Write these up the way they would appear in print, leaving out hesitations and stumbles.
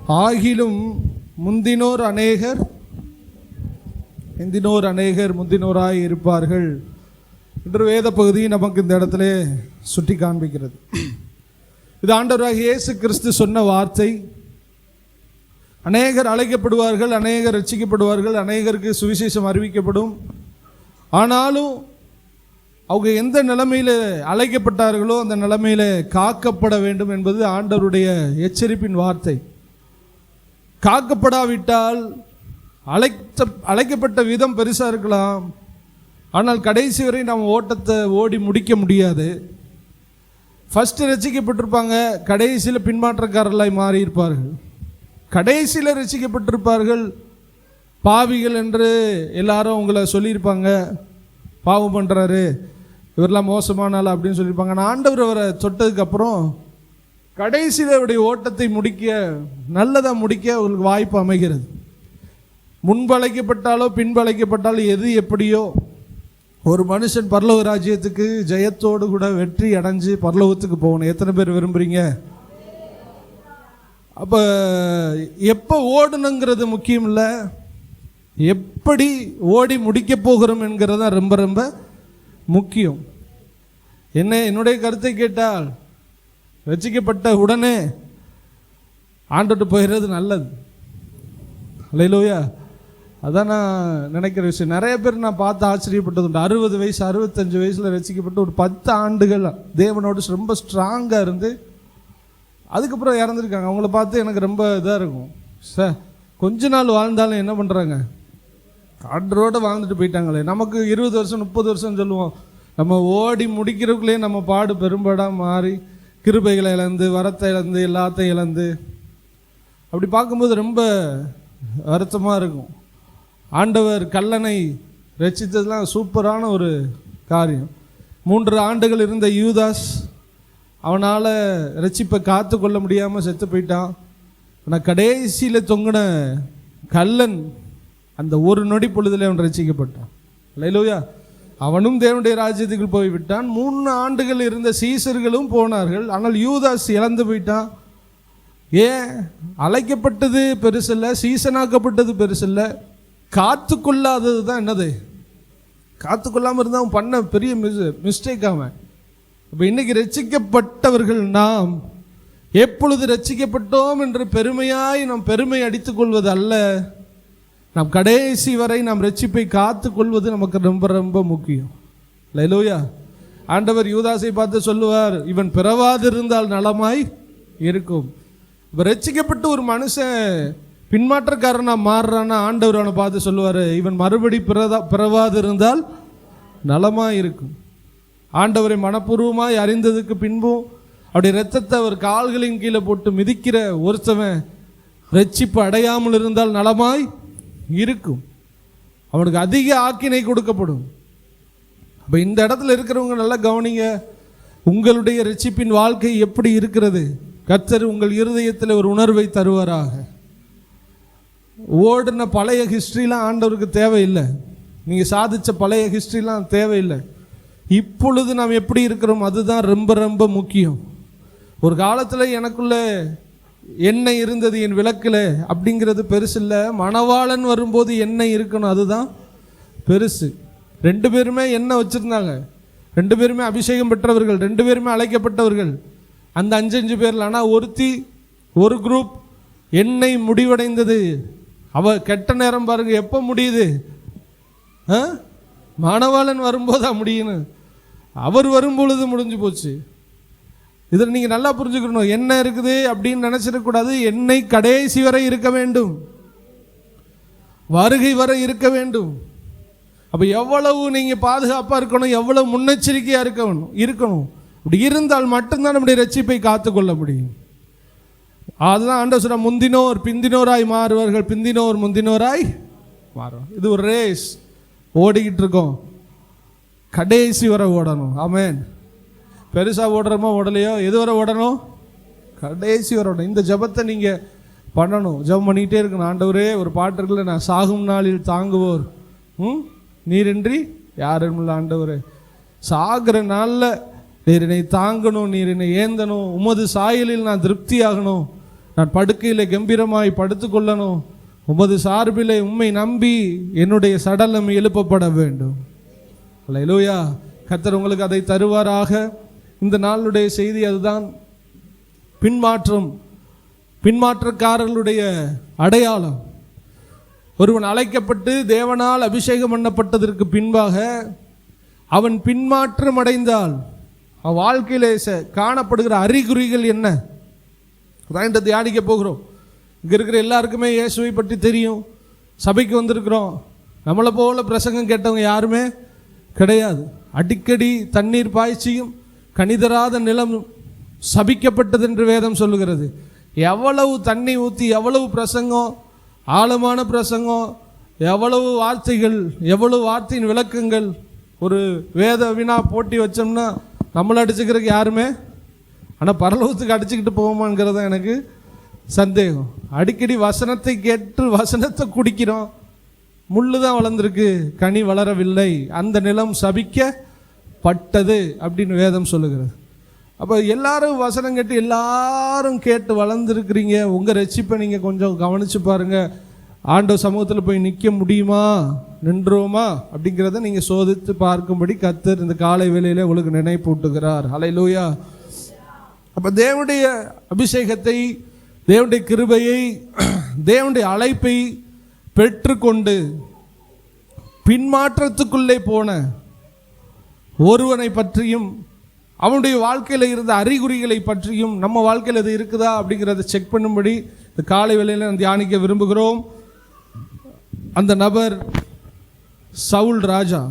ஆகிலும் முந்தினோர் அநேகர் முந்தினோராய் இருப்பார்கள் என்று வேத பகுதி நமக்கு இந்த இடத்துல சுட்டி காண்பிக்கிறது. இது ஆண்டவராகிய இயேசு கிறிஸ்து சொன்ன வார்த்தை. அநேகர் அழைக்கப்படுவார்கள், அநேகர் ரட்சிக்கப்படுவார்கள், அநேகருக்கு சுவிசேஷம் அறிவிக்கப்படும். ஆனாலும் அவங்க எந்த நிலைமையில் அழைக்கப்பட்டார்களோ அந்த நிலைமையில் காக்கப்பட வேண்டும் என்பது ஆண்டவருடைய எச்சரிப்பின் வார்த்தை. காக்கப்படாவிட்டால் அழைக்கப்பட்ட விதம் பெருசாக இருக்கலாம், ஆனால் கடைசி வரை நாம் ஓட்டத்தை ஓடி முடிக்க முடியாது. ஃபஸ்ட்டு ரசிக்கப்பட்டிருப்பாங்க, கடைசியில் பின்மாற்றக்காரர்களாய் மாறி இருப்பார்கள். கடைசியில் ரசிக்கப்பட்டிருப்பார்கள், பாவிகள் என்று எல்லாரும் உங்களை சொல்லியிருப்பாங்க, பாவம் பண்ணுறாரு, இவரெல்லாம் மோசமானால அப்படின்னு சொல்லியிருப்பாங்க. நான் ஆண்டவர் அவரை தொட்டதுக்கப்புறம் கடைசியில் அவருடைய ஓட்டத்தை முடிக்க, நல்லதாக முடிக்க அவங்களுக்கு வாய்ப்பு அமைகிறது. முன்பழைக்கப்பட்டாலோ பின்பழைக்கப்பட்டாலோ எது எப்படியோ ஒரு மனுஷன் பரலோக ராஜ்யத்துக்கு ஜெயத்தோடு கூட வெற்றி அடைஞ்சு பரலோகத்துக்கு போகணும். எத்தனை பேர் விரும்புகிறீங்க? அப்போ எப்போ ஓடணுங்கிறது முக்கியம் இல்லை, எப்படி ஓடி முடிக்க போகிறோம் என்கிறது தான் ரொம்ப ரொம்ப முக்கியம். என்னுடைய கருத்தை கேட்டால் ரட்சிக்கப்பட்ட உடனே ஆண்டுட்டு போயிடுறது நல்லது. அல்லேலூயா. அதான் நான் நினைக்கிற விஷயம். நிறைய பேர் நான் பார்த்து ஆச்சரியப்பட்டது உண்டு. 60 வயசு 65 வயசில் ரசிக்கப்பட்டு ஒரு 10 ஆண்டுகள் தேவனோடு ரொம்ப ஸ்ட்ராங்காக இருந்து அதுக்கப்புறம் இறந்துருக்காங்க. அவங்கள பார்த்து எனக்கு ரொம்ப இதாக இருக்கும். சார் கொஞ்ச நாள் வாழ்ந்தாலும் என்ன பண்ணுறாங்க, ஆண்டரோடு வாழ்ந்துட்டு போயிட்டாங்களே. நமக்கு 20 வருஷம் 30 வருஷம் சொல்லுவோம். நம்ம ஓடி முடிக்கிறதுக்குள்ளே நம்ம பாடு பெரும்பாடாக மாறி கிருபைகளை இழந்து, வரத்தை இழந்து, எல்லாத்தையும் இழந்து, அப்படி பார்க்கும்போது ரொம்ப வருத்தமாக இருக்கும். ஆண்டவர் கல்லனை ரட்சித்ததுலாம் சூப்பரான ஒரு காரியம். 3 ஆண்டுகள் இருந்த யூதாஸ் அவனால் ரட்சிப்பை காத்து கொள்ள முடியாமல் செத்து போயிட்டான். ஆனால் கடைசியில் தொங்கின கல்லன் அந்த ஒரு நொடி பொழுதில் அவன் ரட்சிக்கப்பட்டான். அல்லேலூயா. அவனும் தேவனுடைய ராஜ்யத்துக்கு போய்விட்டான். 3 ஆண்டுகள் இருந்த சீசர்களும் போனார்கள், ஆனால் யூதாஸ் இழந்து போயிட்டான். ஏன்? அழைக்கப்பட்டது பெருசில்லை, சீசனாக்கப்பட்டது பெருசில்லை, காத்து கொள்ளாதது தான் என்னது. காத்து கொள்ளாமல் இருந்தால் அவன் பண்ண பெரிய மிஸ்டேக் அவன். இப்போ இன்றைக்கி ரட்சிக்கப்பட்டவர்கள் நாம் எப்பொழுது ரட்சிக்கப்பட்டோம் என்று பெருமையாய் நாம் பெருமை அடித்துக்கொள்வது அல்ல, நாம் கடைசி வரை நாம் ரட்சிப்பை காத்து கொள்வது நமக்கு ரொம்ப ரொம்ப முக்கியம். அல்லேலூயா. ஆண்டவர் யூதாசை பார்த்து சொல்லுவார், இவன் பிறவாதிருந்தால் நலமாய் இருக்கும். இப்போ ரட்சிக்கப்பட்டு ஒரு மனுஷன் பின்மாற்றக்காரனாக மாறுறான்னா ஆண்டவர் அவனை பார்த்து சொல்லுவார், இவன் மறுபடி பிறவாதிருந்தால் நலமாக இருக்கும். ஆண்டவரை மனப்பூர்வமாய் அறிந்ததுக்கு பின்பும் அவருடைய இரத்தத்தை அவர் கால்களின் கீழே போட்டு மிதிக்கிற ஒருத்தவன் ரட்சிப்பு அடையாமல் இருந்தால் நலமாய் இருக்கும். அவனுக்கு அதிக ஆக்கினை கொடுக்கப்படும். அப்போ இந்த இடத்துல இருக்கிறவங்க நல்லா கவனிங்க, உங்களுடைய ரட்சிப்பின் வாழ்க்கை எப்படி இருக்கிறது? கர்த்தர் உங்கள் இருதயத்தில் ஒரு உணர்வை தருவாராக. ஓடின பழைய ஹிஸ்ட்ரிலாம் ஆண்டவருக்கு தேவையில்லை, நீங்கள் சாதித்த பழைய ஹிஸ்ட்ரிலாம் தேவையில்லை. இப்பொழுது நாம் எப்படி இருக்கிறோம் அதுதான் ரொம்ப ரொம்ப முக்கியம். ஒரு காலத்தில் எனக்குள்ள எண்ணெய் இருந்தது என் விளக்கில் அப்படிங்கிறது பெருசு இல்லை, மணவாளன் வரும்போது எண்ணெய் இருக்கணும் அதுதான் பெருசு. 2 பேருமே எண்ணெய் வச்சுருந்தாங்க, 2 பேருமே அபிஷேகம் பெற்றவர்கள், 2 பேருமே அழைக்கப்பட்டவர்கள், அந்த 5 பேரில். ஆனால் ஒரு குரூப் எண்ணெய் முடிவடைந்தது. கெட்ட நேரம் பாருங்க, எப்போ முடியுது? மணவாளன் வரும்போதா முடியணும், அவர் வரும்பொழுது முடிஞ்சு போச்சு. இதில் நீங்கள் நல்லா புரிஞ்சுக்கணும், என்ன இருக்குது அப்படின்னு நினச்சிடக்கூடாது. எண்ணெய் கடைசி வரை இருக்க வேண்டும், வருகை வரை இருக்க வேண்டும். அப்போ எவ்வளவு நீங்கள் பாதுகாப்பாக இருக்கணும், எவ்வளவு முன்னெச்சரிக்கையாக இருக்கணும். அப்படி இருந்தால் மட்டும்தான் நம்முடைய ரட்சிப்பை காத்துக்கொள்ள முடியும். அதுதான் ஆண்டவர் சொல்ற, முந்தினோர் பிந்தினோராய் மாறுவார்கள், பிந்தினோர் முந்தினோராய் மாறுவார். இது ஒரு ரேஸ், ஓடிக்கிட்டு இருக்கோம், கடைசி வரை ஓடணும். ஆமென். பெருசாக ஓடுறோமோ ஓடலையோ, எது வரை ஓடணும்? கடைசி வரை ஓடணும். இந்த ஜபத்தை நீங்கள் பண்ணணும், ஜபம் பண்ணிக்கிட்டே இருக்கணும். ஆண்டவரே, ஒரு பாட்டு இருக்குல்ல, நான் சாகும் நாளில் தாங்குவோர் நீரின்றி யாரும் இல்லை. ஆண்டவரே, சாகிற நாளில் நீர் என்னை தாங்கணும், நீர் என்னை ஏந்தணும், உமது சாயலில் நான் திருப்தி ஆகணும் நான் படுக்கையில் கம்பீரமாய் படுத்துக்கொள்ளணும். உமது சார்பிலே உம்மை நம்பி என்னுடைய சடலம் எழுப்பப்பட வேண்டும். அல்லேலூயா. கர்த்தர் உங்களுக்கு அதை தருவாராக. இந்த நாளுடைய செய்தி அதுதான். பின்மாற்றக்காரர்களுடைய அடையாளம். ஒருவன் அழைக்கப்பட்டு தேவனால் அபிஷேகம் பண்ணப்பட்டதற்கு பின்பாக அவன் பின்மாற்றம் அடைந்தால் அவன் வாழ்க்கையிலே காணப்படுகிற அறிகுறிகள் என்ன அதான் தியானிக்க போகிறோம். இங்கே இருக்கிற எல்லாருக்குமே இயேசுவை பற்றி தெரியும். சபைக்கு வந்திருக்கிறோம். நம்மளை போல பிரசங்கம் கேட்டவங்க யாருமே கிடையாது. அடிக்கடி தண்ணீர் பாய்ச்சியும் கனிதராத நிலம் சபிக்கப்பட்டது என்று வேதம் சொல்லுகிறது. எவ்வளவு தண்ணி ஊற்றி எவ்வளவு பிரசங்கம், ஆழமான பிரசங்கம், எவ்வளவு வார்த்தைகள், எவ்வளவு வார்த்தையின் விளக்கங்கள். ஒரு வேத வினா போட்டி வச்சோம்னா நம்மளை அடிச்சுக்கிறதுக்கு யாருமே, ஆனால் பரலோகத்துக்கு அடிச்சுக்கிட்டு போவோமாங்கிறது தான் எனக்கு சந்தேகம். அடிக்கடி வசனத்தை கேட்டு வசனத்தை குடிக்கிறோம். முள்ளு தான் வளர்ந்துருக்கு, கனி வளரவில்லை. அந்த நிலம் சபிக்கப்பட்டது அப்படின்னு வேதம் சொல்லுகிறது. அப்போ எல்லாரும் வசனம் கேட்டு எல்லாரும் கேட்டு வளர்ந்துருக்கிறீங்க. உங்கள் ரட்சிப்பை நீங்கள் கொஞ்சம் கவனித்து பாருங்கள். ஆண்டவர் சமூகத்தில் போய் நிற்க முடியுமா, நின்றோமா அப்படிங்கிறத நீங்கள் சோதித்து பார்க்கும்படி கர்த்தர் இந்த காலை வேளையில் உங்களுக்கு நினைப்பூட்டுகிறார். ஹல்லேலூயா. அப்போ தேவனுடைய அபிஷேகத்தை, தேவனுடைய கிருபையை, தேவனுடைய அழைப்பை பெற்றுக்கொண்டு பின்மாற்றத்துக்குள்ளே போன ஒருவனை பற்றியும் அவனுடைய வாழ்க்கையில் இருந்த அறிகுறிகளை பற்றியும் நம்ம வாழ்க்கையில் அது இருக்குதா அப்படிங்கிறத செக் பண்ணும்படி இந்த காலை வேளையில் நான் தியானிக்க விரும்புகிறோம். அந்த நபர் சவுல் ராஜா.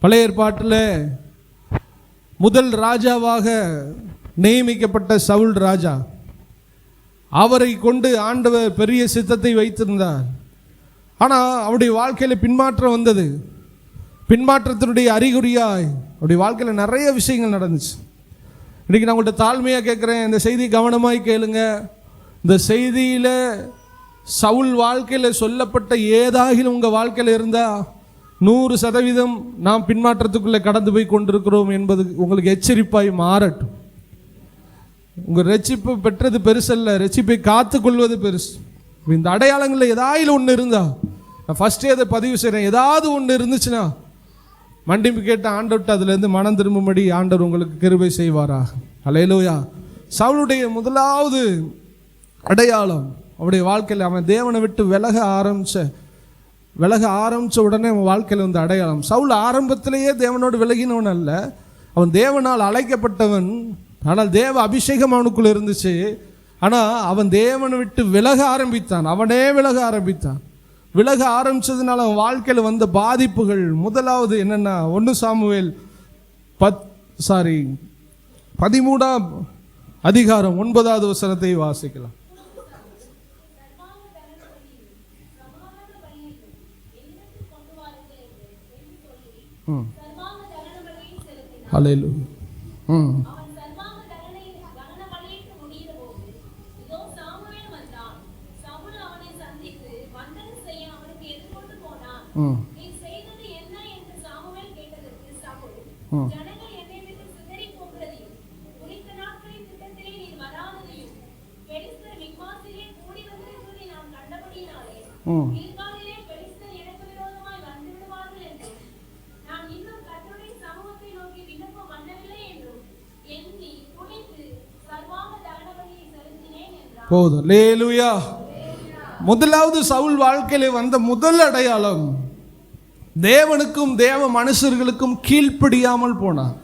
பழைய ஏற்பாட்டில் முதல் ராஜாவாக நியமிக்கப்பட்ட சவுல் ராஜா. அவரை கொண்டு ஆண்டவர் பெரிய சித்தத்தை வைத்திருந்தார். ஆனால் அவருடைய வாழ்க்கையில் பின்மாற்றம் வந்தது. பின்மாற்றத்தினுடைய அறிகுறியாய் அவருடைய வாழ்க்கையில் நிறைய விஷயங்கள் நடந்துச்சு. இன்றைக்கி நான் உங்கள்கிட்ட தாழ்மையாக கேட்குறேன், இந்த செய்தி கவனமாய் கேளுங்க. இந்த செய்தியில் சவுல் வாழ்க்கையில் சொல்லப்பட்ட ஏதாகிலும் உங்கள் வாழ்க்கையில் இருந்தால் 100% நாம் பின்மாற்றத்துக்குள்ளே கடந்து போய் கொண்டிருக்கிறோம் என்பது உங்களுக்கு எச்சரிப்பாய் மாறட்டும். உங்கள் ரட்சிப்பு பெற்றது பெருசல்ல, ரட்சிப்பை காத்து கொள்வது பெருசு. இந்த அடையாளங்களில் ஏதாவது ஒன்று இருந்தால், நான் ஃபஸ்ட்டே அதை பதிவு செய்கிறேன், ஏதாவது ஒன்று இருந்துச்சுன்னா மன்னிப்பு கேட்ட ஆண்டவர்கிட்ட அதிலேருந்து மனம் திரும்பும்படி ஆண்டவர் உங்களுக்கு கிருபை செய்வாராக. அல்லேலூயா. சவுளுடைய முதலாவது அடையாளம் அவருடைய வாழ்க்கையில் அவன் தேவனை விட்டு விலக ஆரம்பித்த உடனே அவன் வாழ்க்கையில் வந்து அடையாளம். சவுல் ஆரம்பத்திலேயே தேவனோடு விலகினவன் அல்ல, அவன் தேவனால் அழைக்கப்பட்டவன். ஆனால் தேவ அபிஷேகம் அவனுக்குள்ள இருந்துச்சு. ஆனால் அவன் தேவனை விட்டு விலக ஆரம்பித்தான். அவனே விலக ஆரம்பித்தான். விலக ஆரம்பித்ததுனால அவன் வாழ்க்கையில் வந்த பாதிப்புகள் முதலாவது என்னென்னா, 1 சாமுவேல் 13ஆம் அதிகாரம் 9வது வசனத்தை வாசிக்கலாம். ஹல்லேலூயா. போதும். அல்லேலூயா. முதலாவது சவுல் வாழ்க்கையில வந்த முதல் அடையாளம், தேவனுக்கும் தேவ மனுஷர்களுக்கும் கீழ்ப்படியாமல் போனார்.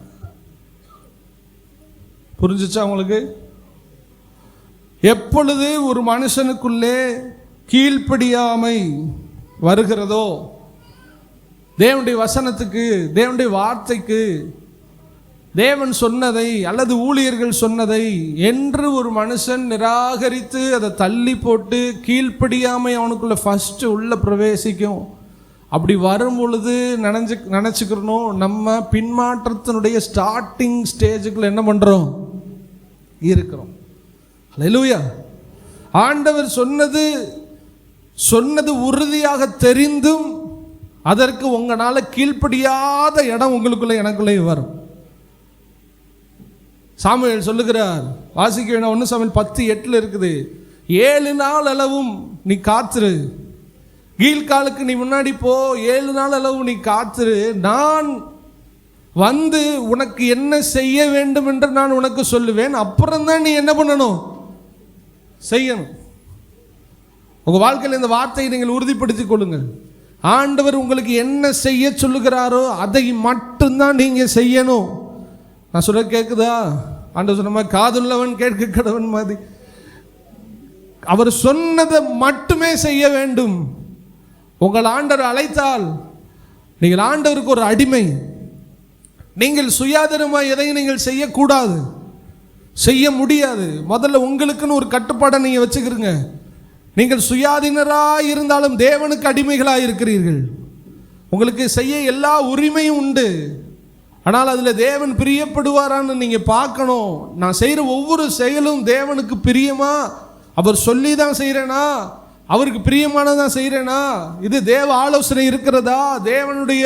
புரிஞ்சுச்சா உங்களுக்கு? எப்பொழுது ஒரு மனுஷனுக்குள்ளே கீழ்ப்படியாமை வருகிறதோ, தேவனுடைய வசனத்துக்கு, தேவனுடைய வார்த்தைக்கு, தேவன் சொன்னதை அல்லது ஊழியர்கள் சொன்னதை என்று ஒரு மனுஷன் நிராகரித்து அதை தள்ளி போட்டு கீழ்ப்படியாமை அவனுக்குள்ள ஃபஸ்ட்டு உள்ள பிரவேசிக்கும். அப்படி வரும் பொழுது நினச்சிக்கிறணும், நம்ம பின்மாற்றத்தினுடைய ஸ்டார்டிங் ஸ்டேஜுக்குள்ள என்ன பண்ணுறோம், இருக்கிறோம். அல்லேலூயா. ஆண்டவர் சொன்னது உறுதியாக தெரிந்தும் அதற்கு உங்களால் கீழ்ப்படியாத இடம் உங்களுக்குள்ள எனக்குள்ளே வரும். சாமுவேல் சொல்லுகிறார், வாசிக்க வேண்டாம், 1 சாமுவேல் 10:8 இருக்குது. 7 நாள் அளவும் நீ காத்துரு, கீழ்காலுக்கு நீ முன்னாடி போ, 7 நாள் அளவு நீ காத்துரு, நான் வந்து உனக்கு என்ன செய்ய வேண்டும் என்று நான் உனக்கு சொல்லுவேன், அப்புறம்தான் நீ என்ன பண்ணணும், செய்யணும். உங்கள் வாழ்க்கையில் இந்த வார்த்தையை நீங்கள் உறுதிப்படுத்திக் கொள்ளுங்கள். ஆண்டவர் உங்களுக்கு என்ன செய்ய சொல்லுகிறாரோ அதை மட்டும்தான் நீங்கள் செய்யணும். நான் சொல்ல கேட்குதா? ஆண்டவர் சொன்ன மாதிரி காதுள்ளவன் கேட்க கடவன் மாதிரி அவர் சொன்னதை மட்டுமே செய்ய வேண்டும். உங்கள் ஆண்டவர் அழைத்தால் நீங்கள் ஆண்டவருக்கு ஒரு அடிமை. நீங்கள் சுயாதீனமாக எதையும் நீங்கள் செய்யக்கூடாது, செய்ய முடியாது. முதல்ல உங்களுக்குன்னு ஒரு கட்டுப்பாடை நீங்கள் வச்சுக்கிறீங்க. நீங்கள் சுயாதீனராக இருந்தாலும் தேவனுக்கு அடிமைகளாக இருக்கிறீர்கள். உங்களுக்கு செய்ய எல்லா உரிமையும் உண்டு. ஆனால் அதில் தேவன் பிரியப்படுவாரான்னு நீங்கள் பார்க்கணும். நான் செய்கிற ஒவ்வொரு செயலும் தேவனுக்கு பிரியமா, அவர் சொல்லி தான் செய்கிறேனா, அவருக்கு பிரியமானதான் செய்கிறேனா, இது தேவ ஆலோசனை இருக்கிறதா, தேவனுடைய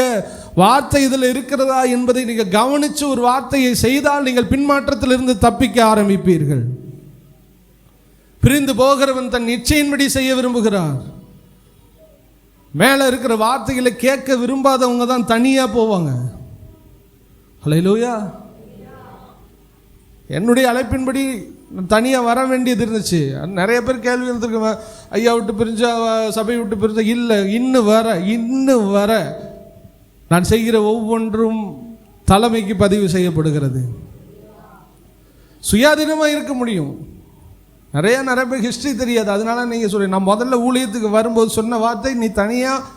வார்த்தை இதில் இருக்கிறதா என்பதை நீங்கள் கவனித்து ஒரு வார்த்தையை செய்தால் நீங்கள் பின்மாற்றத்திலிருந்து தப்பிக்க ஆரம்பிப்பீர்கள். பிரிந்து போகிறவன் தன் நிச்சயின்படி செய்ய விரும்புகிறார். மேலே இருக்கிற வார்த்தைகளை கேட்க விரும்பாதவங்க தான் தனியாக போவாங்க. ஹல்லேலூயா. என்னுடைய அழைப்பின்படி தனியாக வர வேண்டியது இருந்துச்சு. நிறைய பேர் கேள்வி இருந்திருக்கு, ஐயா விட்டு பிரிஞ்சா, சபை விட்டு பிரிஞ்சா. இல்லை, இன்னும் வர நான் செய்கிற ஒவ்வொன்றும் தலைமைக்கு பதிவு செய்யப்படுகிறது. சுயாதீனமாக இருக்க முடியும். நிறைய பேர் ஹிஸ்ட்ரி தெரியாது. அதனால நீங்கள் சொல்லி, நான் முதல்ல ஊழியத்துக்கு வரும்போது சொன்ன வார்த்தை, நீ தனியாக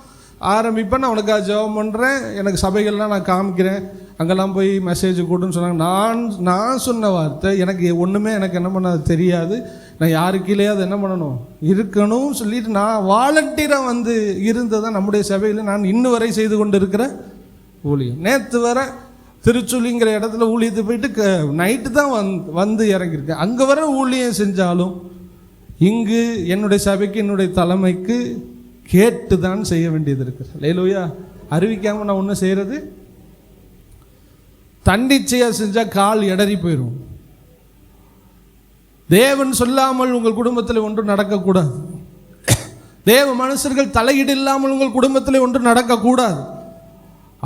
ஆரம்பிப்பேன், நான் உனக்காக ஜெபம் பண்ணுறேன், எனக்கு சபைகள்லாம் நான் காமிக்கிறேன், அங்கெல்லாம் போய் மெசேஜ் கொடுன்னு சொன்னாங்க. நான் சொன்ன வார்த்தை, எனக்கு ஒன்றுமே எனக்கு என்ன பண்ண தெரியாது, நான் யாருக்கீழே அதை என்ன பண்ணணும், இருக்கணும் சொல்லிட்டு நான் வாலண்டியராக வந்து இருந்ததான் நம்முடைய சபையில் நான் இன்னும் வரை செய்து கொண்டு இருக்கிற ஊழியம். நேற்று வர திருச்சுலிங்கிற இடத்துல ஊழியத்தை போயிட்டு நைட்டு தான் வந்து இறங்கியிருக்கேன். அங்கே வர ஊழியம் செஞ்சாலும் இங்கு என்னுடைய சபைக்கு, என்னுடைய தலைமைக்கு கேட்டு தான் செய்ய வேண்டியது இருக்குது. ஹல்லேலூயா. அறிவிக்காமல் நான் ஒன்றும் செய்கிறது, தன்னிச்சையாக செஞ்சால் கால் இடறி போயிடும். தேவன் சொல்லாமல் உங்கள் குடும்பத்தில் ஒன்றும் நடக்கக்கூடாது. தேவ மனுஷர்கள் தலையீடு இல்லாமல் உங்கள் குடும்பத்தில் ஒன்றும் நடக்கக்கூடாது.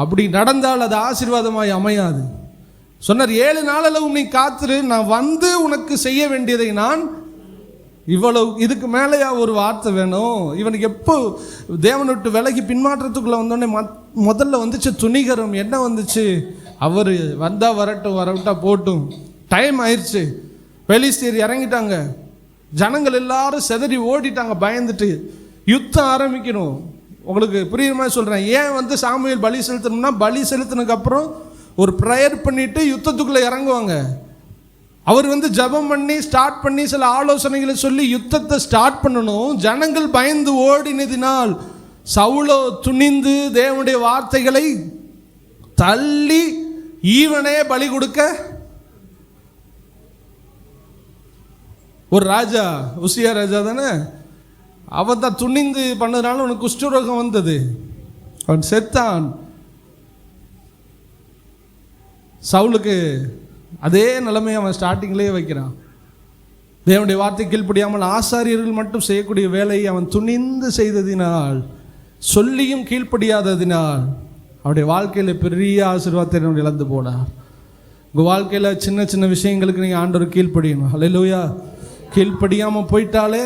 அப்படி நடந்தால் அது ஆசீர்வாதமாய் அமையாது. சொன்னார், 7 நாளளவும் நீ காத்துரு, நான் வந்து உனக்கு செய்ய வேண்டியதை நான் இவ்வளவு. இதுக்கு மேலேயா ஒரு வார்த்தை வேணும்? இவனுக்கு எப்போ தேவனை விட்டு விலகி பின்மாற்றத்துக்குள்ளே வந்தோடனே முதல்ல வந்துச்சு துணிகரம். என்ன வந்துச்சு? அவர் வந்தால் வரட்டும், வரவிட்டா போட்டும். டைம் ஆயிடுச்சு. பெலிஸ்தீர் இறங்கிட்டாங்க. ஜனங்கள் எல்லாரும் செதறி ஓடிட்டாங்க பயந்துட்டு. யுத்தம் ஆரம்பிக்கணும். உங்களுக்கு புரியுற மாதிரி சொல்கிறேன். ஏன் வந்து சாமுவேல் பலி செலுத்தணும்னா, பலி செலுத்தினதுக்கப்புறம் ஒரு ப்ரேயர் பண்ணிவிட்டு யுத்தத்துக்குள்ளே இறங்குவாங்க. அவர் வந்து ஜபம் பண்ணி ஸ்டார்ட் பண்ணி சில ஆலோசனைகளை சொல்லி யுத்தத்தை ஸ்டார்ட் பண்ணணும். ஜனங்கள் பயந்து ஓடினதினால் சவுலோ துணிந்து தேவனுடைய வார்த்தைகளை தள்ளி ஈவனே பலி கொடுக்க ஒரு ராஜா, உசியா ராஜா தானே, அவன் தான் துணிந்து பண்ணதுனால அவனுக்கு குஷ்டரோகம் வந்தது. அவன் செத்தான். சவுலுக்கு அதே நிலைமையை அவன் ஸ்டார்டிங்லேயே வைக்கிறான். தேவனுடைய வார்த்தை கீழ்ப்படியாமல் ஆசாரியர்கள் மட்டும் செய்யக்கூடிய வேலையை அவன் துணிந்து செய்ததினால், சொல்லியும் கீழ்ப்படியாததினால் அவருடைய வாழ்க்கையில் பெரிய ஆசீர்வாதத்தை இழந்து போனார். உங்கள் வாழ்க்கையில் சின்ன சின்ன விஷயங்களுக்கு நீங்கள் ஆண்டவர் கீழ்ப்படியணும். ஹல்லேலூயா. கீழ்ப்படியாமல் போயிட்டாலே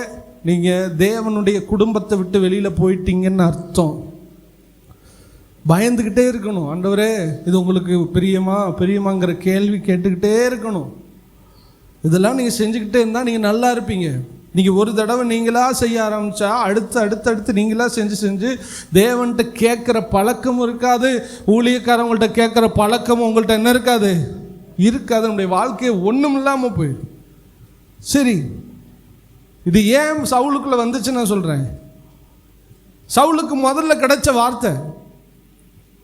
நீங்கள் தேவனுடைய குடும்பத்தை விட்டு வெளியில் போயிட்டீங்கன்னு அர்த்தம். பயந்துக்கிட்டே இருக்கணும். ஆண்டவரே இது உங்களுக்கு பிரியமாங்கிற கேள்வி கேட்டுக்கிட்டே இருக்கணும். இதெல்லாம் நீங்கள் செஞ்சுக்கிட்டே இருந்தால் நீங்கள் நல்லா இருப்பீங்க. நீங்கள் ஒரு தடவை நீங்களாக செய்ய ஆரம்பித்தா அடுத்து நீங்களாக செஞ்சு தேவன்கிட்ட கேட்குற பழக்கமும் இருக்காது. ஊழியக்காரவங்கள்ட்ட கேட்குற பழக்கமும் உங்கள்கிட்ட என்ன இருக்காது. நம்முடைய வாழ்க்கையை ஒன்றும் இல்லாமல் போயிடும். சரி, இது ஏன் சவுலுக்குள்ளே வந்துச்சு நான் சொல்கிறேன். சவுலுக்கு முதல்ல கிடைச்ச வார்த்தை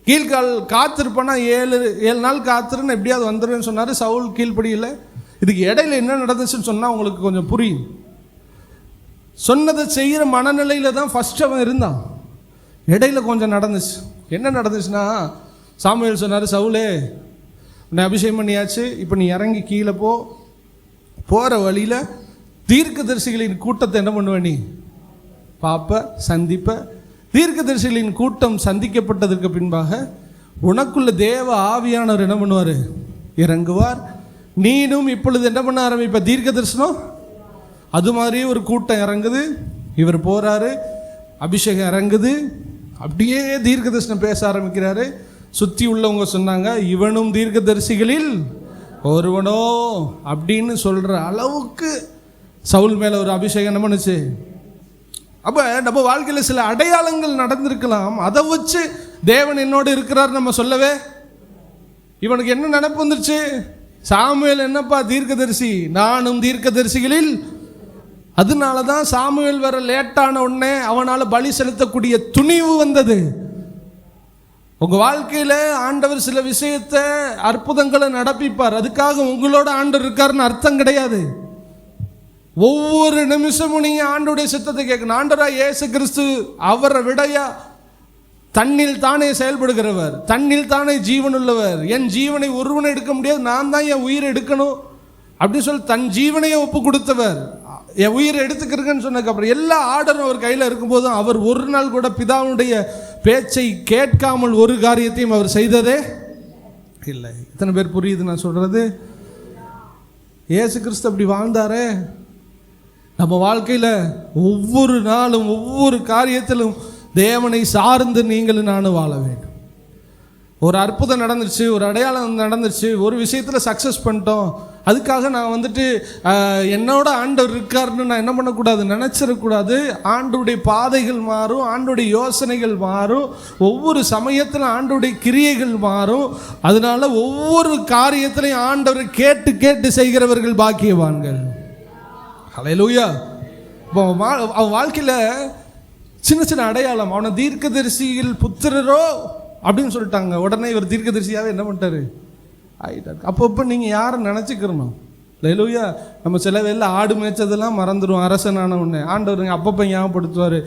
கீழ்கால் காத்திருப்பேன்னா 7 நாள் காத்திருன்னு எப்படியாவது வந்துடுன்னு சொன்னார். சவுல் கீழ்ப்படியில். இதுக்கு இடையில என்ன நடந்துச்சுன்னு சொன்னால் உங்களுக்கு கொஞ்சம் புரியும். சொன்னதை செய்கிற மனநிலையில் தான் ஃபஸ்ட்டு அவன் இருந்தான். இடையில கொஞ்சம் நடந்துச்சு. என்ன நடந்துச்சுன்னா, சாமுவேல் சொன்னார், சவுலே உன்னை அபிஷேகம் பண்ணியாச்சு, இப்போ நீ இறங்கி கீழே போகிற வழியில் தீர்க்கதரிசிகளின் கூட்டத்தை என்ன பண்ணுவ நீ? பாப்ப, சந்திப்ப. தீர்க்கதரிசிகளின் கூட்டம் சந்திக்கப்பட்டதற்கு பின்பாக உனக்குள்ள தேவ ஆவியானவர் என்ன பண்ணுவார்? இறங்குவார். நீனும் இப்பொழுது என்ன பண்ண ஆரம்பிப்ப? தீர்க்க தரிசனம். அது மாதிரியே ஒரு கூட்டம் இறங்குது, இவர் போறாரு, அபிஷேகம் இறங்குது, அப்படியே தீர்க்க தரிசனம் பேச ஆரம்பிக்கிறாரு. சுற்றி உள்ளவங்க சொன்னாங்க, இவனும் தீர்க்க தரிசிகளில் ஒருவனோ அப்படின்னு சொல்ற அளவுக்கு சவுல் மேல ஒரு அபிஷேகம் என்ன பண்ணுச்சு. அப்ப நம்ம வாழ்க்கையில் சில அடையாளங்கள் நடந்திருக்கலாம், அதை வச்சு தேவன் என்னோடு இருக்கிறார் நம்ம சொல்லவே. இவனுக்கு என்ன நினைப்பு வந்துருச்சு? சாமுவேல் என்னப்பா தீர்க்கதரிசி, நானும் தீர்க்கதரிசிகளில். அதனால தான் சாமுவேல் வர லேட்டான உடனே அவனால் பலி செலுத்தக்கூடிய துணிவு வந்தது. உங்க வாழ்க்கையில ஆண்டவர் சில விஷயத்தை அற்புதங்களை நடப்பிப்பார். அதுக்காக உங்களோட ஆண்டவர் இருக்காருன்னு அர்த்தம் கிடையாது. ஒவ்வொரு நிமிஷமும் நீங்க ஆண்டவருடைய சித்தத்தை கேட்கணும். ஆண்டவரா இயேசு கிறிஸ்து அவரை விடையா தன்னில் தானே செயல்படுகிறவர், தன்னில் தானே ஜீவன் உள்ளவர். என் ஜீவனை ஒருவனை எடுக்க முடியாது, நான் தான் என் உயிரை எடுக்கணும் அப்படின்னு சொல்லி தன் ஜீவனையே ஒப்பு கொடுத்தவர். என் உயிரை எடுத்துக்கிறேன்னு சொன்னதுக்கப்புறம் எல்லா ஆர்டரும் அவர் கையில் இருக்கும்போதும் அவர் ஒரு நாள் கூட பிதாவுடைய பேச்சை கேட்காமல் ஒரு காரியத்தையும் அவர் செய்ததே இல்லை. இத்தனை பேர் புரியுது நான் சொல்றது? இயேசு கிறிஸ்து அப்படி வாழ்ந்தாரே. நம்ம வாழ்க்கையில் ஒவ்வொரு நாளும் ஒவ்வொரு காரியத்திலும் தேவனை சார்ந்து நீங்களும் நானும் வாழ வேண்டும். ஒரு அற்புதம் நடந்துருச்சு, ஒரு அடையாளம் நடந்துருச்சு, ஒரு விஷயத்தில் சக்ஸஸ் பண்ணிட்டோம், அதுக்காக நான் வந்துட்டு என்னோட ஆண்டவர் இருக்காருன்னு நான் என்ன பண்ணக்கூடாது, நினச்சிடக்கூடாது. ஆண்டவருடைய பாதைகள் மாறும், ஆண்டவருடைய யோசனைகள் மாறும், ஒவ்வொரு சமயத்தில் ஆண்டவருடைய கிரியைகள் மாறும். அதனால ஒவ்வொரு காரியத்திலையும் ஆண்டவரை கேட்டு கேட்டு செய்கிறவர்கள் பாக்கியவான்கள். ஹல்லேலூயா. இப்போ அவன் வாழ்க்கையில் சின்ன சின்ன அடையாளம், அவனை தீர்க்கதரிசியில் புத்திரரோ அப்படின்னு சொல்லிட்டாங்க. உடனே இவர் தீர்க்கதரிசியாவே என்ன பண்ணிட்டாரு ஆயிட்டாரு. அப்பப்போ நீங்கள் யாரை நினச்சிக்கிறணும்? ஹல்லேலூயா. நம்ம சில வேளை ஆடு மேய்ச்சதெல்லாம் மறந்துடும். அரசனான உன்னை ஆண்டவருங்க அப்பப்போ ஞாபகப்படுத்துவார்.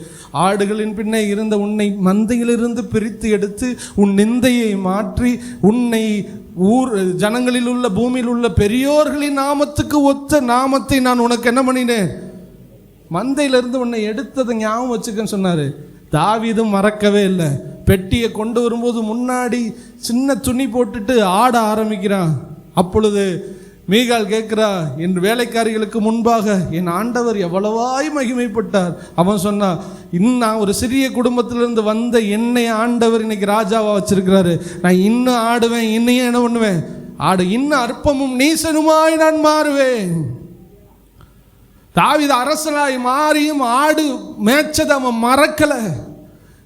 ஆடுகளின் பின்னே இருந்த உன்னை மந்தையிலிருந்து பிரித்து எடுத்து உன் நிந்தையை மாற்றி உன்னை ஊர் ஜனங்களில் உள்ள பூமியில் உள்ள பெரியோர்களின் நாமத்துக்கு ஒத்த நாமத்தை நான் உனக்கு என்ன பண்ணினேன், மந்தையிலிருந்து உன்னை எடுத்ததை ஞாபகம் வச்சுக்கன்னு சொன்னார். தாவீதும் மறக்கவே இல்லை. பெட்டியை கொண்டு வரும்போது முன்னாடி சின்ன துணி போட்டுட்டு ஆட ஆரம்பிக்கிறான். அப்பொழுது மீகாள் கேட்கிறா, என் வேலைக்காரிகளுக்கு முன்பாக என் ஆண்டவர் எவ்வளவாய் மகிமைப்பட்டார். அவன் சொன்னா, இன்னும் ஒரு சிறிய குடும்பத்திலிருந்து வந்த என்னை ஆண்டவர் இன்னைக்கு ராஜாவா வச்சிருக்கிறாரு, நான் இன்னும் ஆடுவேன், இன்னையும் என்ன பண்ணுவேன், ஆடு, இன்னும் அற்பமும் நீசனுமாய் நான் மாறுவேன். தாவீது அரசனாய் மாறியும் ஆடு மேய்ச்சதை அவன் மறக்கல.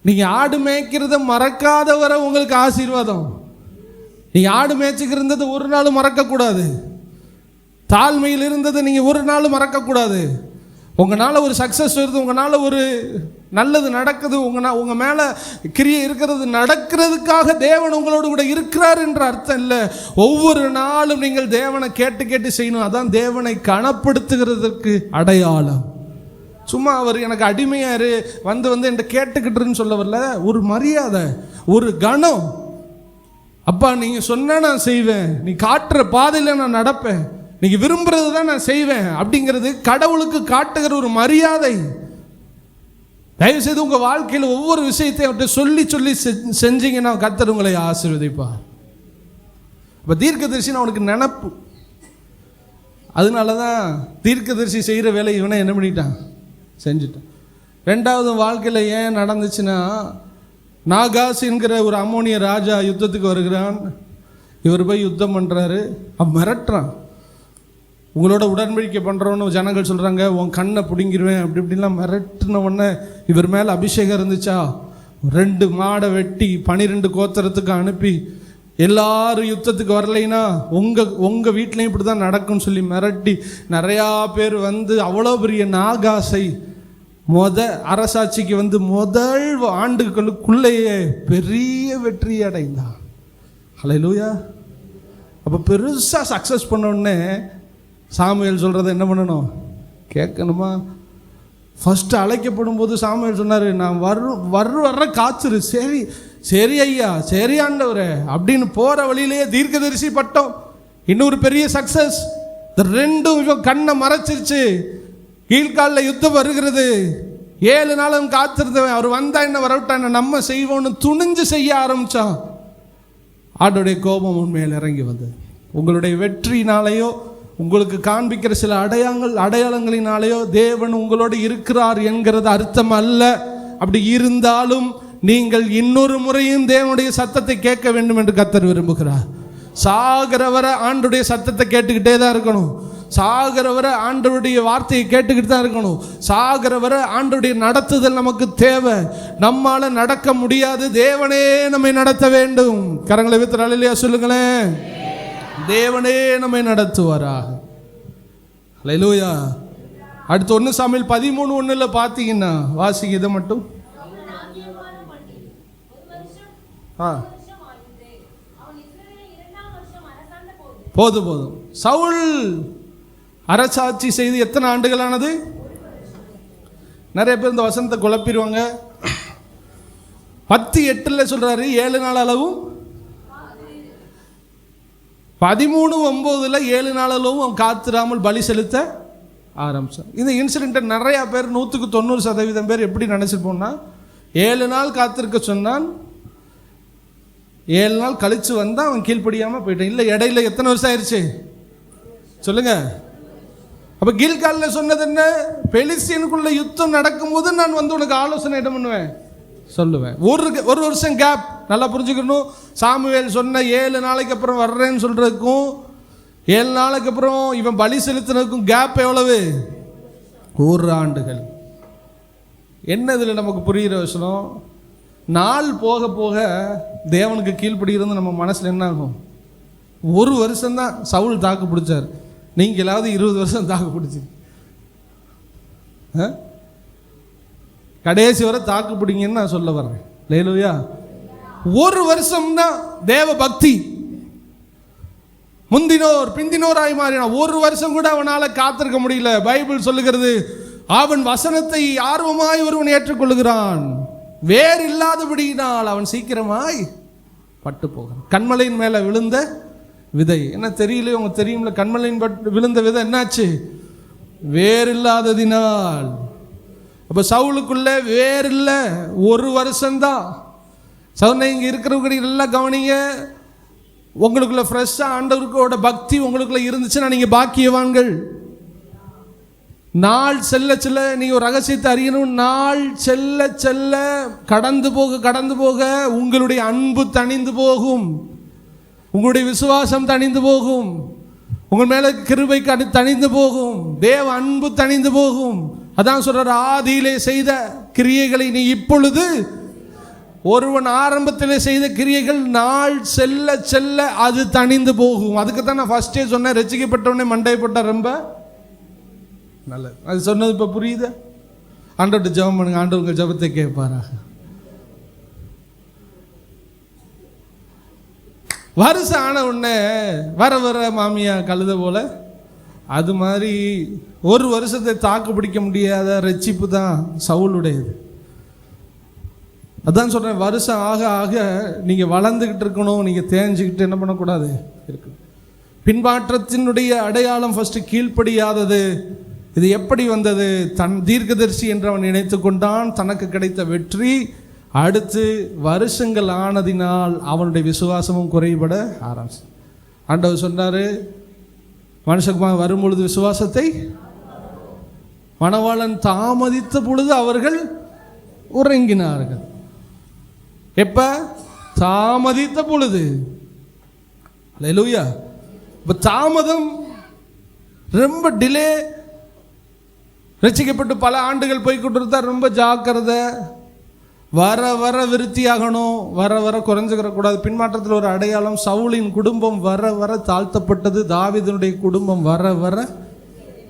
நீங்க ஆடு மேய்க்கிறத மறக்காதவரை உங்களுக்கு ஆசீர்வாதம். நீங்க ஆடு மேய்ச்சிக்கிறத ஒரு நாள் மறக்கக்கூடாது. தாழ்மையில் இருந்தது நீங்க ஒரு நாள் மறக்கக்கூடாது. உங்களால ஒரு சக்சஸ் வருது, உங்களால ஒரு நல்லது நடக்குது, உங்க மேல கிரியை இருக்கிறது, நடக்கிறதுக்காக தேவன் உங்களோடு கூட இருக்கிறார் என்ற அர்த்தம் இல்லை. ஒவ்வொரு நாளும் நீங்கள் தேவனை கேட்டு கேட்டு செய்யணும். அதான் தேவனை கனப்படுத்துகிறதுக்கு அடையாளம். சும்மா அவர் எனக்கு அடிமையாரு வந்து என்கிட்ட கேட்டுக்கிட்டுன்னு சொல்ல வரல. ஒரு மரியாதை, ஒரு கணம். அப்பா நீங்க சொன்னா நான் செய்வேன், நீ காட்டுற பாதையில நான் நடப்பேன், நீங்க விரும்புறது தான் நான் செய்வேன் அப்படிங்கிறது கடவுளுக்கு காட்டுகிற ஒரு மரியாதை. தயவுசெய்து உங்க வாழ்க்கையில் ஒவ்வொரு விஷயத்தையும் அவர்கிட்ட சொல்லி சொல்லி செஞ்சீங்கன்னா கர்த்தர் உங்களை ஆசீர்வதிப்பார். இப்போ தீர்க்கதரிசி அவனுக்கு நினப்பு. அதனால தான் தீர்க்கதரிசி செய்கிற வேலை இவனை என்ன பண்ணிட்டான், செஞ்சுட்டான். ரெண்டாவது வாழ்க்கையில் ஏன் நடந்துச்சுன்னா, நாகாஸ் என்கிற ஒரு அம்மோனிய ராஜா யுத்தத்துக்கு வருகிறான். இவர் போய் யுத்தம் பண்ணுறாரு. அவன் மிரட்டுறான். உங்களோட உடன்படிக்கை பண்ணுறோன்னு ஜனங்கள் சொல்கிறாங்க, உன் கண்ணை பிடுங்கிடுவேன் அப்படி இப்படின்லாம் மிரட்டின உடனே இவர் மேலே அபிஷேகம் இருந்துச்சா, 2 மாடை வெட்டி 12 கோத்திரத்துக்கு அனுப்பி எல்லாரும் யுத்தத்துக்கு வரலைன்னா உங்கள் வீட்லேயும் இப்படி தான் நடக்கும்னு சொல்லி மிரட்டி நிறையா பேர் வந்து அவ்வளோ பெரிய நாகாசை அரசாட்சிக்கு வந்து முதல் ஆண்டுகளுக்குள்ளேயே பெரிய வெற்றி அடைந்தான். ஹல்லேலூயா. அப்போ பெருசாக சக்ஸஸ் பண்ண உடனே சாமுவேல் சொல்கிறத என்ன பண்ணணும், கேட்கணுமா? ஃபஸ்ட்டு அழைக்கப்படும் போது சாமுவேல் சொன்னார், நான் வர்ற காய்ச்சிரு. சரி சரி ஐயா, சரி ஆண்டவரே அப்படின்னு போகிற வழியிலேயே தீர்க்கதரிசி பட்டம், இன்னொரு பெரிய சக்ஸஸ். இந்த 2 கண்ணை மறைச்சிருச்சு. கீழ்காலில் யுத்தம் வருகிறது. 7 நாளும் காத்திருந்தவன் அவர் வந்தா என்ன வரவிட்டா என்ன நம்ம செய்வோம்னு துணிஞ்சு செய்ய ஆரம்பிச்சான். ஆண்டோடைய கோபம் உண்மையில் இறங்கி வந்தது. உங்களுடைய வெற்றினாலேயோ உங்களுக்கு காண்பிக்கிற சில அடையாளங்களினாலேயோ தேவன் உங்களோடு இருக்கிறார் என்கிறது அர்த்தம் அல்ல. அப்படி இருந்தாலும் நீங்கள் இன்னொரு முறையும் தேவனுடைய சத்தத்தை கேட்க வேண்டும் என்று கர்த்தர் விரும்புகிறார். சாகிறவரை ஆண்டுடைய சத்தத்தை கேட்டுக்கிட்டே தான் இருக்கணும். சாகிறவரை ஆண்டவருடைய வார்த்தையை கேட்டுக்கிட்டு தான் இருக்கணும். சாகிறவரை ஆண்டவருடைய நடத்துதல் நமக்கு தேவை. நம்மால நடக்க முடியாது, தேவனே நம்மை நடத்த வேண்டும். கரங்களை வைத்து அல்லேலூயா சொல்லுங்களேன். தேவனே நம்மை நடத்துவாராக. அல்லேலூயா. அடுத்து 1 சாமுவேல் 13:1 பார்த்தீங்கன்னா வாசிங்க இதை மட்டும். போதும். சவுல் அரசாட்சி செய்து எத்தனை ஆண்டுகள் ஆனது? நிறைய பேர் இந்த வசனத்தை குழப்பிடுவாங்க. 10:8 சொல்றாரு 7 நாள் அளவும், 13:9 7 நாள் அளவும் அவன் காத்திராமல் பலி செலுத்த ஆரம்பிச்சான். இந்த இன்சிடென்ட்டை நிறைய பேர் 100% பேர் எப்படி நினைச்சிருப்போம்னா, 7 நாள் காத்திருக்க சொன்னான், 7 நாள் கழிச்சு வந்தா அவன் கீழ்ப்படியாம போயிட்டான். இல்லை, இடையில எத்தனை வருஷம் ஆயிடுச்சு சொல்லுங்க. அப்ப கில்காலில் சொன்னது என்ன? பெலிஸ்தீனுக்குள்ள யுத்தம் நடக்கும்போது நான் வந்து உனக்கு ஆலோசனை என்ன பண்ணுவேன் சொல்லுவேன். ஒரு வருஷம் கேப். நல்லா புரிஞ்சுக்கணும். சாமுவேல் சொன்ன 7 நாளைக்கு அப்புறம் வர்றேன்னு சொல்றதுக்கும் 7 நாளைக்கு அப்புறம் இவன் பலி செலுத்தினதுக்கும் கேப் எவ்வளவு? 1 ஆண்டுகள். என்ன இதில் நமக்கு புரிகிற விஷயம், நாள் போக போக தேவனுக்கு கீழ்ப்படுகிறது நம்ம மனசில் என்ன ஆகும்? 1 வருஷம்தான் சவுல் தாக்கு பிடிச்சார். நீங்களாவது 20 வருஷம் தாக்கு பிடிச்சி கடைசி வரை தாக்கு பிடிங்கன்னு நான் சொல்ல வர்றேன். அல்லேலூயா. 1 வருஷம்தான் தேவ பக்தி. முந்தினோர் பிந்தினோராய் மாறினான். 1 வருஷம் கூட அவனால காத்திருக்க முடியல. பைபிள் சொல்லுகிறது, அவன் வசனத்தை ஆர்வமாய் ஒருவன் ஏற்றுக்கொள்கிறான், வேறு இல்லாதபடியினால் அவன் சீக்கிரமாய் பட்டு போகிறான். கண்மலையின் மேல விழுந்த விதை என்ன தெரியல, உங்களுக்கு தெரியும்ல, கண்மலையின் விழுந்த விதை என்னாச்சு? வேறு இல்லாததினால். அப்ப சவுலுக்குள்ள வேறு இல்லை. 1 வருஷம்தான். சவுனை இங்க இருக்கிறவங்க எல்லாம் கவனிங்க. உங்களுக்குள்ள ஃப்ரெஷ்ஷா ஆண்டவருக்கோட பக்தி உங்களுக்குள்ள இருந்துச்சுன்னா நீங்க பாக்கியவான்கள். நாள் செல்ல செல்ல நீங்க ஒரு ரகசியத்தை அறியணும். நாள் செல்ல செல்ல கடந்து போக உங்களுடைய அன்பு தணிந்து போகும், உங்களுடைய விசுவாசம் தணிந்து போகும், உங்கள் மேல கிருபை தணிந்து போகும், தேவ அன்பு தணிந்து போகும். அதான் சொல்றார், ஆதியிலே செய்த கிரியைகளை நீ இப்பொழுது. ஒருவன் ஆரம்பத்திலே செய்த கிரியைகள் நாள் செல்ல செல்ல அது தணிந்து போகும். அதுக்கு தான் நான் ஃபர்ஸ்டே சொன்னேன், ரசிக்கப்பட்டவனே மண்டை போட்ட ரொம்ப நல்லது. அது சொன்னது இப்போ புரியுது. ஆண்டவர்கிட்ட ஜெபம் பண்ணுங்க, ஆண்டவர் உங்கள் ஜெபத்தை கேட்பாராக. வருஷம் ஆன உடனே வர மாமியா கழுத போல, அது மாதிரி 1 வருஷத்தை தாக்கு பிடிக்க முடியாத ரட்சிப்பு தான் சவுலுடையது. அதான் சொல்கிறேன், வருஷம் ஆக ஆக நீங்கள் வளர்ந்துக்கிட்டு இருக்கணும். நீங்கள் தேஞ்சிக்கிட்டு என்ன பண்ணக்கூடாது இருக்கு. பின்மாற்றத்தினுடைய அடையாளம் ஃபஸ்ட்டு கீழ்ப்படியாதது. இது எப்படி வந்தது? தன் தீர்க்கதரிசி என்று அவன் நினைத்து கொண்டான், தனக்கு கிடைத்த வெற்றி. அடுத்து வருஷங்கள் ஆனதினால் அவனுடைய விசுவாசமும் குறைபட ஆரம்பிச்சு. ஆண்டவர் சொன்னார், மனுஷகுமாரன் வரும்பொழுது விசுவாசத்தை, மணவாளன் தாமதித்த பொழுது அவர்கள் உறங்கினார்கள். எப்ப? தாமதித்த பொழுது. அல்லேலூயா. இப்ப தாமதம், ரொம்ப டிலே. ரட்சிக்கப்பட்டு பல ஆண்டுகள் போய்கொண்டிருந்தா ரொம்ப ஜாக்கிரதை. வர வர விருத்தியாகணும், வர வர குறைஞ்சுக்கிற கூடாது. பின்மாற்றத்தில் ஒரு அடையாளம், சவுலின் குடும்பம் வர வர தாழ்த்தப்பட்டது, தாவீதுனுடைய குடும்பம் வர வர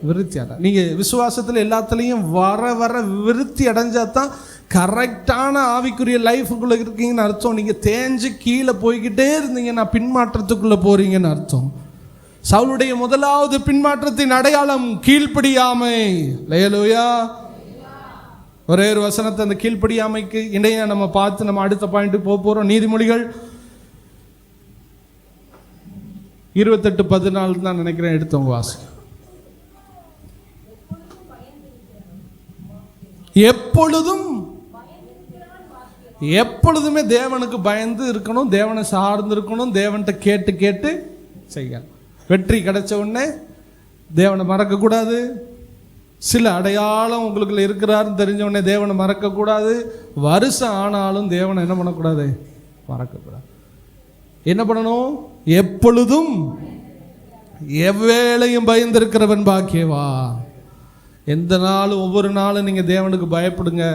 விருத்தியாக. நீங்கள் விசுவாசத்தில் எல்லாத்துலேயும் வர வர விருத்தி அடைஞ்சா தான் கரெக்டான ஆவிக்குரிய லைஃபுக்குள்ளே இருக்கீங்கன்னு அர்த்தம். நீங்கள் தேஞ்சு கீழே போய்கிட்டே இருந்தீங்கன்னா பின்மாற்றத்துக்குள்ளே போகிறீங்கன்னு அர்த்தம். சவுலுடைய முதலாவது பின்மாற்றத்தின் அடையாளம் கீழ்ப்படியாமை. அல்லேலூயா. ஒரே ஒரு வசனத்தை அந்த கீழ்ப்படியாமைக்கு இடையே நம்ம பார்த்து நம்ம அடுத்த பாயிண்ட்டுக்கு போக போகிறோம். நீதிமொழிகள் 28:14 தான் நினைக்கிறேன். எடுத்தவங்க வாசி. எப்பொழுதும் எப்பொழுதுமே தேவனுக்கு பயந்து இருக்கணும், தேவனை சார்ந்து இருக்கணும், தேவன்கிட்ட கேட்டு கேட்டு செய்யணும். வெற்றி கிடைச்ச உடனே தேவனை மறக்கக்கூடாது. சில அடையாளம் உங்களுக்குள்ள இருக்கிறாருன்னு தெரிஞ்ச உடனே தேவனை மறக்கக்கூடாது. வருஷம் ஆனாலும் தேவனை என்ன பண்ணக்கூடாது? மறக்கக்கூடாது. என்ன பண்ணணும்? எப்பொழுதும் எவ்வேளையும் பயந்திருக்கிறவன் பாக்கியவா. எந்த நாளும் ஒவ்வொரு நாளும் நீங்கள் தேவனுக்கு பயப்படுங்க.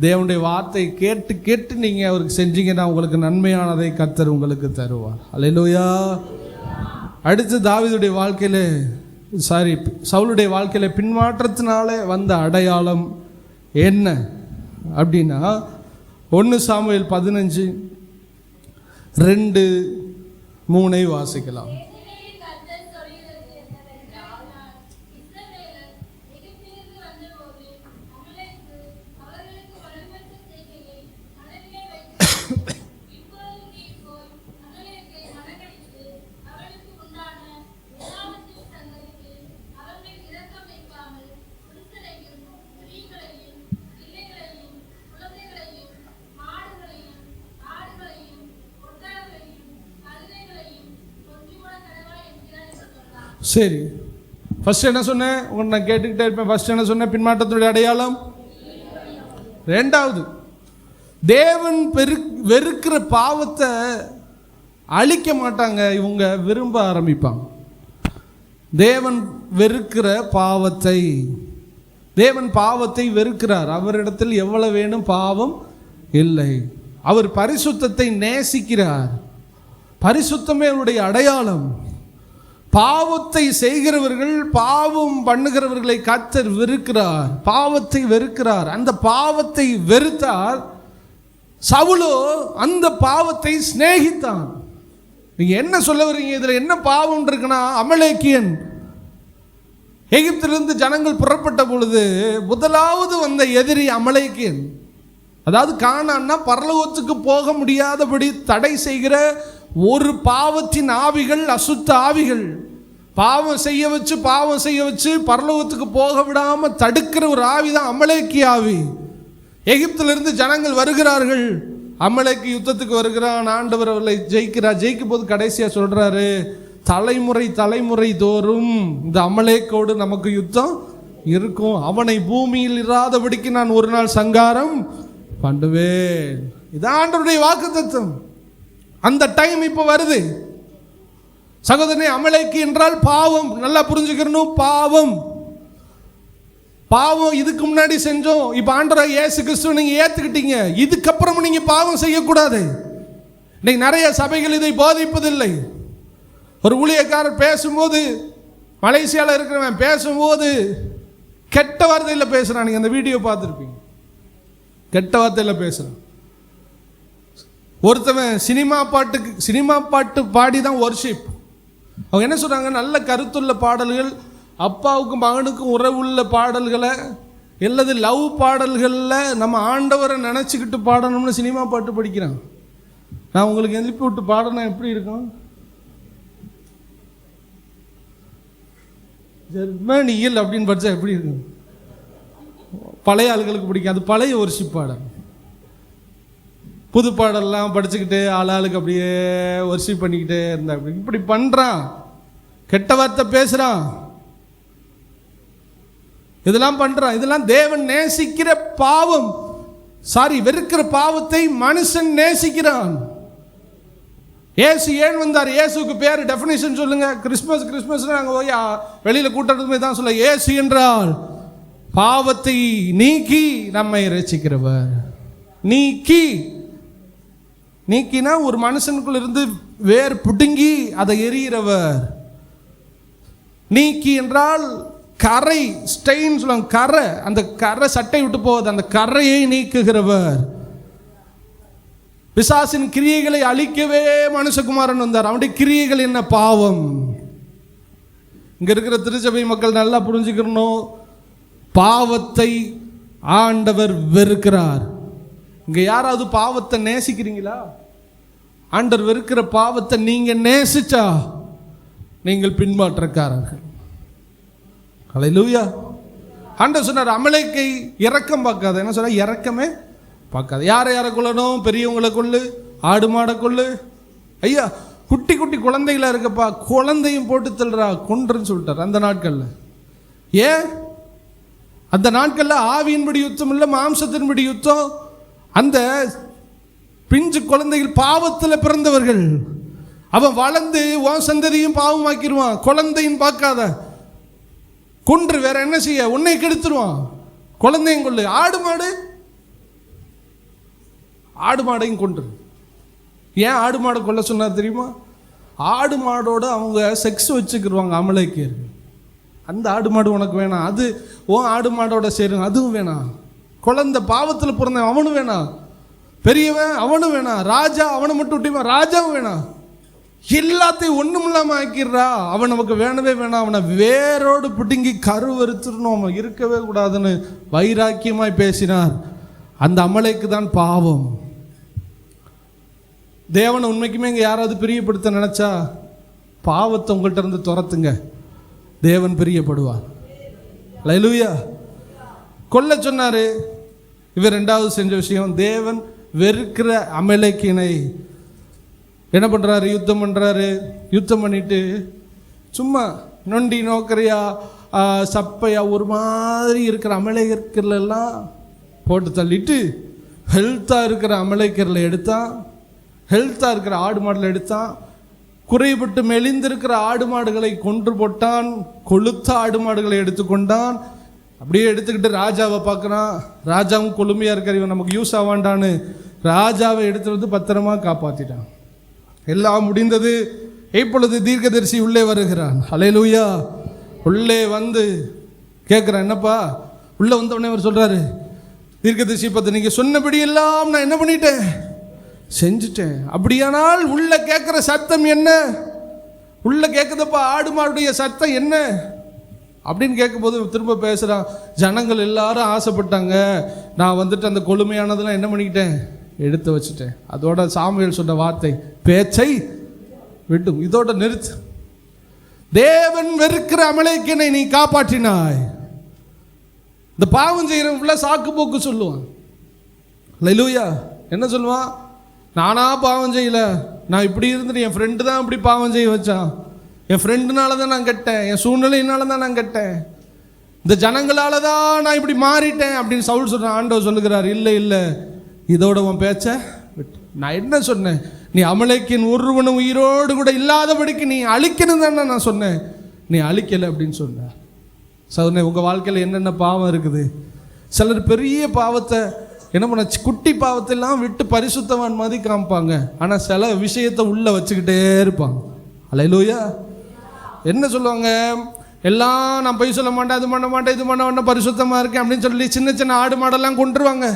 தேவனுடைய வார்த்தையை கேட்டு கேட்டு நீங்கள் அவருக்கு செஞ்சீங்கன்னா உங்களுக்கு நன்மையானதை கர்த்தர் உங்களுக்கு தருவார். அல்லேலூயா. அடுத்து தாவீதுடைய வாழ்க்கையில் சவுலுடைய வாழ்க்கையில் பின்மாற்றத்தினாலே வந்த அடையாளம் என்ன அப்படின்னா 1 சாமுவேல் 15:2-3 வாசிக்கலாம். சரி, ஃபர்ஸ்ட் என்ன சொன்னேன்? உங்களை நான் கேட்டுக்கிட்டே இருப்பேன். ஃபர்ஸ்ட் என்ன சொன்னேன்? பின்மாற்றத்துடைய அடையாளம். ரெண்டாவது, தேவன் வெறுக்கிற பாவத்தை அழிக்க மாட்டாங்க, இவங்க விரும்ப ஆரம்பிப்பாங்க. தேவன் வெறுக்கிற பாவத்தை, தேவன் பாவத்தை வெறுக்கிறார். அவரிடத்தில் எவ்வளவு வேணும் பாவம் இல்லை. அவர் பரிசுத்தத்தை நேசிக்கிறார். பரிசுத்தமே அவருடைய அடையாளம். பாவத்தை செய்கிறவர்கள், பாவம் பண்ணுகிறவர்களை கர்த்தர் வெறுக்கிறார், பாவத்தை வெறுக்கிறார். அந்த பாவத்தை வெறுத்தார். சவுலோ அந்த பாவத்தை சிநேகித்தான். நீங்க என்ன சொல்ல வரீங்க? இதுல என்ன பாவம் இருக்குன்னா, அமலேக்கியன் எகிப்திலிருந்து ஜனங்கள் புறப்பட்ட பொழுது முதலாவது வந்த எதிரி அமலேக்கியன். அதாவது கானான்னா பரலோகத்துக்கு போக முடியாதபடி தடை செய்கிற ஒரு பாவத்தின் ஆவிகள், அசுத்த ஆவிகள். பாவம் செய்ய வச்சு பரலோகத்துக்கு போக விடாம தடுக்கிற ஒரு ஆவி தான் அமலேக்கிய ஆவி. எகிப்திலிருந்து ஜனங்கள் வருகிறார்கள், அமலேக்கு யுத்தத்துக்கு வருகிறான். ஆண்டவர் அவர்களை ஜெயிக்கிறார். ஜெயிக்கும் போது கடைசியா சொல்றாரு, தலைமுறை தோறும் இந்த அமலேக்கோடு நமக்கு யுத்தம் இருக்கும், அவனை பூமியில் இராதபடிக்கு நான் ஒரு நாள் சங்காரம் பண்ணுவேன். இது ஆண்டவருடைய வாக்குத்தத்தம். அந்த டைம் இப்ப வருது சகோதரனே. அமலேக்கு என்றால் பாவம். நல்லா புரிஞ்சுக்கணும். பாவம் இதுக்கு முன்னாடி செஞ்சோம். இப்ப ஆண்டவராகிய இயேசு கிறிஸ்துவை நீங்க ஏத்துக்கிட்டீங்க. இதுக்கப்புறம் நீங்க பாவம் செய்யக்கூடாது. இன்னைக்கு நிறைய சபைகள் இதை போதிப்பதில்லை. ஒரு ஊழியக்காரர் பேசும்போது, மலேசியாவில் இருக்கிறவன் பேசும்போது கெட்ட வார்த்தையில் பேசுறான். நீங்க அந்த வீடியோ பார்த்துருப்பீங்க. கெட்ட வார்த்தையில் பேசுறான். ஒருத்தவன் சினிமா பாட்டு பாடி தான் வொர்ஷிப். அவங்க என்ன சொல்றாங்க? நல்ல கருத்துள்ள பாடல்கள், அப்பாவுக்கும் மகனுக்கும் உறவுள்ள பாடல்களை, எல்லாது லவ் பாடல்களில் நம்ம ஆண்டவரை நினச்சிக்கிட்டு பாடணும்னு சினிமா பாட்டு படிக்கிறான். நான் உங்களுக்கு எழுப்பி விட்டு பாடணும் எப்படி இருக்கும்? ஜெர்மனியில் அப்படின்னு படித்தா எப்படி இருக்கும்? பழைய ஆளுகளுக்கு பிடிக்கும். அது பழைய வொர்ஷிப் பாடல். புது பாடல்லாம் படிச்சுக்கிட்டு ஆளுக்கு அப்படியே வொர்ஷிப் பண்ணிக்கிட்டே இருந்தா இப்படி பண்ணுறான். கெட்ட வார்த்தை பேசுகிறான். இதெல்லாம் பண்ணுறான். இதெல்லாம் தேவன் நேசிக்கிற பாவம். வெறுக்கிற பாவத்தை மனுஷன் நேசிக்கிறான். இயேசு ஏன் வந்தார்? இயேசுக்கு பேர் டெஃபினிஷன் சொல்லுங்க. கிறிஸ்மஸ் நாங்கள் போய் வெளியில் கூட்டத்துக்கு தான் சொல்ல. இயேசு என்றால் பாவத்தை நீக்கி நம்மை ரட்சிக்கிறவர். நீக்கினா ஒரு மனுஷனுக்குள்ள இருந்து வேர் புடுங்கி அதை எரிகிறவர். நீக்கி என்றால் கரை, ஸ்டெயின் சொல்லுவாங்க, கரை. அந்த கரை சட்டை விட்டு போகுது, அந்த கரையை நீக்குகிறவர். பிசாசின் கிரியைகளை அழிக்கவே மனுஷகுமாரன் வந்தார். அவனுடைய கிரியைகள் என்ன? பாவம். இங்க இருக்கிற திருச்சபை மக்கள் நல்லா புரிஞ்சுக்கணும். பாவத்தை ஆண்டவர் வெறுக்கிறார். இங்க யாராவது பாவத்தை நேசிக்கிறீங்களா? ஆண்டவர் வெறுக்கிற பாவத்தை நீங்க நேசிச்சா நீங்கள் பின்மாற்றக்காரர்கள். ஹல்லேலூயா. ஆண்டவர் சொன்னார், அமலேக்கை இரக்கம் பார்க்காத. என்ன சொன்னார்? இரக்கமே பார்க்காத. யாரை யாரை கொள்ளணும்? பெரியவங்களை கொள்ளு, ஆடு மாடை கொள்ளு. ஐயா, குட்டி குட்டி குழந்தைகளா இருக்கப்பா, குழந்தையும் போட்டு தள்ளுறா, கொன்றுன்னு சொல்லிட்டார் அந்த நாட்கள்ல. ஏன்? அந்த நாட்கள்ல ஆவியின்படி யுத்தம் இல்லை, மாம்சத்தின்படி யுத்தம். அந்த பிஞ்சு குழந்தைகள் பாவத்தில் பிறந்தவர்கள். அவன் வளர்ந்து உன் சந்ததியும் பாவமாக்கிடுவான். குழந்தையும் பார்க்காத, கொன்று. வேற என்ன செய்ய? உன்னை கெடுத்துருவான். குழந்தையும் கொள்ளு. ஆடு மாடையும் கொன்று. ஏன் ஆடு மாடை கொல்ல சொன்னார் தெரியுமா? ஆடு மாடோட அவங்க செக்ஸ் வச்சுக்கிடுவாங்க அமலேக்கியர். அந்த ஆடு மாடு உனக்கு வேணாம், அது ஓ ஆடு மாடோட சேரும், அதுவும் வேணாம். குழந்தை பாவத்தில் பிறந்தவன் அவனும் வேணாம், பெரியவன் அவனும் வேணாம், ராஜா அவனை மட்டும் விட்டுமா, ராஜாவும் வேணாம். எல்லாத்தையும் ஒன்றும் இல்லாமல் ஆக்கிடுறா. அவன் நமக்கு வேணவே வேணாம், அவனை வேரோடு பிடுங்கி கருவறுத்துடணும், அவன் இருக்கவே கூடாதுன்னு வைராக்கியமாய் பேசினார். அந்த அமலேக்கு தான் பாவம். தேவனை உண்மைக்குமே இங்கே யாராவது பிரியப்படுத்த நினைச்சா பாவத்தை உங்கள்கிட்ட இருந்து துரத்துங்க, தேவன் பிரியப்படுவார். அல்லேலூயா. கொல்ல சொன்னாரு. இவர் ரெண்டாவது செஞ்ச விஷயம், தேவன் வெறுக்கிற அமலேக்கினை என்ன பண்ணுறாரு? யுத்தம் பண்ணுறாரு. யுத்தம் பண்ணிட்டு சும்மா நொண்டி நோக்கரையா சப்பையா ஒரு மாதிரி இருக்கிற அமலேக்கர்லாம் போட்டு தள்ளிட்டு ஹெல்த்தாக இருக்கிற அமலேக்கரில் எடுத்தான், ஹெல்த்தாக இருக்கிற ஆடு மாடில் எடுத்தான். குறைபட்டு மெலிந்திருக்கிற ஆடு மாடுகளை கொன்று போட்டான். கொளுத்த ஆடு மாடுகளை எடுத்துக்கொண்டான். அப்படியே எடுத்துக்கிட்டு ராஜாவை பார்க்குறான். ராஜாவும் கொழுமையாக இருக்கிற இவன் நமக்கு யூஸ் ஆவான்டான்னு ராஜாவை எடுத்து வந்து பத்திரமா காப்பாற்றிட்டான். எல்லாம் முடிந்தது. இப்பொழுது தீர்க்கதரிசி உள்ளே வருகிறான். அல்லேலூயா. உள்ளே வந்து கேட்குறான், என்னப்பா? உள்ளே வந்தவொடனே அவர் சொல்கிறாரு, தீர்க்கதரிசி பார்த்து, நீங்கள் சொன்னபடி எல்லாம் நான் என்ன பண்ணிட்டேன்? செஞ்சுட்டேன். அப்படியானால் உள்ள கேட்குற சத்தம் என்ன? உள்ள கேட்குதப்பா ஆடு மாடுடைய சத்தம் என்ன அப்படின்னு கேட்கும்போது திரும்ப பேசுகிறான். ஜனங்கள் எல்லாரும் ஆசைப்பட்டாங்க, நான் வந்துட்டு அந்த கொழுமையானதெல்லாம் என்ன பண்ணிக்கிட்டேன்? எடுத்து வச்சுட்டேன். அதோட சாமுவேல் சொன்ன வார்த்தை, பேச்சை விட்டும், இதோட நிறுத்து. தேவன் வெறுக்கிற அமலேக்கினை நீ காப்பாற்றினாய். இந்த பாவம் செய்கிறவன் ஃபுல்லாக சாக்கு போக்கு சொல்லுவான். அல்லேலூயா. என்ன சொல்லுவான்? நானா பாவம் செய்யல, நான் இப்படி இருந்துட்டு என் ஃப்ரெண்டு தான் இப்படி பாவம் செய்ய வச்சான், என் ஃப்ரெண்டுனால தான் நான் கெட்டேன், என் சூழ்நிலையினால தான் நான் கெட்டேன், இந்த ஜனங்களால தான் நான் இப்படி மாறிட்டேன் அப்படின்னு சவுல் சொல்கிறான். ஆண்டவர் சொல்லுகிறார், இல்லை இல்லை, இதோட உன் பேச்ச விட்டு. நான் என்ன சொன்னேன்? நீ அமலேக்கின் ஒருவனும் உயிரோடு கூட இல்லாதபடிக்கு நீ அழிக்கணும் தானே நான் சொன்னேன், நீ அழிக்கலை அப்படின்னு சொன்ன. சோதனை, உங்கள் வாழ்க்கையில் என்னென்ன பாவம் இருக்குது? சிலர் பெரிய பாவத்தை என்ன பண்ண, குட்டி பாவத்தெல்லாம் விட்டு பரிசுத்தவான் மாதிரி காமிப்பாங்க, ஆனால் சில விஷயத்தை உள்ளே வச்சுக்கிட்டே இருப்பாங்க. அல்லேலூயா. என்ன சொல்லுவாங்க? எல்லாம் நான் போய் சொல்ல மாட்டேன், அது பண்ண மாட்டேன், இது பண்ண மாட்டேன், பரிசுத்தமாக இருக்கேன் அப்படின்னு சொல்லி சின்ன சின்ன ஆடு மாடெல்லாம் கொண்டுருவாங்க.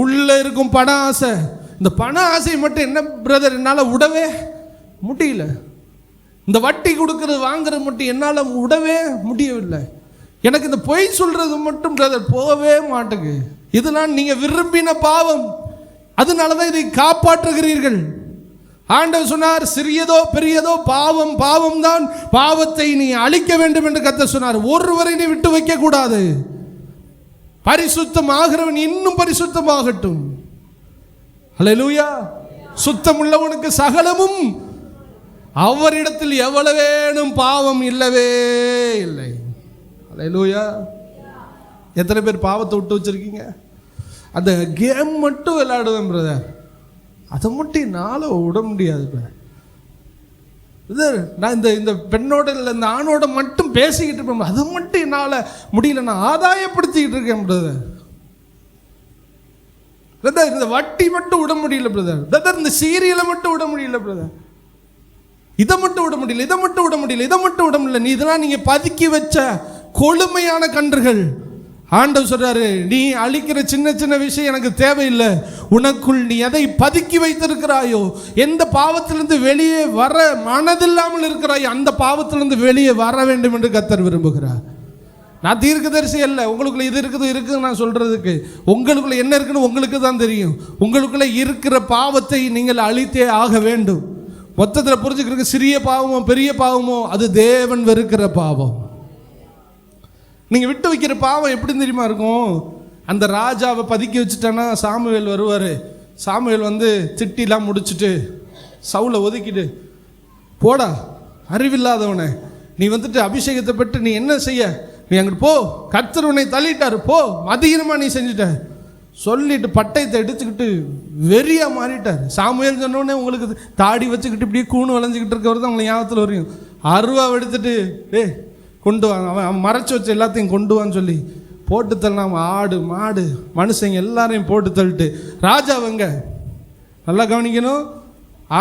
உள்ளே இருக்கும் பண ஆசை. இந்த பண ஆசை மட்டும் என்ன பிரதர் என்னால் விடவே முடியல. இந்த வட்டி கொடுக்கறது வாங்குறது மட்டும் என்னால் விடவே முடியவில்லை. எனக்கு இந்த பொய் சொல்றது மட்டும் பிரதர் போகவே மாட்டேங்குது. இதெல்லாம் நீங்க விரும்பின பாவம், அதனாலதான் இதை காப்பாற்றுகிறீர்கள். ஆண்டவர் சொன்னார், சிறியதோ பெரியதோ பாவம் பாவம் தான், பாவத்தை நீ அழிக்க வேண்டும் என்று கர்த்தர் சொன்னார். ஒருவரை நீ விட்டு வைக்க கூடாது. பரிசுத்தம் ஆகிறவன் இன்னும் பரிசுத்தமாகட்டும். அல்லேலூயா. சுத்தம் உள்ளவனுக்கு சகலமும் அவரிடத்தில் எவ்வளவேனும் பாவம் இல்லவே இல்லை. அல்லேலூயா. எத்தனை பேர் பாவத்தை விட்டு வச்சிருக்கீங்க? அந்த கேம் மட்டும் விளையாடுவேன் பிரதர், அதை மட்டும் என்னால் விட முடியாது பிரதர். நான் இந்த பெண்ணோட இல்லை இந்த ஆணோட மட்டும் பேசிக்கிட்டு இருப்பேன், அதை மட்டும் என்னால் முடியல, நான் ஆதாயப்படுத்திக்கிட்டு இருக்கேன் பிரதர். பிரதர் இந்த வட்டி மட்டும் விட முடியல பிரதர். பிரதர் இந்த சீரியலை மட்டும் விட முடியல பிரதர். இதை மட்டும் விட முடியல, இதை மட்டும் விட முடியல, இதை மட்டும் விட முடியல. நீ இதெல்லாம் நீங்க பதுக்கி வச்ச கொழுமையான கன்றுகள். ஆண்டவர் சொல்றாரு, நீ அழிக்கிற சின்ன சின்ன விஷயம் எனக்கு தேவையில்லை. உனக்குள் நீ எதை பதுக்கி வைத்திருக்கிறாயோ, எந்த பாவத்திலிருந்து வெளியே வர மனதில்லாமல் இருக்கிறாயோ, அந்த பாவத்திலிருந்து வெளியே வர வேண்டும் என்று கர்த்தர் விரும்புகிறார். நான் தீர்க்கதரிசி அல்ல, உங்களுக்குள்ள இது இருக்குன்னு நான் சொல்றதுக்கு. உங்களுக்குள்ள என்ன இருக்குன்னு உங்களுக்கு தான் தெரியும். உங்களுக்குள்ள இருக்கிற பாவத்தை நீங்கள் அழித்தே ஆக வேண்டும். மொத்தத்தில் புரிஞ்சுக்கிறதுக்கு, சிறிய பாவமோ பெரிய பாவமோ அது தேவன் வெறுக்கிற பாவம். நீங்கள் விட்டு வைக்கிற பாவம் எப்படி தெரியுமா இருக்கும்? அந்த ராஜாவை பதுக்கி வச்சுட்டானா சாமுவேல் வருவார். சாமுவேல் வந்து திட்டிலாம் முடிச்சுட்டு சவுலை ஒதுக்கிட்டு, போடா அறிவில்லாதவனே, நீ வந்துட்டு அபிஷேகத்தை பெற்று நீ என்ன செய்ய, நீ அங்கிட்டு போ, கர்த்தர் உன்னை தள்ளிட்டாரு, போ, அதிகமாக நீ செஞ்சுட்ட சொல்லிட்டு பட்டயத்தை எடுத்துக்கிட்டு வெறியா மாறிட்டார். சாமுவேல் சொன்னோடனே உங்களுக்கு தாடி வச்சுக்கிட்டு இப்படியே கூணு வளைஞ்சிக்கிட்டு இருக்கவர் தான் உங்களுக்கு ஞாபகத்தில் வரையும். அருவாவை எடுத்துட்டு கொண்டு வாங்க, அவன் மறைச்சி வச்சு எல்லாத்தையும் கொண்டு வான்னு சொல்லி போட்டு தள்ளாம ஆடு மாடு மனுஷங்க எல்லாரையும் போட்டு தள்ளிட்டு ராஜாவங்க நல்லா கவனிக்கணும்.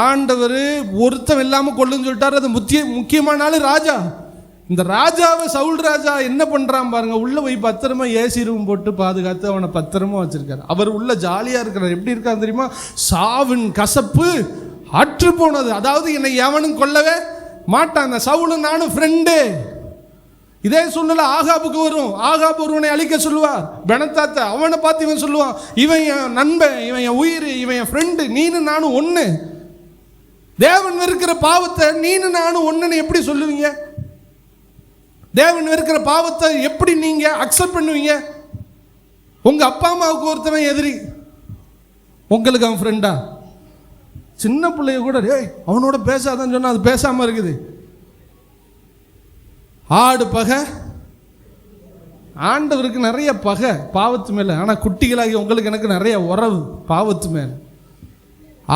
ஆண்டவர் ஒருத்தம் இல்லாமல் கொள்ளுன்னு சொல்லிட்டாரு. அது முக்கியமான ஆளு ராஜா. இந்த ராஜாவை சவுல் ராஜா என்ன பண்றான் பாருங்க, உள்ள போய் பத்திரமா ஏசி ரூம் போட்டு பாதுகாத்து அவனை பத்திரமா வச்சிருக்காரு. அவர் உள்ள ஜாலியா இருக்கிறார். எப்படி இருக்காரு தெரியுமா? சாவின் கசப்பு அற்று போனது. அதாவது என்னை எவனும் கொல்லவே மாட்டாங்க. சவுலும் நானும் ஃப்ரெண்டு. இதே சூழ்நிலை ஆகாபுக்கு வரும். ஆகாபு ஒருவனை அழிக்க சொல்லுவார். பெனத்தாத்த அவனை பார்த்து இவன் சொல்லுவான், இவன் என் நண்பன், இவன் என் உயிர், இவன் என் ஃப்ரெண்டு, நீனு நானும் ஒன்று. தேவன் வெறுக்கிற பாவத்தை நீனு நானும் ஒன்றுன்னு எப்படி சொல்லுவீங்க? தேவன் வெறுக்கிற பாவத்தை எப்படி நீங்க அக்செப்ட் பண்ணுவீங்க? உங்க அப்பா அம்மாவுக்கு ஒருத்தவன் எதிரி, உங்களுக்கு அவன் ஃப்ரெண்டா? சின்ன பிள்ளைய கூட அவனோட பேசாதான்னு சொன்னா அது பேசாம இருக்குது. ஆடு பகை, ஆண்டவருக்கு நிறைய பகை பாவத்து மேல. ஆனா குட்டிகளாகி உங்களுக்கு எனக்கு நிறைய உறவு பாவத்து மேல.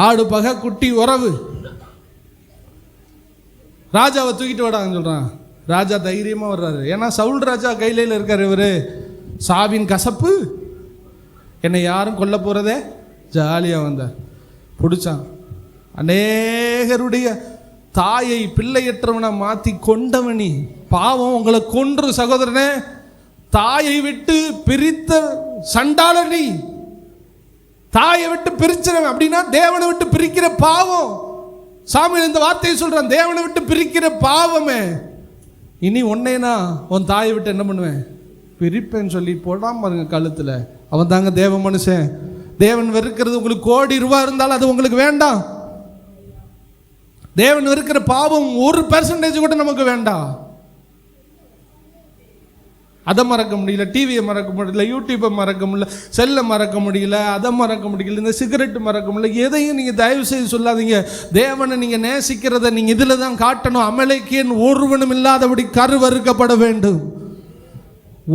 ஆடு பகை, குட்டி உறவு. ராஜாவை தூக்கிட்டு வாடான்னு சொல்றான். ராஜா தைரியமா வர்றாரு. ஏன்னா சவுல் ராஜா கையில இருக்காரு. இவரு சாவின் கசப்பு, என்னை யாரும் கொல்ல போறதே ஜாலியா வந்தார். பிடிச்சான். அநேகருடைய தாயை பிள்ளையற்றவனை மாத்தி கொண்டவனி. பாவம் உங்களை கொன்று சகோதரனே. தாயை விட்டு பிரித்த சண்டாளனி. தாயை விட்டு பிரிச்சவன் அப்படின்னா தேவனை விட்டு பிரிக்கிற பாவம். சாமி இந்த வார்த்தையை சொல்றான், தேவனை விட்டு பிரிக்கிற பாவமே. இனி ஒன்னேனா உன் தாயை விட்டு என்ன பண்ணுவேன், பிரிப்பேன்னு சொல்லி போடாம பாருங்க கழுத்துல. அவன் தாங்க தேவ மனுஷன். தேவன் வெறுக்கிறது உங்களுக்கு கோடி ரூபாய் இருந்தாலும் அது உங்களுக்கு வேண்டாம். தேவன் வெறுக்கிற பாவம் 1% கூட நமக்கு வேண்டாம். அதை மறக்க முடியல, டிவியை மறக்க முடியல, யூடியூப்பை மறக்க முடியல, செல்லை மறக்க முடியல, அதை மறக்க முடியல, இந்த சிகரெட்டு மறக்க முடியல. எதையும் நீங்கள் தயவு செய்து சொல்லாதீங்க. தேவனை நீங்கள் நேசிக்கிறத நீங்கள் இதில் தான் காட்டணும். அமலேக்கியன் ஒருவனும் இல்லாதபடி கருவறுக்கப்பட வேண்டும்.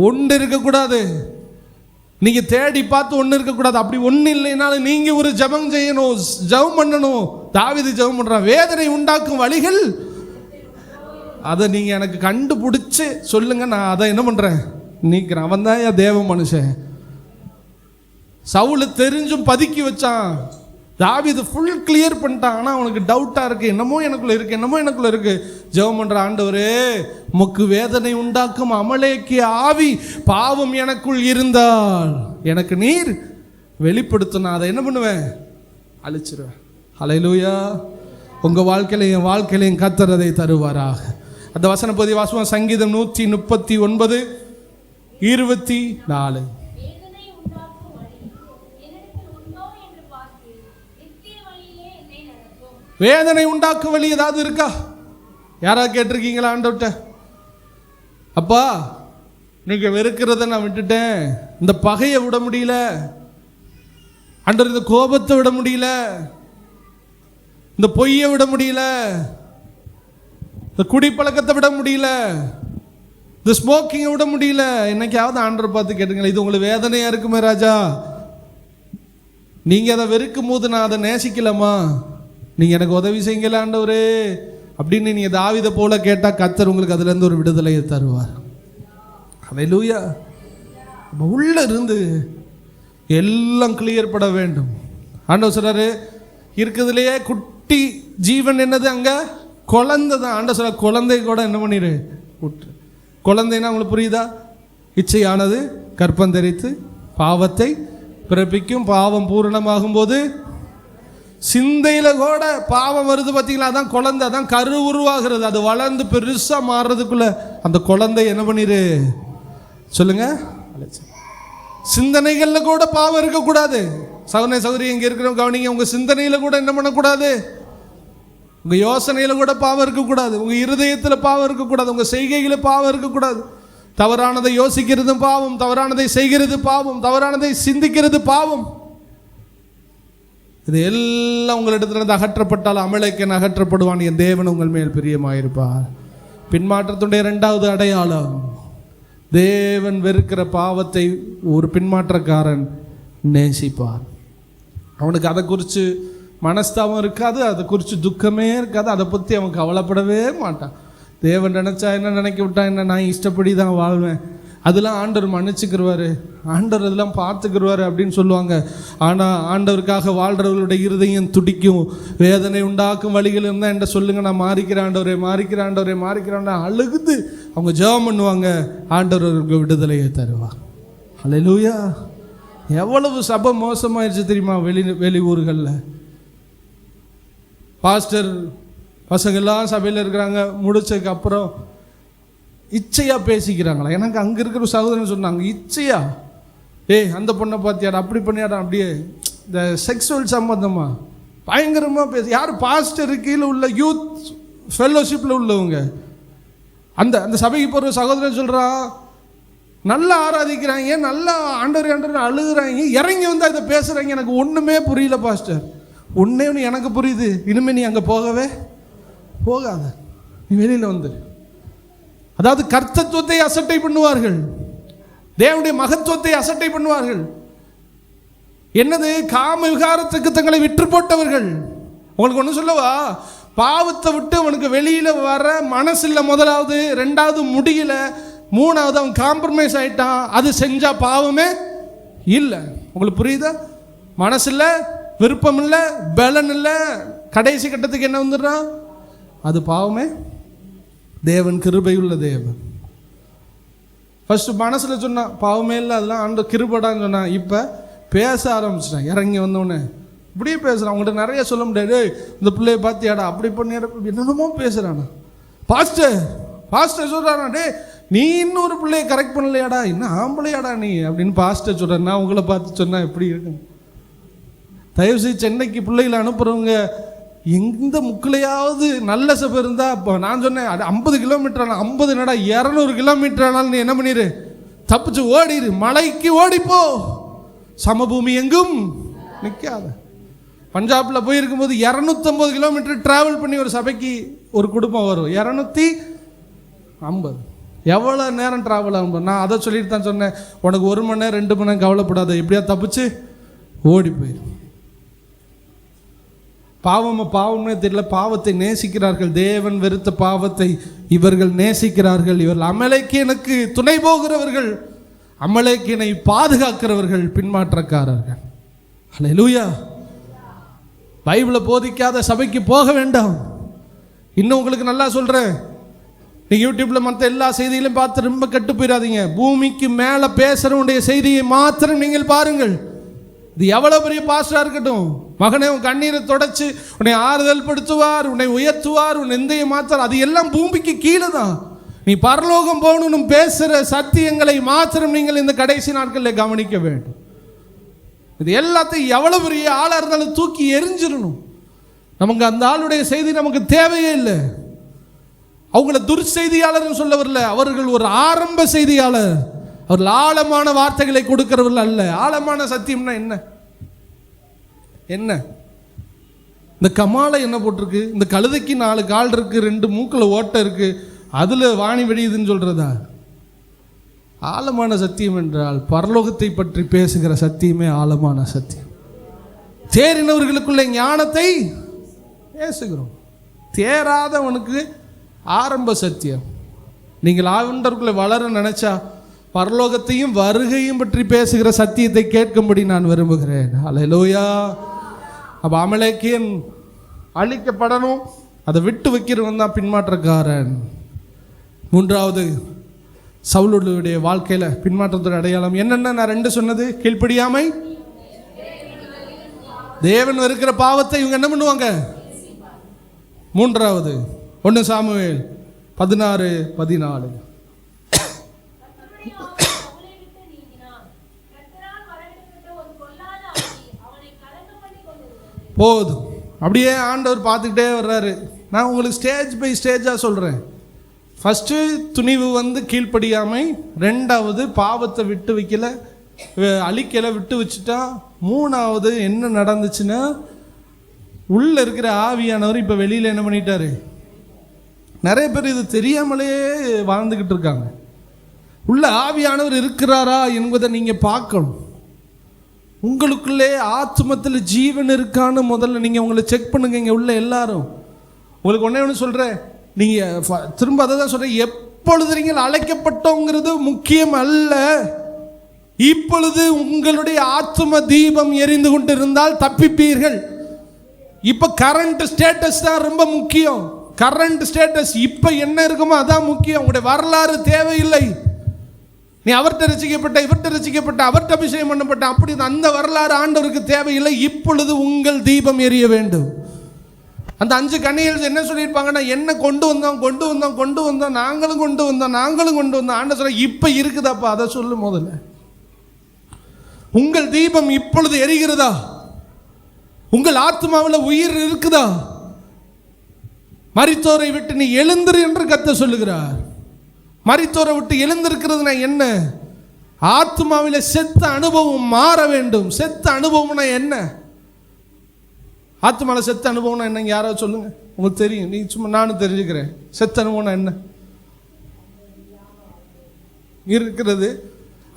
ஒன்று இருக்கக்கூடாது. நீங்கள் தேடி பார்த்து ஒன்று இருக்கக்கூடாது. அப்படி ஒன்று இல்லைனாலும் நீங்கள் ஒரு ஜபம் செய்யணும், ஜபம் பண்ணணும். தாவீது ஜபம் பண்ணுறான், வேதனை உண்டாக்கும் வழிகள் அதை நீங்கள் எனக்கு கண்டுபிடிச்சு சொல்லுங்க, நான் அதை என்ன பண்ணுறேன், நீக்கிறேன். அவன் தான் என் தேவ மனுஷன். சவுல தெரிஞ்சும் பதுக்கி வச்சான். தாவீது ஃபுல் கிளியர் பண்ணிட்டான். ஆனால் அவனுக்கு டவுட்டாக இருக்குது, என்னமோ எனக்குள்ள இருக்குது, என்னமோ எனக்குள்ள இருக்குது. ஜெபம் பண்ணுற, ஆண்டவரே உமக்கு வேதனை உண்டாக்கும் அமலேக்கிய ஆவி பாவம் எனக்குள் இருந்தால் எனக்கு நீர் வெளிப்படுத்தினா அதை என்ன பண்ணுவேன், அழிச்சிருவேன். ஹல்லேலூயா. உங்கள் வாழ்க்கையில என் வாழ்க்கையிலையும் கர்த்தர் அதை தருவாராக. அந்த வசன பகுதி வாசுவோம். சங்கீதம் 139:24. வேதனை உண்டாக்கும் வழி ஏதாவது இருக்கா? யாராவது கேட்டிருக்கீங்களா ஆண்டவர்கிட்ட? அப்பா நீங்க வெறுக்கிறத நான் விட்டுட்டேன், இந்த பகையை விட முடியல ஆண்டவர், இந்த கோபத்தை விட முடியல, இந்த பொய்யை விட முடியல, இந்த குடிப்பழக்கத்தை விட முடியல, இந்த ஸ்மோக்கிங்கை விட முடியல. என்னைக்காவது ஆண்டவர் பார்த்து கேட்டுங்களேன், இது உங்களுக்கு வேதனையா இருக்குமே ராஜா, நீங்க அதை வெறுக்கும் போது நான் அதை நேசிக்கலாமா, நீங்க எனக்கு உதவி செய்யுங்கள ஆண்டவரே அப்படின்னு நீங்க தாவீதை போல கேட்டா கர்த்தர் உங்களுக்கு அதுல இருந்து ஒரு விடுதலையை தருவார். ஹல்லேலூயா. உள்ள இருந்து எல்லாம் கிளியர் பட வேண்டும். ஆண்டவர் சொல்றாரு, இருக்கிறதுலையே குட்டி ஜீவன் என்னது, அங்க குழந்தை தான். ஆண்டவர் சொல்ற, குழந்தை கூட என்ன பண்ணிரு விட்டு. குழந்தைன்னா உங்களுக்கு புரியுதா? இச்சையானது கற்பந்தரித்து பாவத்தை பிறப்பிக்கும். பாவம் பூரணமாகும் போது சிந்தையில கூட பாவம் வருது பார்த்தீங்களா, அதான் குழந்தை, அதான் கரு உருவாகிறது. அது வளர்ந்து பெருசா மாறுறதுக்குள்ள அந்த குழந்தை என்ன பண்ணிரு சொல்லுங்க. சிந்தனைகள்ல கூட பாவம் இருக்கக்கூடாது. சகோதர சகோதரி இங்க இருக்கிற கவனிங்க, உங்க சிந்தனையில கூட என்ன பண்ணக்கூடாது, உங்க யோசனையில கூட பாவம் இருக்கக்கூடாது, உங்க இருதயத்துல பாவம் இருக்கக்கூடாது, உங்க செய்கையில பாவம் இருக்கக்கூடாது. தவறானதை யோசிக்கிறது பாவம், தவறானதை செய்கிறது பாவம், தவறானதை சிந்திக்கிறது பாவம். இது எல்லாம் உங்களிடத்திலிருந்து அகற்றப்பட்டால் அமலேக்கன் அகற்றப்படுவான். என் தேவன் உங்கள் மேல் பிரியமாயிருப்பார். பின்மாற்றத்துடைய இரண்டாவது அடையாளம், தேவன் வெறுக்கிற பாவத்தை ஒரு பின்மாற்றக்காரன் நேசிப்பார். அவனுக்கு அதை குறித்து மனஸ்தாபம் இருக்காது, அதை குறித்து துக்கமே இருக்காது, அதை பற்றி அவன் கவலைப்படவே மாட்டான். தேவன் நினச்சா என்ன, நினைக்க விட்டா என்ன, நான் இஷ்டப்படி தான் வாழ்வேன், அதெல்லாம் ஆண்டவர் மன்னிச்சுக்கிடுவார், ஆண்டவர் அதெல்லாம் பார்த்துக்கிடுவார் அப்படின்னு சொல்லுவாங்க. ஆனால் ஆண்டவருக்காக வாழ்கிறவர்களுடைய இருதயம் துடிக்கும், வேதனை உண்டாக்கும் வழிகள் இருந்தால் என்கிட்ட சொல்லுங்கள், நான் மாறிக்கிறேன் ஆண்டவரே, மாறிக்கிறேன் ஆண்டவரே, மாறிக்கிறான் அழுகுது அவங்க ஜெபம் பண்ணுவாங்க. ஆண்டவருக்கு விடுதலையை தருவார். அல்லேலூயா. எவ்வளவு சபை மோசமாயிருச்சு தெரியுமா வெளி ஊர்களில். பாஸ்டர் பசங்கள்லாம் சபையில் இருக்கிறாங்க, முடிச்சதுக்கு அப்புறம் இச்சையாக பேசிக்கிறாங்களா. எனக்கு அங்கே இருக்கிற சகோதரன் சொன்னாங்க, இச்சையா அந்த பொண்ணை பார்த்தியாடா, அப்படி பண்ணியாடா, அப்படியே இந்த செக்ஸுவல் சம்பந்தமாக பயங்கரமாக பேச. யார் பாஸ்டர் கீழே உள்ள யூத் ஃபெல்லோஷிப்பில் உள்ளவங்க, அந்த அந்த சபைக்கு போகிற சகோதரன் சொல்கிறான், நல்லா ஆராதிக்கிறாங்க, நல்லா ஆண்டவர் அழுகுறாங்க, இறங்கி வந்தால் இதை பேசுகிறாங்க, எனக்கு ஒன்றுமே புரியல பாஸ்டர். ஒன்றே ஒன்று எனக்கு புரியுது, இனிமேல் நீ அங்கே போகவே போகாத, நீ வெளியில் வந்துரு. அதாவது கர்த்தத்துவத்தை அசட்டை பண்ணுவார்கள், தேவனுடைய மகத்துவத்தை அசட்டை பண்ணுவார்கள். என்னது, காம விகாரத்துக்கு தங்களை விற்று போட்டவர்கள். உங்களுக்கு ஒன்று சொல்லவா, பாவத்தை விட்டு அவனுக்கு வெளியில் வர மனசு இல்லை முதலாவது, ரெண்டாவது முடியல, மூணாவது அவன் காம்ப்ரமைஸ் ஆகிட்டான். அது செஞ்சால் பாவமே இல்லை. உங்களுக்கு புரியுதா? மனசு இல்லை, விருப்பம் இல்லை, பலன் இல்லை, கடைசி கட்டத்துக்கு என்ன வந்துடுறான், அது பாவமே. தேவன் கிருபையுள்ள தேவன். ஃபர்ஸ்ட் மனசில் சொன்னான் பாவமே இல்லை, அதெல்லாம் ஆண்டு கிருபடான்னு சொன்னான். இப்போ பேச ஆரம்பிச்சிட்டான், இறங்கி வந்தோடனே இப்படியே பேசுகிறான். அவங்கள்ட்ட நிறைய சொல்ல முடியாது, இந்த பிள்ளைய பார்த்தியாடா, அப்படி பண்ணியாடா, என்னென்னமோ பேசுகிறானா. பாஸ்டர் சொல்கிறானா, டே நீ இன்னொரு பிள்ளைய கரெக்ட் பண்ணலையாடா, இன்னும் ஆம்பளையாடா நீ அப்படின்னு பாஸ்டர் சொல்கிறேன். நான் உங்களை பார்த்து சொன்னால் எப்படி இருக்கு? தயவுசெய்து சென்னைக்கு பிள்ளைகளை அனுப்புகிறவங்க எந்த முக்கிலையாவது நல்ல சபை இருந்தால், இப்போ நான் சொன்னேன் அது 50 கிலோமீட்டர் ஆனால் 50 நடா 200 கிலோமீட்டர் ஆனாலும் நீ என்ன பண்ணிடு, தப்பிச்சு ஓடிடு, மலைக்கு ஓடிப்போ, சமபூமி எங்கும் நிற்காத. பஞ்சாபில் போயிருக்கும்போது 250 கிலோமீட்டர் ட்ராவல் பண்ணி ஒரு சபைக்கு ஒரு குடும்பம் வரும். 250 எவ்வளோ நேரம் ட்ராவல் ஆகும். நான் அதை சொல்லிட்டு தான் சொன்னேன், உனக்கு 1 மணி நேரம் 2 மணி நேரம் கவலைப்படாத, எப்படியா தப்பிச்சு ஓடி போயிடும். பாவம்னே தெரியல, பாவத்தை நேசிக்கிறார்கள். தேவன் வெறுத்த பாவத்தை இவர்கள் நேசிக்கிறார்கள். இவர்கள் அமலேக்கியனுக்கு துணை போகிறவர்கள், அமலேக்கியனை பாதுகாக்கிறவர்கள், பின்மாற்றக்காரர்கள். அல்லேலூயா. பைபிளை போதிக்காத சபைக்கு போக வேண்டாம். இன்னும் உங்களுக்கு நல்லா சொல்கிறேன், நீங்கள் யூடியூப்பில் மற்ற எல்லா செய்திகளையும் பார்த்து ரொம்ப கெட்டு போயிடாதீங்க. பூமிக்கு மேலே பேசுகிறவனுடைய செய்தியை மாத்திரம் நீங்கள் பாருங்கள். இது எவ்வளோ பெரிய பாஸ்டராக இருக்கட்டும், மகனே உன் கண்ணீரை தொடச்சி உன்னை ஆறுதல் படுத்துவார், உன்னை உயர்த்துவார், உன் எந்தையை மாற்றார், அது எல்லாம் பூமிக்கு கீழே தான். நீ பரலோகம் போகணும் பேசுகிற சத்தியங்களை மாத்திரம் நீங்கள் இந்த கடைசி நாட்களில் கவனிக்க வேண்டும். இது எல்லாத்தையும் எவ்வளோ பெரிய ஆளாக இருந்தாலும் தூக்கி எரிஞ்சிடணும். நமக்கு அந்த ஆளுடைய செய்தி நமக்கு தேவையே இல்லை. அவங்கள துர்செய்தியாளர்னு சொல்ல வரல, அவர்கள் ஒரு ஆரம்ப செய்தியாளர். அவர்கள் ஆழமான வார்த்தைகளை கொடுக்கிறவர்கள் அல்ல. ஆழமான சத்தியம்னா என்ன? இந்த கமாலை என்ன போட்டிருக்கு, இந்த கழுதைக்கு 4 கால் இருக்கு, 2 மூக்கில் ஓட்டை இருக்கு, அதில் வாணி வெடியுதுன்னு சொல்றதா? ஆழமான சத்தியம் என்றால் பரலோகத்தை பற்றி பேசுகிற சத்தியமே ஆழமான சத்தியம். தேறினவர்களுக்குள்ள ஞானத்தை பேசுகிறோம், தேராதவனுக்கு ஆரம்ப சத்தியம். நீங்கள் ஆண்டவருக்குள்ளே வளர நினைச்சா பரலோகத்தையும் வருகையும் பற்றி பேசுகிற சத்தியத்தை கேட்கும்படி நான் விரும்புகிறேன். அல்லேலூயா. அப்போ அமலேக்கியன் அழிக்கப்படணும், அதை விட்டு வைக்கிறவன் தான் பின்மாற்றக்காரன். மூன்றாவது, சவுலுடைய வாழ்க்கையில் பின்மாற்றத்தோட அடையாளம் என்னென்ன? நான் 2 சொன்னது, கீழ்ப்படியாமை, தேவன் இருக்கிற பாவத்தை இவங்க என்ன பண்ணுவாங்க. மூன்றாவது 1 சாமுவேல் 16:14. போதும், அப்படியே ஆண்டவர் பார்த்துக்கிட்டே வர்றாரு. நான் உங்களுக்கு ஸ்டேஜ் பை ஸ்டேஜாக சொல்கிறேன். ஃபஸ்ட்டு துணிவு கீழ்ப்படியாமை, ரெண்டாவது பாவத்தை விட்டு வைக்கல, அழிக்கலை, விட்டு வச்சுட்டா. மூணாவது என்ன நடந்துச்சுன்னா, உள்ள இருக்கிற ஆவியானவர் இப்போ வெளியில் என்ன பண்ணிட்டாரு? நிறைய பேர் இது தெரியாமலே வாழ்ந்துக்கிட்டு இருக்காங்க. உள்ள ஆவியானவர் இருக்கிறாரா என்பதை நீங்கள் பார்க்கணும். உங்களுக்குள்ளே ஆத்மத்தில் ஜீவன் இருக்கான்னு முதல்ல நீங்கள் உங்களை செக் பண்ணுங்க. இங்கே உள்ள எல்லாரும் உங்களுக்கு ஒன்று சொல்கிறேன், நீங்கள் திரும்ப அதை தான் சொல்கிறேன், எப்பொழுது நீங்கள் அழைக்கப்பட்டோங்கிறது முக்கியம் அல்ல. இப்பொழுது உங்களுடைய ஆத்ம தீபம் எரிந்து கொண்டு இருந்தால் தப்பிப்பீர்கள். இப்போ கரண்ட் ஸ்டேட்டஸ் தான் ரொம்ப முக்கியம். கரண்ட் ஸ்டேட்டஸ் இப்போ என்ன இருக்குமோ அதான் முக்கியம். உங்களுடைய வரலாறு தேவையில்லை. நீ அவர்கிட்ட ரசிக்கப்பட்ட, இவர்கிட்ட ரசிக்கப்பட்ட, அவர்கிட்ட அபிஷேகம் பண்ணப்பட்ட, அப்படி அந்த வரலாறு ஆண்டவருக்கு தேவையில்லை. இப்பொழுது உங்கள் தீபம் எரிய வேண்டும். அந்த 5 கன்னிகள் என்ன சொல்லியிருப்பாங்கன்னா, என்ன கொண்டு வந்தோம், நாங்களும் கொண்டு வந்தோம். ஆண்டவர் சொல்ல, இப்போ இருக்குதாப்பா, அதை சொல்லு முதல்ல. உங்கள் தீபம் இப்பொழுது எரிகிறதா? உங்கள் ஆத்மாவில் உயிர் இருக்குதா? மரித்தோரை விட்டு நீ எழுந்திரு என்று கர்த்தர் சொல்லுகிறார். மரித்தோரை விட்டு எழுந்திருக்கிறதுனா என்ன? ஆத்மாவில் செத்த அனுபவம் மாற வேண்டும். செத்த அனுபவம்னா என்ன? ஆத்மாவில் செத்த அனுபவம்னா என்ன? யாராவது சொல்லுங்க, உங்களுக்கு தெரியும். நீ சும்மா நானும் தெரிஞ்சுக்கிறேன். செத்த அனுபவம்னா என்ன? இருக்கிறது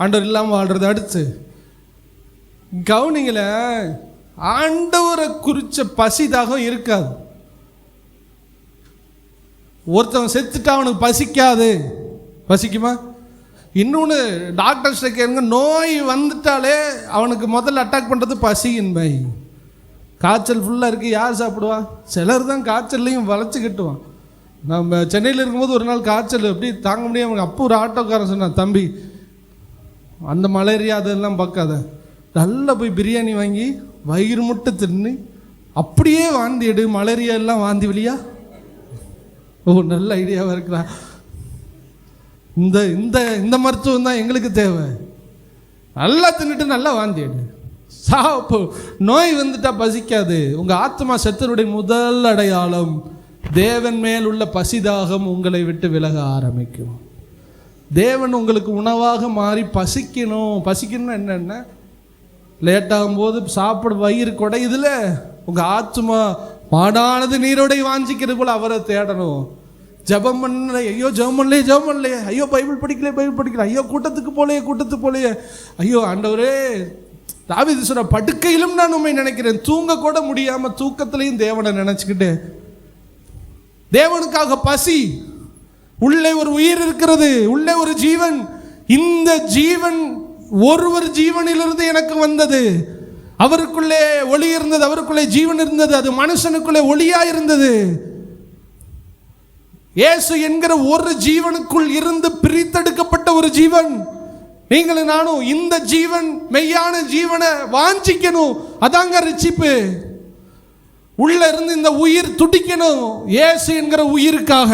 ஆண்டவர் இல்லாமல் வாழ்றது. அடுத்து கவனிங்கள, ஆண்டவரை குறிச்ச பசிதாகம் இருக்காது. ஒருத்தவன் செத்துட்டா அவனுக்கு பசிக்காது. பசிக்குமா? இன்னொன்று டாக்டர்ஸ்ட கேளுங்க, நோய் வந்துட்டாலே அவனுக்கு முதல்ல அட்டாக் பண்ணுறது பசியின்மை. காய்ச்சல் ஃபுல்லாக இருக்குது, யார் சாப்பிடுவா? சிலர் தான் காய்ச்சல்லையும் வளைச்சிக்கிட்டுவான். நம்ம சென்னையில் இருக்கும்போது ஒரு நாள் காய்ச்சல் எப்படி தாங்க முடியாமல், அப்போ ஒரு ஆட்டோக்காரன் சொன்னான், தம்பி அந்த மலேரியா அதெல்லாம் பார்க்காத, நல்லா போய் பிரியாணி வாங்கி வயிறு முட்டை தின்னு அப்படியே வாந்தி எடு, மலேரியா எல்லாம் வாந்தி வெளியா. ஓ, நல்ல ஐடியாவாக இருக்கிறா. இந்த இந்த இந்த மருத்துவம் தான் எங்களுக்கு தேவை. நல்லா தின்னுட்டு நல்லா வாந்தி எடு. சாப்பு நோய் வந்துட்டா பசிக்காது. உங்கள் ஆத்மா செத்தனுடைய முதல் அடையாளம் தேவன் மேல் உள்ள பசிதாகம் உங்களை விட்டு விலக ஆரம்பிக்கும். தேவன் உங்களுக்கு உணவாக மாறி பசிக்கணும்னா என்னென்ன, லேட்டாகும்போது சாப்பிட வயிறு குடையுதுல, உங்கள் ஆத்மா மாடானது நீரோடை வாஞ்சிக்கிறது போல் அவரை தேடணும். ஜபம் பண்ணல, ஐயோ ஜபம் பண்ணலையே, ஐயோ பைபிள் படிக்கல, ஐயோ கூட்டத்துக்கு போலையே, ஐயோ ஆண்டவரே, தாவீது சொல்ற, படுக்கையிலும் நான் உண்மை நினைக்கிறேன், தூங்க கூட முடியாம தூக்கத்திலையும் தேவனை நினைச்சுக்கிட்டு. தேவனுக்காக பசி. உள்ளே ஒரு உயிர் இருக்கிறது, உள்ளே ஒரு ஜீவன். இந்த ஜீவன் ஒருவர் ஜீவனிலிருந்து எனக்கு வந்தது. அவருக்குள்ளே ஒளி இருந்தது, அவருக்குள்ளே ஜீவன் இருந்தது, அது மனுஷனுக்குள்ளே ஒளியா இருந்தது. இயேசு என்கிற ஒரு ஜீவனுக்குள் இருந்து பிரித்தெடுக்கப்பட்ட ஒரு ஜீவன். நீங்களும் நானும் இந்த ஜீவன், மெய்யான ஜீவனை வாஞ்சிக்கணும். அதாங்க ரட்சிப்பு. உள்ள இருந்து இந்த உயிர் துடிக்கணும், இயேசு என்கிற உயிருக்காக.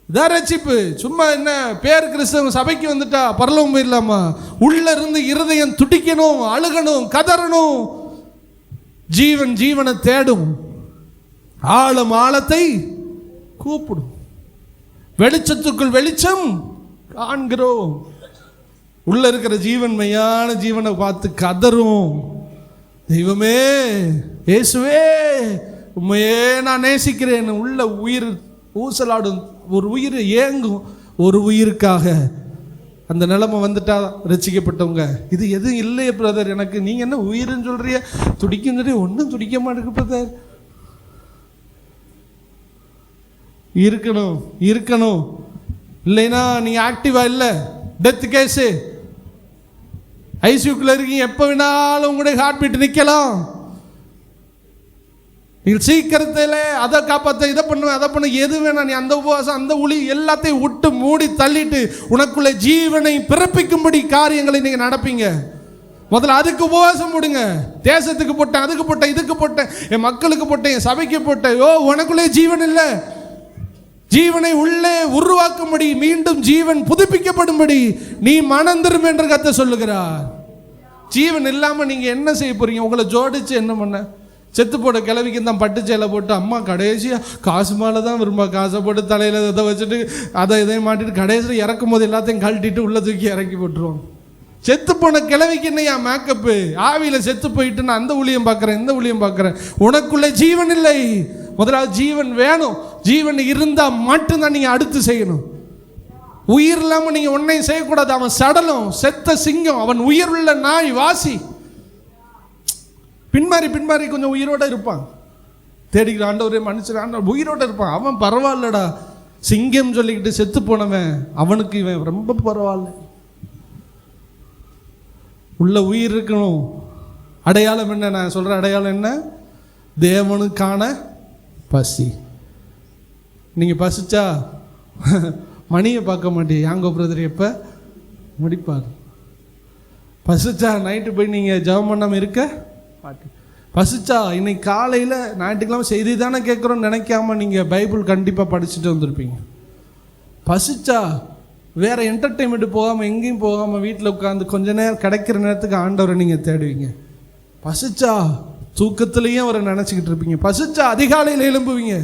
இதான் ரட்சிப்பு. சும்மா என்ன பேர் கிறிஸ்தவ சபைக்கு வந்துட்டா பரலோகம் போயிடலாமா? உள்ள இருந்து இருதயம் துடிக்கணும், அழுகணும், கதறணும். ஜீவன் ஜீவனை தேடும், ஆழம் ஆழத்தை கூப்பிடும். வெளிச்சத்துக்குள் வெளிச்சம் காண்கிறோம். உள்ள இருக்கிற ஜீவன் மெய்யான ஜீவனை பார்த்து கதரும், தெய்வமே, இயேசுவே, உண்மையே நான் நேசிக்கிறேன். உள்ள உயிர் ஊசலாடும், ஒரு உயிர் ஏங்கும் ஒரு உயிருக்காக. அந்த நிலைமை வந்துட்டா ரசிக்கப்பட்டவங்க. இது எதுவும் இல்லையே பிரதர் எனக்கு, நீங்க என்ன உயிர்ன்னு சொல்றிய, துடிக்கும் சொல்லி ஒன்றும் துடிக்க மாட்டேங்குது பிரதர். இருக்கணும் இல்லைன்னா நீங்க ஆக்டிவா இல்லை, டெத் கேஸு, ஐசியூக்குள்ள இருக்கீங்க, எப்போ வேணாலும் உங்களுடைய ஹார்ட் பீட் நிற்கலாம். நீங்கள் சீக்கிரத்தில் அதை காப்பாற்ற, இதை பண்ணுவேன், அதை பண்ண, எது வேணாம். நீ அந்த உபவாசம், அந்த ஒளி எல்லாத்தையும் விட்டு மூடி தள்ளிட்டு உனக்குள்ள ஜீவனை பிறப்பிக்கும்படி காரியங்களை நீங்கள் நடப்பீங்க. முதல்ல அதுக்கு உபவாசம் போடுங்க. தேசத்துக்கு போட்டேன், அதுக்கு போட்டேன், இதுக்கு போட்டேன், என் மக்களுக்கு போட்டேன், என் சபைக்கு போட்டேன். உனக்குள்ளே ஜீவன் இல்லை. ஜீவனை உள்ளே உருவாக்கும்படி, மீண்டும் ஜீவன் புதுப்பிக்கப்படும்படி நீ மனம் திரும்ப என்று கர்த்தர் சொல்லுகிறார். ஜீவன் இல்லாமல் நீங்கள் என்ன செய்ய போறீங்க? உங்களை ஜோடிச்சு என்ன பண்ண? செத்து போட கிளவிக்கு தான் பட்டு சேலை போட்டு அம்மா கடைசியாக காசு மேலே தான் விரும்ப காசை போட்டு தலையில் இதை வச்சுட்டு அதை இதையும் மாட்டிட்டு கடைசியில் இறக்கும் போது எல்லாத்தையும் கழட்டிட்டு உள்ளே தூக்கி இறக்கி போட்டுருவோம். செத்து போன கிளவிக்கு என்னையா மேக்கப்பு? ஆவியில் செத்து போயிட்டு நான் அந்த ஊழியம் பார்க்குறேன் இந்த ஊழியம் பார்க்குறேன். உனக்குள்ளே ஜீவன் இல்லை. முதலாவது ஜீவன் வேணும். ஜீவன் இருந்தால் மட்டும்தான் நீங்கள் அடுத்து செய்யணும். உயிர் இல்லாமல் நீங்கள் ஒன்றையும் செய்யக்கூடாது. அவன் சடலம், செத்த சிங்கம், அவன் உயிர் உள்ள நாய் வாசி. பின்மாறி கொஞ்சம் உயிரோடு இருப்பான். தேடிக்கிற ஆண்டவரே மனுஷன் ஆண்டவர் உயிரோடு இருப்பான். அவன் பரவாயில்லடா, சிங்கம் சொல்லிக்கிட்டு செத்து போனவன் அவனுக்கு இவன் ரொம்ப பரவாயில்ல. உள்ள உயிர் இருக்கணும். அடையாளம் என்ன? நான் சொல்கிற அடையாளம் என்ன? தேவனுக்கான பசி. நீங்கள் பசிச்சா மணியை பார்க்க மாட்டீங்க. யாங்கோ பிரதர் எப்போ முடிப்பார்? பசிச்சா நைட்டு போய் நீங்கள் ஜெபம் பண்ணாமல் இருக்க மாட்டீங்க. பசிச்சா இன்னைக்கு காலையில் ஞாயிற்றுக்கிழமை செய்தி தானே கேட்குறோன்னு நினைக்காம நீங்கள் பைபிள் கண்டிப்பாக படிச்சுட்டு வந்திருப்பீங்க. பசிச்சா வேறு என்டர்டெயின்மெண்ட்டு போகாமல் எங்கேயும் போகாமல் வீட்டில் உட்காந்து கொஞ்ச நேரம் கிடைக்கிற நேரத்துக்கு ஆண்டவரை நீங்கள் தேடுவீங்க. பசிச்சா தூக்கத்துலேயும் அவரை நினச்சிக்கிட்டு இருப்பீங்க. பசிச்சா அதிகாலையில் எழும்புவீங்க.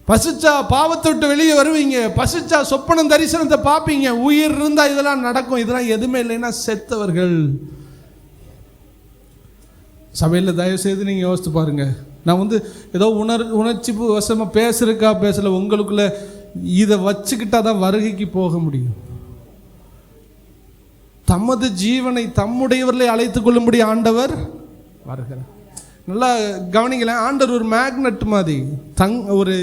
பசிச்சா பாவத்தை விட்டு வெளியே வருவீங்க. பசிச்சா சொப்பனம் தரிசனத்தை பார்ப்பீங்க. உயிர் இருந்தால் இதெல்லாம் நடக்கும். இதெல்லாம் எதுவுமே இல்லைன்னா செத்தவர்கள். சபையில் தயவு செய்து நீங்கள் யோசித்து பாருங்கள். நான் ஏதோ உணர்ச்சி வசமாக பேசுறதுக்கா பேசலை. உங்களுக்குள்ள இதை வச்சுக்கிட்டா தான் வருகைக்கு போக முடியும். தமது ஜீவனை தம்முடையவர்களை அழைத்து கொள்ளும்படி ஆண்டவர் வருகிறார். நல்லா கவனிக்கலாம். ஆண்டவர் ஒரு மேக்னெட் மாதிரி ஒரு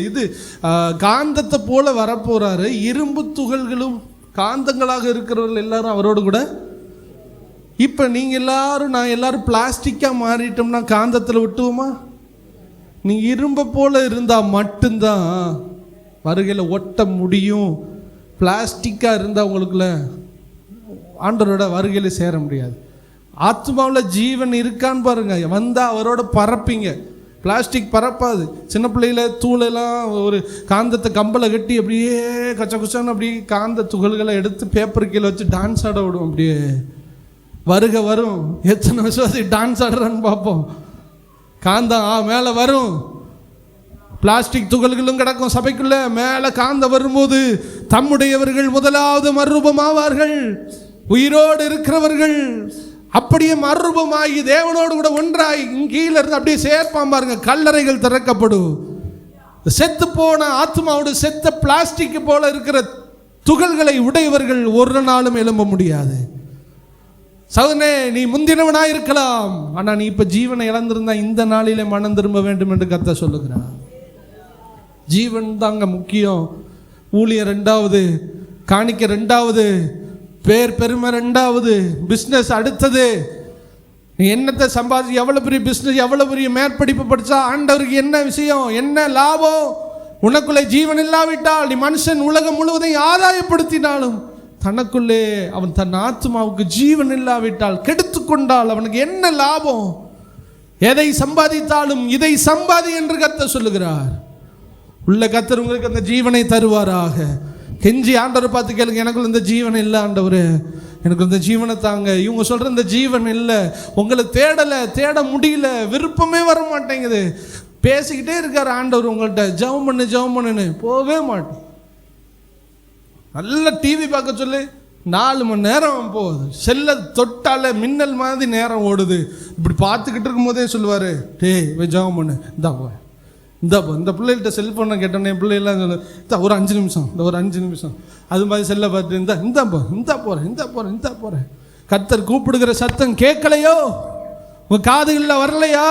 காந்தத்தை போல வரப்போறாரு. இரும்பு துகள்களும் காந்தங்களாக இருக்கிறவர்கள் எல்லாரும் அவரோடு கூட. இப்போ நீங்கள் எல்லாரும் நான் எல்லாரும் பிளாஸ்டிக்காக மாறிட்டோம்னா காந்தத்தில் விட்டுவோமா? நீங்கள் இரும்பை போல இருந்தால் மட்டும்தான் வருகையில் ஒட்ட முடியும். பிளாஸ்டிக்காக இருந்தால் உங்களுக்குள்ள ஆண்டவரோட வருகையில் சேர முடியாது. ஆத்மாவில் ஜீவன் இருக்கான்னு பாருங்க. வந்தால் அவரோட பறப்பீங்க. பிளாஸ்டிக் பறப்பாது. சின்ன பிள்ளையில தூளெல்லாம் ஒரு காந்தத்தை கம்பலை கட்டி அப்படியே கச்ச குச்சான்னு அப்படியே காந்த துகள்களை எடுத்து பேப்பர் கீழே வச்சு டான்ஸ் ஆட விடுவோம். அப்படியே வருகை வரும். எத்தனை விசுவாசி டான்ஸ் ஆடுறான்னு பார்ப்போம். காந்தம் மேலே வரும். பிளாஸ்டிக் துகள்களும் கிடக்கும் சபைக்குள்ள. மேலே காந்தம் வரும்போது தம்முடையவர்கள் முதலாவது மறுரூபமாவார்கள். உயிரோடு இருக்கிறவர்கள் அப்படியே மறுரூபமாகி தேவனோடு கூட ஒன்றாய் கீழே இருந்து அப்படியே சேர்ப்பான் பாருங்க. கல்லறைகள் திறக்கப்படும். செத்து போன ஆத்மாவோடு செத்த பிளாஸ்டிக் போல இருக்கிற துகள்களை உடையவர்கள் ஒரு நாளும் எழும்ப முடியாது. சகோதரனே, நீ முந்தினவனாய் இருக்கலாம், ஆனா நீ இப்ப ஜீவனை இழந்திருந்தா இந்த நாளிலே மனம் திரும்ப வேண்டும் என்று கர்த்தர் சொல்லுகிறார். ஜீவன் தாங்க முக்கியம். ஊழியர் ரெண்டாவது, காணிக்க ரெண்டாவது, பேர் பெருமை ரெண்டாவது, பிஸ்னஸ் அடுத்தது. நீ என்னத்தை சம்பாதிச்சு எவ்வளோ பெரிய பிஸ்னஸ், எவ்வளோ பெரிய மேற்படிப்பு படித்தா ஆண்டவருக்கு என்ன விஷயம், என்ன லாபம்? உனக்குள்ளே ஜீவன் இல்லாவிட்டால், நீ மனுஷன் உலகம் முழுவதையும் ஆதாயப்படுத்தினாலும் தனக்குள்ளே அவன் தன் ஆத்மாவுக்கு ஜீவன் இல்லாவிட்டால், கெடுத்து கொண்டால் அவனுக்கு என்ன லாபம்? எதை சம்பாதித்தாலும் இதை சம்பாதி என்று கர்த்தர் சொல்லுகிறார். உள்ள கர்த்தர் உங்களுக்கு அந்த ஜீவனை தருவாராக. கெஞ்சி ஆண்டவரை பார்த்து கேளுங்க, எனக்குள்ள இந்த ஜீவன் இல்லை ஆண்டவரே, எனக்கு இந்த ஜீவனை தாங்க. இவங்க சொல்கிற இந்த ஜீவன் இல்லை. உங்களை தேடலை, தேட முடியல, விருப்பமே வர மாட்டேங்குது. பேசிக்கிட்டே இருக்கார் ஆண்டவர் உங்கள்கிட்ட, ஜெபம் பண்ணு ஜெபம் பண்ணுன்னு. போவே மாட்டோம். நல்ல டிவி பார்க்க சொல்லி 4 மணி நேரம் போகுது. செல்ல தொட்டால மின்னல் மாதிரி நேரம் ஓடுது. இப்படி பார்த்துக்கிட்டு இருக்கும் போதே சொல்லுவார், டேய் ஜெபம் பண்ணு, இந்த பிள்ளைகிட்ட செல்ஃபோனை கேட்டோன்னே பிள்ளைலாம் சொல்லு, ஒரு 5 நிமிஷம், இந்த ஒரு 5 நிமிஷம். அது மாதிரி செல்லை பார்த்துட்டு இந்த போகிறேன். கர்த்தர் கூப்பிடுகிற சத்தம் கேட்கலையோ, உங்கள் காதுகளில் வரலையா?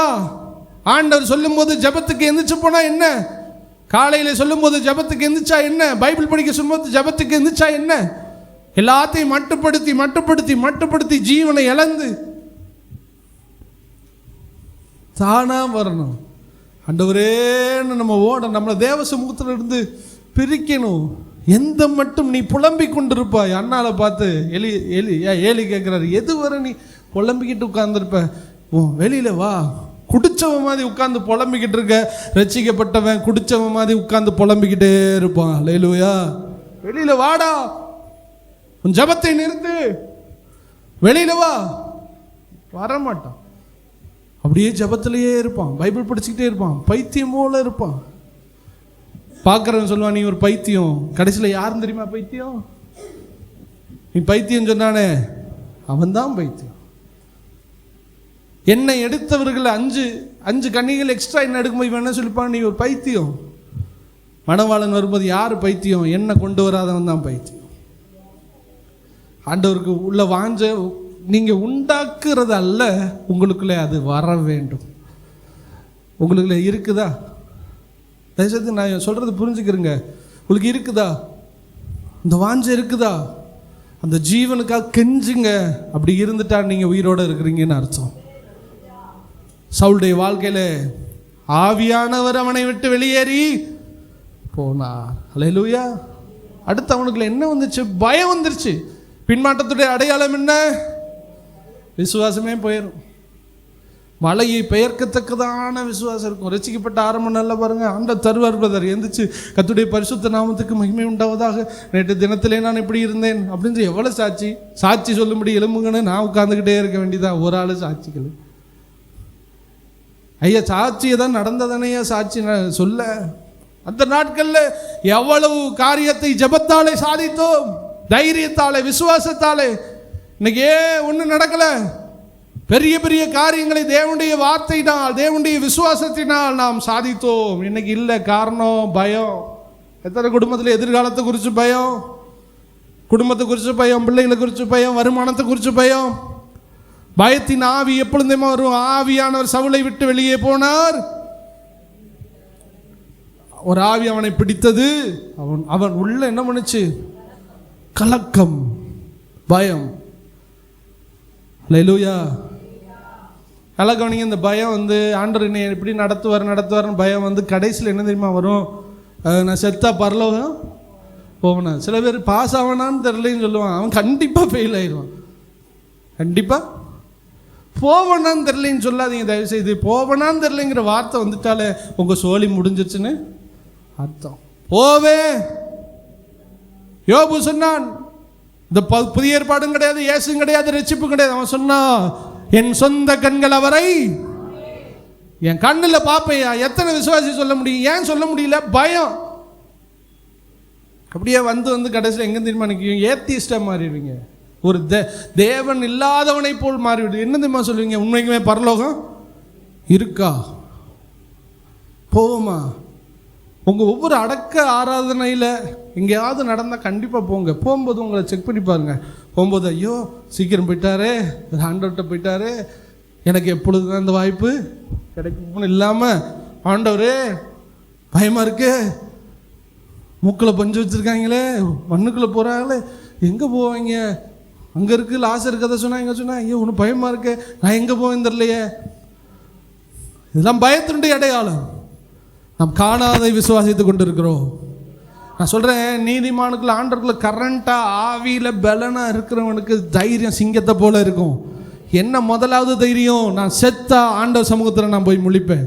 ஆண்டவர் சொல்லும் போது ஜபத்துக்கு எந்திரிச்சு போனா என்ன? காலையில் சொல்லும் போது ஜபத்துக்கு எந்திரிச்சா என்ன? பைபிள் படிக்க சொல்லும்போது ஜபத்துக்கு எந்திரிச்சா என்ன? எல்லாத்தையும் மட்டுப்படுத்தி ஜீவனை இழந்து தானா வரணும். ஆண்டவரேன்னு நம்ம நம்மளை தேவ சமூகத்தில் இருந்து பிரிக்கணும். எந்த மட்டும் நீ புலம்பிக் கொண்டிருப்பாய். அண்ணால பார்த்து ஏலி கேட்குறாரு, எது வரை நீ புலம்பிக்கிட்டு உட்கார்ந்துருப்ப? வெளியில வா. குடிச்சவன் மாதிரி உட்கார்ந்து புலம்பிக்கிட்டு இருக்க. ரட்சிக்கப்பட்டவன் குடிச்சவன் மாதிரி உட்கார்ந்து புலம்பிக்கிட்டே இருப்பான். அல்லேலூயா. வெளியில வாடா, உன் ஜபத்தை நிறுத்து, வெளியில வா. வரமாட்டான். அப்படியே ஜபத்திலேயே இருப்பான், பைபிள் படிச்சுக்கிட்டே இருப்பான், பைத்தியம் போல இருப்பான். பார்க்குறவன் சொல்லுவான், நீ ஒரு பைத்தியம். கடைசியில் யாரும் தெரியுமா பைத்தியம்? நீ பைத்தியம் சொன்னானே அவன் தான் பைத்தியம். என்னை எடுத்தவர்கள் 5 கன்னிகள் எக்ஸ்ட்ரா என்ன எடுக்கும்போது இவன் என்ன சொல்லிப்பான், நீ ஒரு பைத்தியம். மணவாளன் வரும்போது யார் பைத்தியம்? என்ன கொண்டு வராதவன் தான் பைத்தியம். ஆண்டவருக்கு உள்ள வாஞ்ச நீங்கள் உண்டாக்குறது அல்ல, உங்களுக்குள்ளே அது வர வேண்டும். உங்களுக்குள்ளே இருக்குதா? தயவுசெய்து நான் சொல்கிறது புரிஞ்சுக்கிறேங்க. உங்களுக்கு இருக்குதா? இந்த வாஞ்சை இருக்குதா? அந்த ஜீவனுக்காக கெஞ்சுங்க. அப்படி இருந்துட்டா நீங்கள் உயிரோடு இருக்கிறீங்கன்னு அர்த்தம். சவுலுடைய வாழ்க்கையில் ஆவியானவர் அவனை விட்டு வெளியேறி போனார். அல்லேலூயா. அடுத்து அவனுக்குள்ள என்ன வந்துச்சு? பயம் வந்துருச்சு. பின்மாற்றத்துடைய அடையாளம் என்ன? விசுவாசமே போயிடும். மலையை பெயர்க்கத்தக்கதான விசுவாசம் இருக்கும். ரசிக்கப்பட்ட ஆரம்பம் நல்லா பாருங்க. ஆண்டவர் தருவார் பிரதர். எந்திரிச்சு கர்த்தருடைய பரிசுத்த நாமத்துக்கு மகிமை உண்டாவதாக, நேற்று தினத்திலே நான் எப்படி இருந்தேன் அப்படின்னு எவ்வளோ சாட்சி சொல்லும்படி எலும்புங்கன்னு நான் உட்காந்துக்கிட்டே இருக்க வேண்டியதான். ஒரு ஆள் சாட்சிகள். ஐயா சாட்சியை தான் நடந்ததானையா சாட்சி சொல்ல. அந்த நாட்களில் எவ்வளவு காரியத்தை ஜெபத்தாலே சாதித்தோம், தைரியத்தாலே, விசுவாசத்தாலே. இன்னைக்கு ஒன்றும் நடக்கலை. பெரிய பெரிய காரியங்களை தேவனுடைய வார்த்தையினால், தேவனுடைய விசுவாசத்தினால் நாம் சாதித்தோம். இன்னைக்கு இல்லை. காரணம் பயம். எத்தனை குடும்பத்தில் எதிர்காலத்தை குறித்து பயம், குடும்பத்தை குறித்து பயம், பிள்ளைங்களை குறித்து பயம், வருமானத்தை குறித்து பயம். பயத்தின் ஆவி எப்பொழுதுமே வரும். ஆவியானவர் சவுலை விட்டு வெளியே போனார். ஒரு ஆவி அவனை பிடித்தது. அவன் உள்ள என்ன பண்ணுச்சு? கலக்கம், பயம். அல்லேலூயா. கலக்கவனிங்க. இந்த பயம் ஆண்டவர் என்னை எப்படி நடத்துவார்னு பயம் கடைசியில் என்ன தெரியுமா வரும்? நான் செத்தா பரலோகம் போவனா. சில பேர் பாஸ் ஆவனான்னு தெரியலன்னு சொல்லுவான். அவன் கண்டிப்பாக ஃபெயில் ஆயிடுவான். கண்டிப்பாக போவனான்னு தெரியலன்னு சொல்லாதீங்க தயவுசெய்து. போவனான்னு தெரியலங்கிற வார்த்தை வந்துட்டாலே உங்கள் சோழி முடிஞ்சிச்சுன்னு அர்த்தம். போவே. யோபு சொன்னான், இந்த புதிய ஏற்பாடும் கிடையாது, இயேசும் கிடையாது, ரட்சிப்பும் கிடையாது. அவன் சொன்னான், என் சொந்த கண்கள் அவரை என் கண்ணில் பார்ப்பையா. எத்தனை விசுவாசி சொல்ல முடியும்? ஏன் சொல்ல முடியல? பயம். அப்படியே வந்து கடைசியில் எங்கே தெரியுமா நிற்கும்? ஏத்திஸ்டாக மாறிடுவீங்க. ஒரு தேவன் இல்லாதவனை போல் மாறிவிடு. என்ன தெரியுமா சொல்லுவீங்க? உண்மைக்குமே பரலோகம் இருக்கா? போவோமா? உங்கள் ஒவ்வொரு அடக்க ஆராதனையில் எங்கேயாவது நடந்தால் கண்டிப்பாக போங்க. போகும்போது உங்களை செக் பண்ணி பாருங்க. போகும்போது ஐயோ சீக்கிரம் போயிட்டாரே, ஆண்டவர்கிட்ட போயிட்டாரே, எனக்கு எப்பொழுது தான் இந்த வாய்ப்பு கிடைக்கும்னு இல்லாமல், ஆண்டவரே பயமாக இருக்கு, மூக்கில் பஞ்சு வச்சுருக்காங்களே, மண்ணுக்குள்ளே போகிறாங்களே, எங்கே போவாங்க? அங்கே இருக்குது லாசர் கதை சொன்னால் எங்கே சொன்னால் ஐயோ ஒன்றும் பயமாக இருக்கு, நான் எங்கே போவேன் தெரியலையே. இதெல்லாம் பயத்தினுடைய அடையாளம். நாம் காணாத விசுவாசித்து கொண்டு இருக்கிறோம். நான் சொல்கிறேன், நீதிமானுக்குள்ள ஆண்டவருக்குள்ள கரண்ட்டாக ஆவியில் பலனாக இருக்கிறவனுக்கு தைரியம் சிங்கத்தை போல இருக்கும். என்ன முதலாவது தைரியம்? நான் செத்தா ஆண்டவர் சமூகத்தில் நான் போய் முழிப்பேன்.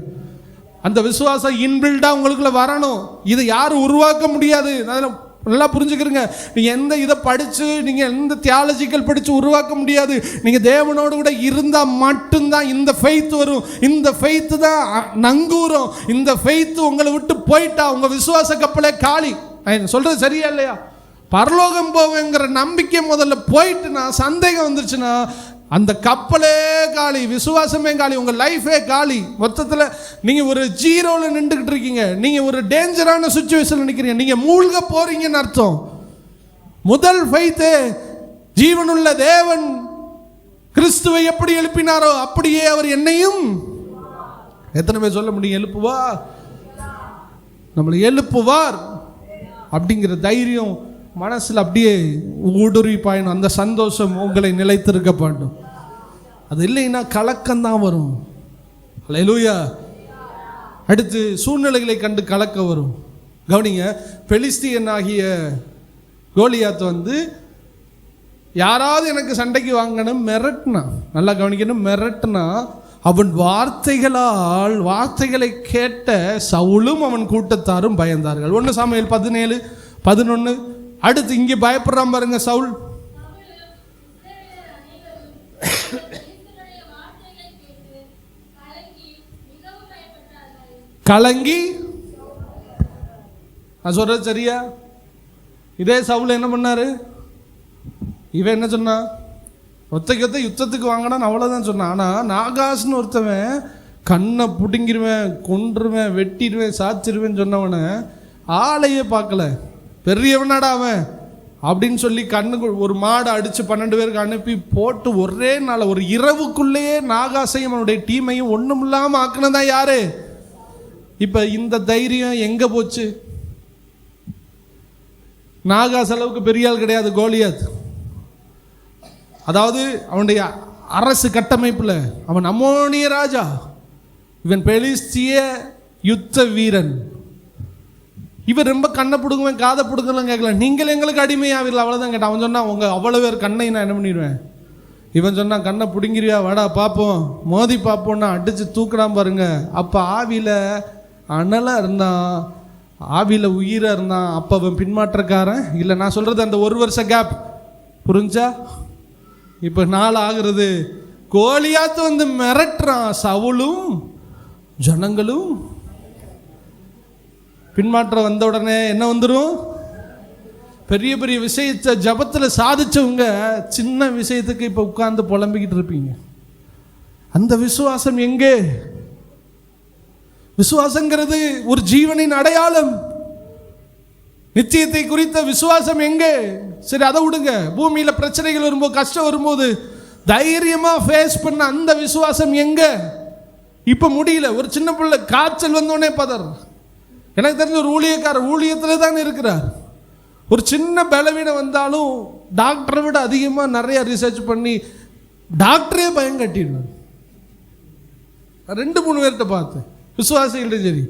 அந்த விசுவாசம் இன்பில்டாக உங்களுக்குள்ள வரணும். இதை யாரும் உருவாக்க முடியாது. அதில் நல்லா புரிஞ்சுக்கிறீங்க. நீங்கள் எந்த இதை படித்து, நீங்கள் எந்த தியாலஜிக்கல் படித்து உருவாக்க முடியாது. நீங்கள் தேவனோடு கூட இருந்தால் மட்டும்தான் இந்த ஃபெய்த் வரும். இந்த ஃபெய்த்து தான் நங்கூரம். இந்த ஃபெய்த்து உங்களை விட்டு போயிட்டா உங்கள் விசுவாச கப்பலே காலி. சொல்கிறது சரியா இல்லையா? பரலோகம் போவேங்கிற நம்பிக்கை முதல்ல போயிட்டுனா, சந்தேகம் வந்துருச்சுன்னா அந்த கப்பலே காலி, விசுவாசமே காலி, உங்கள் லைஃபே காலி. மொத்தத்தில் நீங்கள் ஒரு ஜீரோவில் நின்றுக்கிட்டு இருக்கீங்க. நீங்கள் ஒரு டேஞ்சரான சுச்சுவேஷன் நினைக்கிறீங்க. நீங்கள் மூழ்க போறீங்கன்னு அர்த்தம். முதல் ஃபெய்த்து ஜீவனுள்ள தேவன் கிறிஸ்துவை எப்படி எழுப்பினாரோ அப்படியே அவர் என்னையும், எத்தனை பேர் சொல்ல முடியும்? எழுப்புவார், நம்மளை எழுப்புவார் அப்படிங்கிற தைரியம் மனசில் அப்படியே ஊடுருவி பாயணும். அந்த சந்தோஷம் உங்களை நிலைத்திருக்க வேண்டும். அது இல்லைன்னா கலக்கம்தான் வரும். அல்லேலூயா. அடுத்து சூழ்நிலைகளை கண்டு கலக்க வரும். கவனிங்க, பெலிஸ்தியன் ஆகிய கோலியாத் யாராவது எனக்கு சண்டைக்கு வாங்கணும் மிரட்டினா, நல்லா கவனிக்கணும், மிரட்டினா அவன் வார்த்தைகளை கேட்ட சவுலும் அவன் கூட்டத்தாரும் பயந்தார்கள். 1 சாமுவேல் 17:11. அடுத்து இங்கே பயப்படுறான் பாருங்க சவுல். கலங்கி. நான் சொல்றது சரியா? இதே சவுல் என்ன பண்ணாரு? இவன் என்ன சொன்னா? ஒத்தைக்கு யுத்தத்துக்கு வாங்கினான்னு அவ்வளோதான் சொன்னான். ஆனால் நாகாஸ்னு ஒருத்தவன் கண்ணை பிடுங்கிடுவேன், கொன்றுவேன், வெட்டிடுவேன், சாச்சிருவேன்னு சொன்னவனை ஆளையே பார்க்கல. பெரியவனாடா அவன் அப்படின்னு சொல்லி கண்ணுக்கு ஒரு மாடை அடித்து 12 பேருக்கு அனுப்பி போட்டு ஒரே நாள் ஒரு இரவுக்குள்ளேயே நாகாசையும் அவனுடைய டீமையும் ஒன்றும் இல்லாமல் ஆக்குனதான் யாரு? இப்போ இந்த தைரியம் எங்கே போச்சு? நாகாஸ் அளவுக்கு பெரிய ஆள் கிடையாது கோலியாத். அதாவது அவனுடைய அரசு கட்டமைப்பில் அவன் அம்மோனிய ராஜா, இவன் பெலிஸ்திய யுத்த வீரன். இவன் ரொம்ப கண்ணை பிடுங்குவேன், காதை பிடுங்கலாம் கேட்கல. நீங்கள் எங்களுக்கு அடிமையாவில்லை, அவ்வளோதான் கேட்டான். அவன் சொன்னான், உங்கள் அவ்வளோ பேர் கண்ணை நான் என்ன பண்ணிடுவேன். இவன் சொன்னான், கண்ணை பிடுங்கிறியா, வாடா பார்ப்போம், மோதி பார்ப்போம்னா அடித்து தூக்கிடாம பாருங்க. அப்போ ஆவியில் அனலாக இருந்தான், ஆவியில் உயிராக இருந்தான். அப்போ அவன் பின்மாற்றக்காரன் இல்லை. நான் சொல்கிறது அந்த 1 வருஷ கேப் புரிஞ்சா? இப்போ நாள் ஆகுறது. கோலியாத்து வந்து மிரட்டுறான், சவுலும் ஜனங்களும். பின்மாற்றம் வந்த உடனே என்ன வந்துடும்? பெரிய பெரிய விஷயத்தை ஜபத்தில் சாதிச்சவங்க சின்ன விஷயத்துக்கு இப்போ உட்கார்ந்து புலம்பிக்கிட்டு இருப்பீங்க. அந்த விசுவாசம் எங்கே? விசுவாசங்கிறது ஒரு ஜீவனின் அடையாளம். நிச்சயத்தை குறித்த விசுவாசம் எங்கே? சரி, அதை விடுங்க. பூமியில் பிரச்சனைகள் வரும்போது, கஷ்டம் வரும்போது தைரியமா ஃபேஸ் பண்ண அந்த விசுவாசம் எங்க? இப்ப முடியல. ஒரு சின்ன பிள்ளை காய்ச்சல் வந்தோடனே பதற. எனக்கு தெரிஞ்ச ஒரு ஊழியக்காரர் ஊழியத்தில் தான் இருக்கிறார். ஒரு சின்ன பலவீனம் வந்தாலும் டாக்டரை விட அதிகமாக நிறைய ரிசர்ச் பண்ணி டாக்டரே பயம் கட்டிடுவார். 2-3 பேர்கிட்ட பார்த்து விசுவாசிகள்ட்ட சரி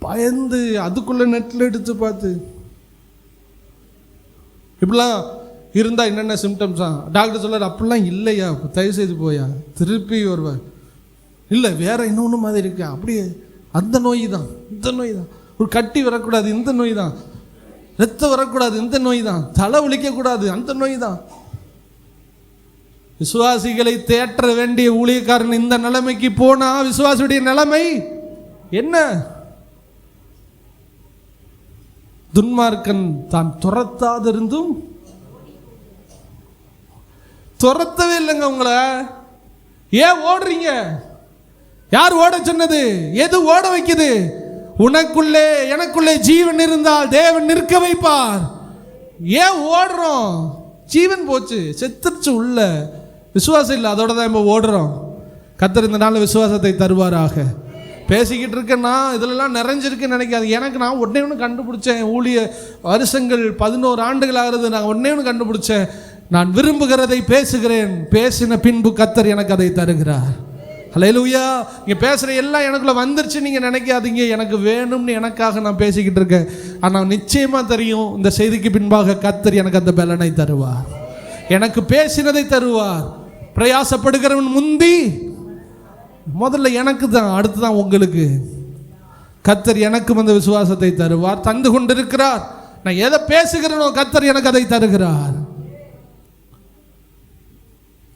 பயந்து அதுக்குள்ள நெட்டில் எடுத்து பார்த்து இப்படிலாம் இருந்தால் என்னென்ன சிம்டம்ஸா டாக்டர் சொல்கிறார். அப்படிலாம் இல்லையா, தயவு செய்து போயா, திருப்பி வருவார். இல்லை வேற இன்னொன்று மாதிரி இருக்கா, அப்படியே அந்த நோய் தான், இந்த நோய் தான், ஒரு கட்டி வரக்கூடாது, இந்த நோய் தான், ரத்தம் வரக்கூடாது, இந்த நோய் தான், தலை வலிக்கக்கூடாது, அந்த நோய் தான். விசுவாசிகளை தேற்ற வேண்டிய ஊழியக்காரன் இந்த நிலைமைக்கு போனா விசுவாசியுடைய நிலைமை என்ன? துன்மார்க்கன் தான் துரத்தாதிருந்தும் துரத்தவே இல்லைங்க உங்களை. ஏன் ஓடுறீங்க? யார் ஓட சொன்னது? எது ஓட வைக்குது? உனக்குள்ளே எனக்குள்ளே ஜீவன் இருந்தால் தேவன் நிற்க வைப்பார். ஏன் ஓடுறோம்? ஜீவன் போச்சு, செத்துருச்சு உள்ள. விசுவாசம் இல்லை, அதோட தான் இப்போ ஓடுறோம். கர்த்தர் இந்த நாள் விசுவாசத்தை தருவாராக. பேசிக்கிட்டு இருக்கேன்னா இதிலெல்லாம் நிறைஞ்சிருக்குன்னு நினைக்காது. எனக்கு நான் ஒன்றே ஒன்று கண்டுபிடிச்சேன். ஊழிய வருஷங்கள் 11 ஆண்டுகள் ஆகிறது. நான் ஒன்றே ஒன்று கண்டுபிடிச்சேன். நான் விரும்புகிறதை பேசுகிறேன், பேசின பின்பு கர்த்தர் எனக்கு அதை தருகிறார். ஹல்லேலூயா. இங்கே பேசுகிற எல்லாம் எனக்குள்ளே வந்துருச்சு நீங்கள் நினைக்காதீங்க. எனக்கு வேணும்னு எனக்காக நான் பேசிக்கிட்டு இருக்கேன். ஆனால் நிச்சயமாக தெரியும், இந்த செய்திக்கு பின்பாக கர்த்தர் எனக்கு அந்த பலனை தருவார், எனக்கு பேசினதை தருவார். பிரயாசப்படுகிறவன் முந்தி முதல்ல எனக்கு தான், அடுத்து தான் உங்களுக்கு. கர்த்தர் எனக்கு அந்த விசுவாசத்தை தருவார், தந்து கொண்டிருக்கிறார். நான் எதை பேசுகிறேனோ கர்த்தர் எனக்கு அதை தருகிறார்.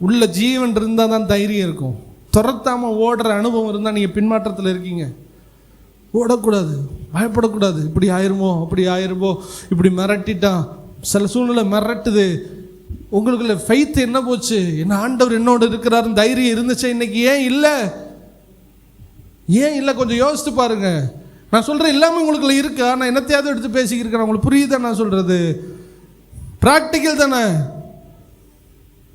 உள்ள ஜீவன் இருந்தால் தான் தைரியம் இருக்கும். துரத்தாம ஓடுற அனுபவம் இருந்தால் நீங்கள் பின்மாற்றத்தில் இருக்கீங்க. ஓடக்கூடாது, பயப்படக்கூடாது. இப்படி ஆயிருமோ, அப்படி ஆயிருமோ, இப்படி மிரட்டிட்டான். சில சூழ்நிலை மிரட்டுது. உங்களுக்குள்ள ஃபெய்த் என்ன போச்சு? என்ன ஆண்டவர் என்னோடு இருக்கிறாருன்னு தைரியம் இருந்துச்சு, இன்னைக்கு ஏன் இல்லை? ஏன் இல்லை? கொஞ்சம் யோசித்து பாருங்க. நான் சொல்கிறேன் எல்லாமே உங்களுக்குள்ள இருக்கா? நான் என்னத்தையாவது எடுத்து பேசிக்கிறேன். உங்களுக்கு புரியுதா நான் சொல்கிறது? ப்ராக்டிக்கல் தானே.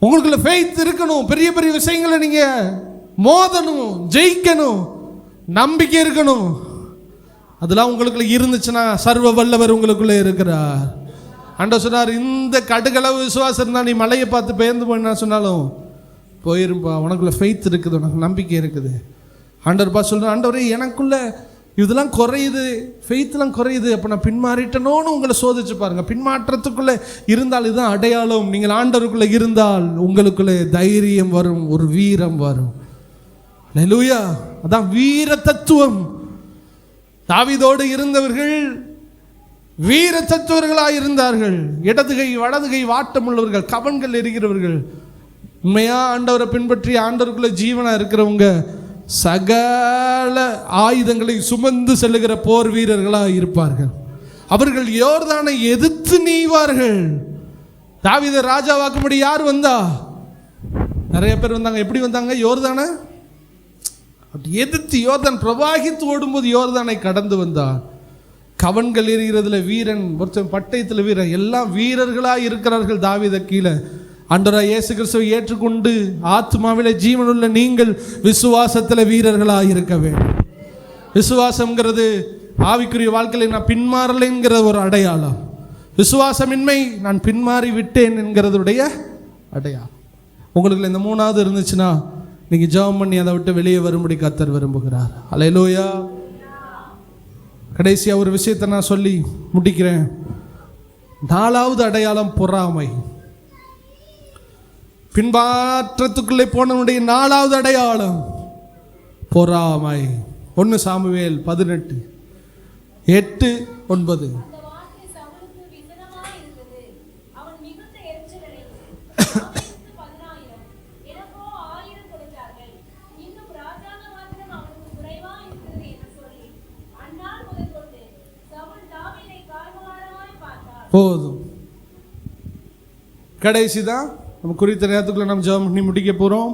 உங்களுக்குள்ள ஃபெய்த் இருக்கணும். பெரிய பெரிய விஷயங்களை நீங்கள் மோதணும், ஜெயிக்கணும், நம்பிக்கை இருக்கணும். அதெல்லாம் உங்களுக்குள்ள இருந்துச்சுன்னா சர்வ வல்லவர் உங்களுக்குள்ளே இருக்கிறார். ஆண்டவர் சொன்னார், இந்த கடுகளவு விசுவாசம் இருந்தால் நீ மலையை பார்த்து பெயர்ந்து போயினா சொன்னாலும் போயிருப்பா. உனக்குள்ள ஃபெய்த் இருக்குது, உனக்கு நம்பிக்கை இருக்குது. ஆண்டவர் பார்த்து சொல்கிறார், ஆண்டவரே எனக்குள்ள இதெல்லாம் குறையுது, ஃபெய்த்லாம் குறையுது, அப்போ நான் பின்மாறிட்டனோன்னு உங்களை சோதிச்சு பாருங்கள். பின்மாற்றத்துக்குள்ளே இருந்தால் இதுதான் அடையாளம். நீங்கள் ஆண்டவருக்குள்ளே இருந்தால் உங்களுக்குள்ளே தைரியம் வரும், ஒரு வீரம் வரும். ஹல்லேலூயா. அதான் வீர தத்துவம். தாவீதோடு இருந்தவர்கள் வீர தத்துவர்களாக இருந்தார்கள். இடதுகை வலதுகை வாட்டம் உள்ளவர்கள், கவன்கள் எரிகிறவர்கள். உண்மையா ஆண்டவரை பின்பற்றி ஆண்டவருக்குள்ள ஜீவனா இருக்கிறவங்க சகல ஆயுதங்களை சுமந்து செல்லுகிற போர் வீரர்களாக இருப்பார்கள். அவர்கள் யோர்தானை எதிர்த்து நீவார்கள். தாவீதை ராஜாவாக்கும்படி யார் வந்தா? நிறைய பேர் வந்தாங்க. எப்படி வந்தாங்க? யோர்தானை எதிர்த்து. யோர்தான் பிரவாகித்து ஓடும்போது யோர்தானை கடந்து வந்தார். கவன்கள் எறிகிறதுல வீரன், ஒருத்தன் பட்டயத்தில் வீரன், எல்லாம் வீரர்களாக இருக்கிறார்கள். தாவீதை கீழே ஆண்டவராகிய இயேசு கிறிஸ்துவை ஏற்றுக்கொண்டு ஆத்மாவிலே ஜீவனுள்ள நீங்கள் விசுவாசத்தில் வீரர்களாக இருக்க வேண்டும். விசுவாசம்ங்கிறது ஆவிக்குரிய வாழ்க்கையில் நான் பின்மாறலைங்கிற ஒரு அடையாளம். விசுவாசமின்மை நான் பின்மாறி விட்டேன் என்கிறதுடைய அடையாளம். உங்களுக்கு இந்த மூணாவது இருந்துச்சுன்னா நீங்கள் ஜெபம் பண்ணி அதை விட்டு வெளியே வரும்படி கர்த்தர் விரும்புகிறார். அல்லேலூயா. கடைசியாக ஒரு விஷயத்தை நான் சொல்லி முடிக்கிறேன். நாலாவது அடையாளம் பொறாமை. பின்பாற்றத்துக்குள்ளே போனவனுடைய நாலாவது அடையாளம் பொறாமை. 1 சாமுவேல் 18:8-9. போதும். கடைசி தான் நம்ம குறித்த நேரத்துக்குள்ள நம்ம ஜெபம் பண்ணி முடிக்க போறோம்.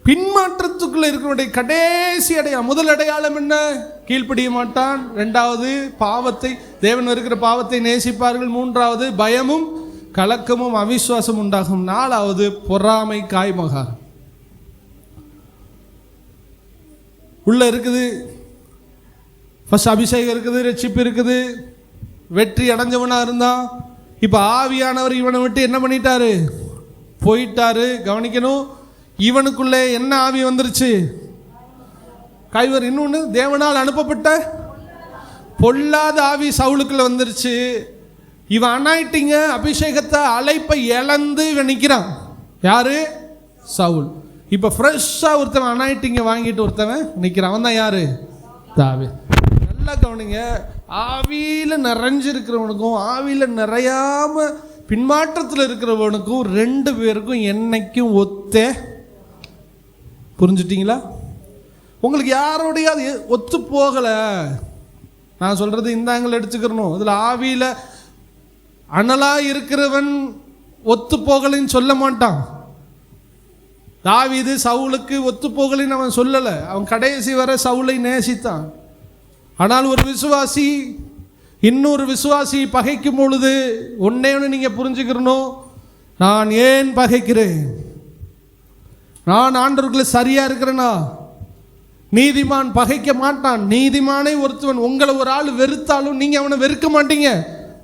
பின்மாற்றத்துக்குள்ள இருக்கிற கடைசி அடையாளம். முதல் அடையாளம் என்ன? கீழ்ப்படிய மாட்டான். 2வது பாவத்தை, தேவன் இருக்கிற பாவத்தை நேசிப்பார்கள். 3வது பயமும் கலக்கமும் அவிசுவாசம் உண்டாகும். 4வது பொறாமை காய்மகாரம். உள்ள இருக்குது. ஃபர்ஸ்ட் அபிஷேகம் இருக்குது, ரட்சிப்பு இருக்குது, வெற்றி அடைஞ்சவனா இருந்தான். இப்ப ஆவியானவர் இவனை விட்டு என்ன பண்ணிட்டாரு? போயிட்டாரு. கவனிக்கணும். இவனுக்குள்ளே என்ன ஆவி வந்துருச்சு? கைவர். இன்னொன்று, தேவனால் அனுப்பப்பட்ட பொல்லாத ஆவி சவுலுக்குள்ள வந்துருச்சு. இவன் அனாயிட்டிங்க அபிஷேகத்தை அழைப்பை இழந்து இவன் நிற்கிறான். யாரு? சவுல். இப்போ ஃப்ரெஷ்ஷாக ஒருத்தவன் அனாயிட்டிங்க வாங்கிட்டு ஒருத்தவன் நிற்கிறான். அவன் தான் யாரு? தாவீது. நல்லா கவனிங்க. ஆவியில் நிறைஞ்சிருக்கிறவனுக்கும் ஆவியில் நிறையாம பின்மாற்றத்தில் இருக்கிறவனுக்கும் 2 பேருக்கும் என்னைக்கும் ஒத்தே. புரிஞ்சுட்டீங்களா? உங்களுக்கு யாரோடைய அது ஒத்து போகலை. நான் சொல்றது இந்த ஆங்கிள் எடுத்துக்கிறணும். அதில் ஆவியில் அனலாக இருக்கிறவன் ஒத்து போகலைன்னு சொல்ல மாட்டான். தாவீது சவுலுக்கு ஒத்து போகலைன்னு அவன் சொல்லலை. அவன் கடைசி வரை சவுலை நேசித்தான். ஆனால் ஒரு விசுவாசி இன்னொரு விசுவாசி பகைக்கும் பொழுது ஒன்னே ஒன்று நீங்கள் புரிஞ்சுக்கிறணும். நான் ஏன் பகைக்கிறேன்? நான் ஆண்டவர்களை சரியாக இருக்கிறேனா? நீதிமான் பகைக்க மாட்டான். நீதிமானே ஒருத்தவன் உங்களை ஒரு ஆள் வெறுத்தாலும் நீங்கள் அவனை வெறுக்க மாட்டீங்க.